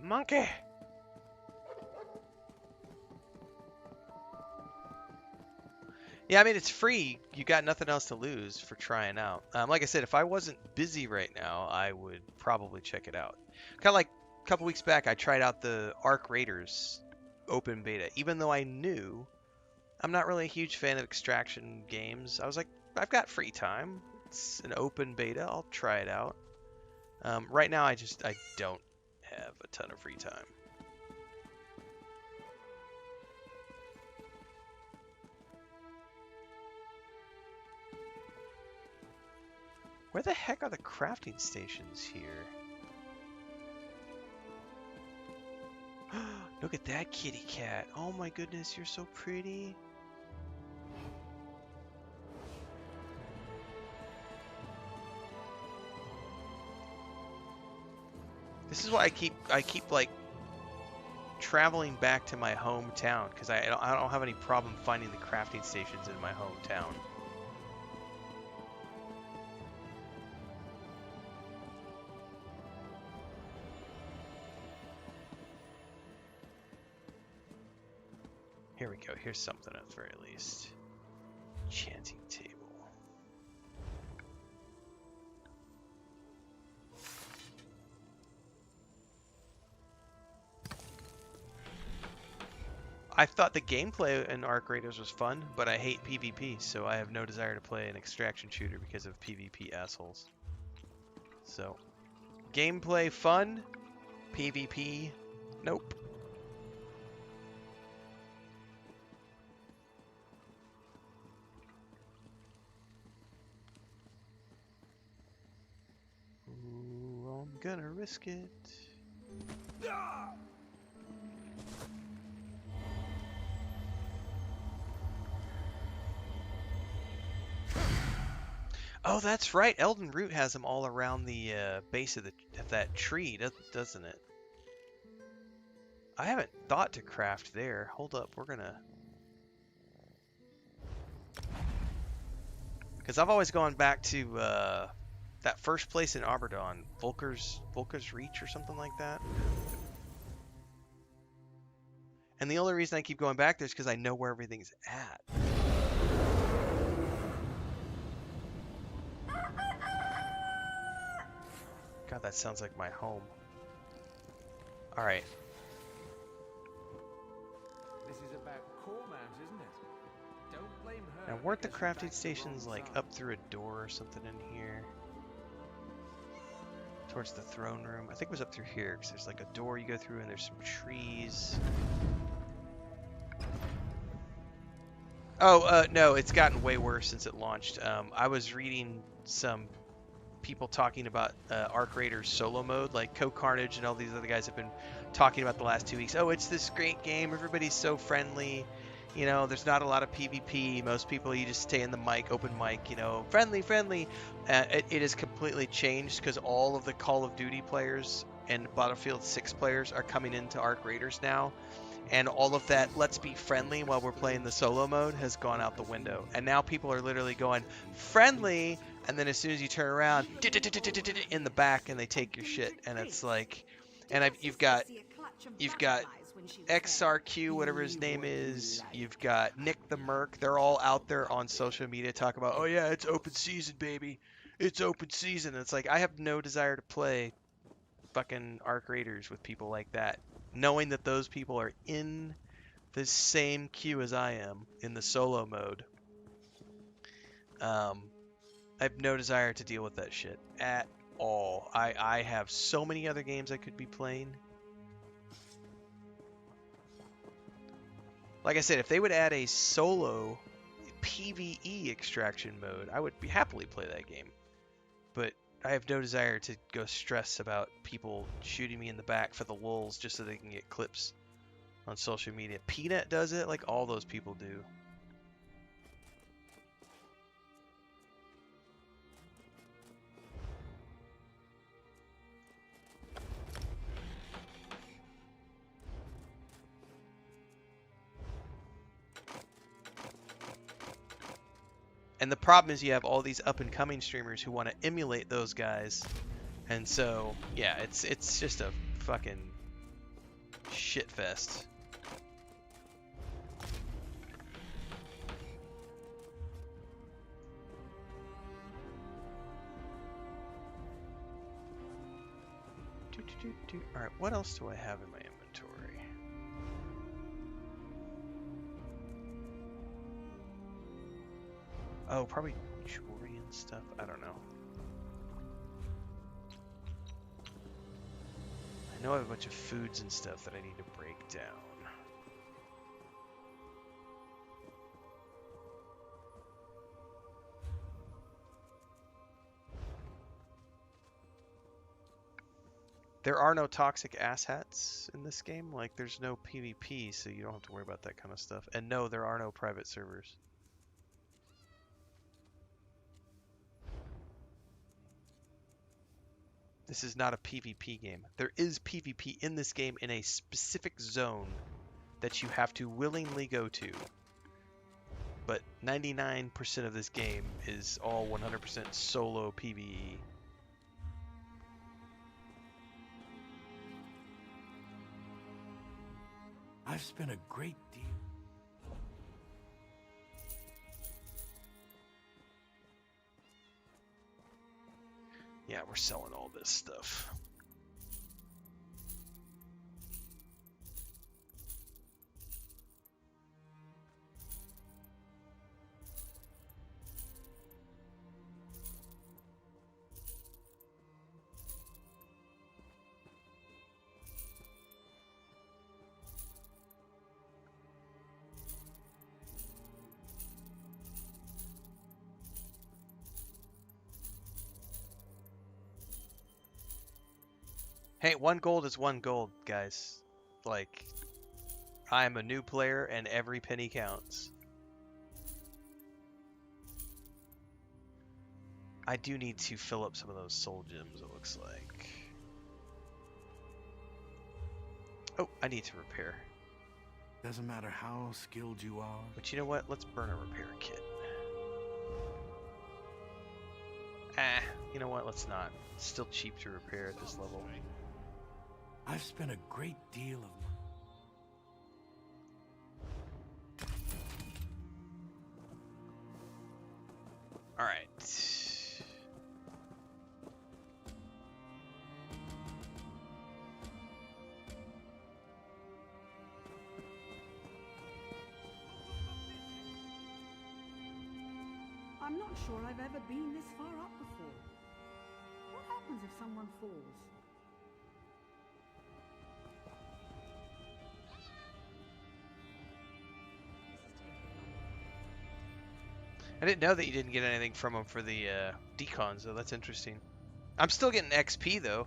[SPEAKER 2] Monkey! Yeah, I mean, it's free. You got nothing else to lose for trying out. Like I said, if I wasn't busy right now, I would probably check it out. Kind of like a couple weeks back, I tried out the Arc Raiders open beta. Even though I knew I'm not really a huge fan of extraction games, I was like, I've got free time. It's an open beta. I'll try it out. Right now, I don't have a ton of free time. Where the heck are the crafting stations here? Look at that kitty cat. Oh my goodness, you're so pretty. This is why I keep like traveling back to my hometown, because I don't have any problem finding the crafting stations in my hometown. Here we go. Here's something at the very least. Enchanting table. I thought the gameplay in Arc Raiders was fun, but I hate PvP, so I have no desire to play an extraction shooter because of PvP assholes. So, gameplay fun, PvP, nope. Ooh, I'm gonna risk it. Oh, that's right. Elden Root has them all around the base of that tree, doesn't it? I haven't thought to craft there. Hold up, we're gonna... Because I've always gone back to that first place in Aberdawn, Volker's Reach or something like that. And the only reason I keep going back there is because I know where everything's at. God, that sounds like my home. Alright.
[SPEAKER 17] This is about Cormount, isn't it? Don't blame her.
[SPEAKER 2] Now, weren't the crafting stations like up through a door or something in here? Towards the throne room? I think it was up through here, because there's like a door you go through and there's some trees. Oh, no, it's gotten way worse since it launched. I was reading some people talking about Arc Raiders solo mode, like Co-Carnage and all these other guys have been talking about the last 2 weeks. Oh, it's this great game. Everybody's so friendly. You know, there's not a lot of PvP. Most people, you just stay in the mic, open mic, you know, friendly. It has completely changed because all of the Call of Duty players and Battlefield 6 players are coming into Arc Raiders now, and all of that let's be friendly while we're playing the solo mode has gone out the window. And now people are literally going friendly, and then as soon as you turn around, in the back, and they take your shit, and it's like, and you've got XRQ, whatever his name is, you've got Nick the Merc, they're all out there on social media talking about, oh yeah, it's open season, baby. It's open season. It's like, I have no desire to play fucking Arc Raiders with people like that, knowing that those people are in the same queue as I am in the solo mode. I have no desire to deal with that shit at all. I have so many other games I could be playing. Like I said, if they would add a solo PvE extraction mode, I would happily play that game. But I have no desire to go stress about people shooting me in the back for the lulz just so they can get clips on social media. Peanut does it, like all those people do. And the problem is you have all these up-and-coming streamers who want to emulate those guys. And so, yeah, it's just a fucking shit fest. Alright, what else do I have in my inventory? Oh, probably jewelry and stuff. I don't know. I know I have a bunch of foods and stuff that I need to break down. There are no toxic asshats in this game. Like, there's no PvP, so you don't have to worry about that kind of stuff. And no, there are no private servers. This is not a PvP game. There is PvP in this game in a specific zone that you have to willingly go to. But 99% of this game is all 100% solo PvE.
[SPEAKER 17] I've spent a great deal.
[SPEAKER 2] Yeah, we're selling all this stuff. Hey, 1 gold is 1 gold, guys. Like, I'm a new player and every penny counts. I do need to fill up some of those soul gems, it looks like. Oh, I need to repair.
[SPEAKER 17] Doesn't matter how skilled you are.
[SPEAKER 2] But you know what? Let's burn a repair kit. You know what? Let's not. It's still cheap to repair at this level.
[SPEAKER 17] I've spent a great deal of...
[SPEAKER 2] Alright.
[SPEAKER 5] I'm not sure I've ever been this far up before. What happens if someone falls?
[SPEAKER 2] I didn't know that you didn't get anything from them for the decons, though. That's interesting. I'm still getting XP, though.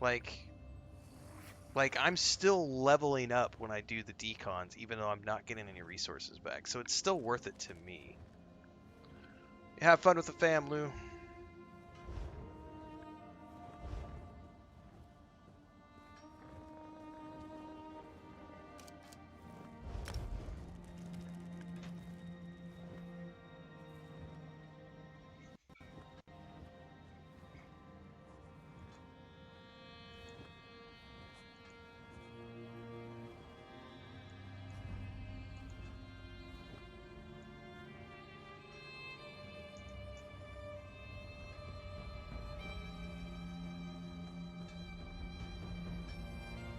[SPEAKER 2] Like, I'm still leveling up when I do the decons, even though I'm not getting any resources back. So it's still worth it to me. Have fun with the fam, Lou.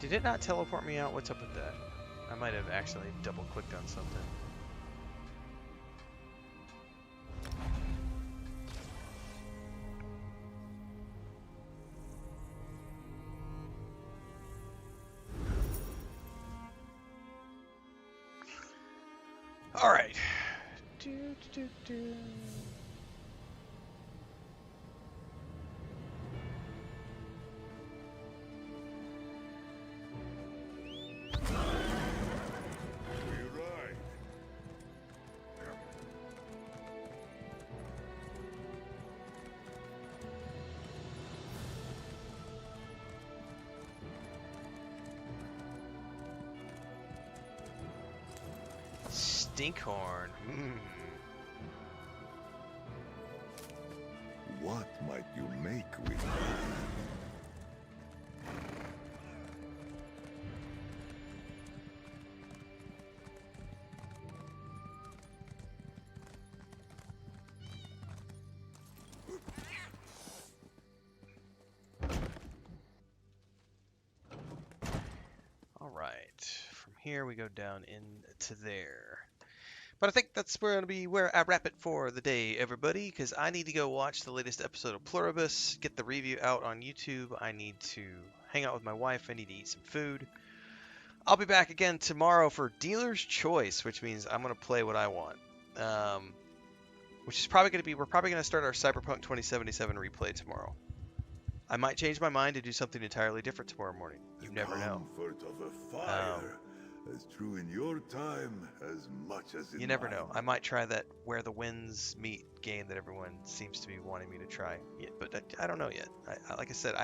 [SPEAKER 2] Did it not teleport me out? What's up with that? I might have actually double-clicked on something. All right. Stinkhorn.
[SPEAKER 1] What might you make with it?
[SPEAKER 2] All right. From here we go down into there. But I think that's going to be where I wrap it for the day, everybody, because I need to go watch the latest episode of Pluribus, get the review out on YouTube. I need to hang out with my wife. I need to eat some food. I'll be back again tomorrow for Dealer's Choice, which means I'm going to play what I want. Which is probably going to be, we're probably going to start our Cyberpunk 2077 replay tomorrow. I might change my mind to do something entirely different tomorrow morning. You never know.
[SPEAKER 1] Comfort of a fire, as true in your time as much as in
[SPEAKER 2] You never
[SPEAKER 1] mine.
[SPEAKER 2] know. I might try that Where the Winds Meet game that everyone seems to be wanting me to try. Yeah, but I don't know yet. Like I said,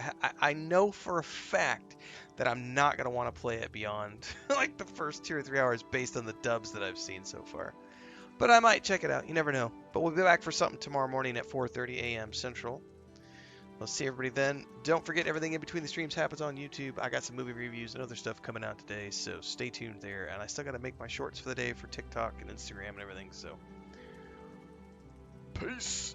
[SPEAKER 2] I know for a fact that I'm not going to want to play it beyond like the first 2 or 3 hours based on the dubs that I've seen so far. But I might check it out. You never know. But we'll be back for something tomorrow morning at 4:30 a.m. Central. We'll see everybody then. Don't forget, everything in between the streams happens on YouTube. I got some movie reviews and other stuff coming out today, so stay tuned there. And I still got to make my shorts for the day for TikTok and Instagram and everything, so. Peace!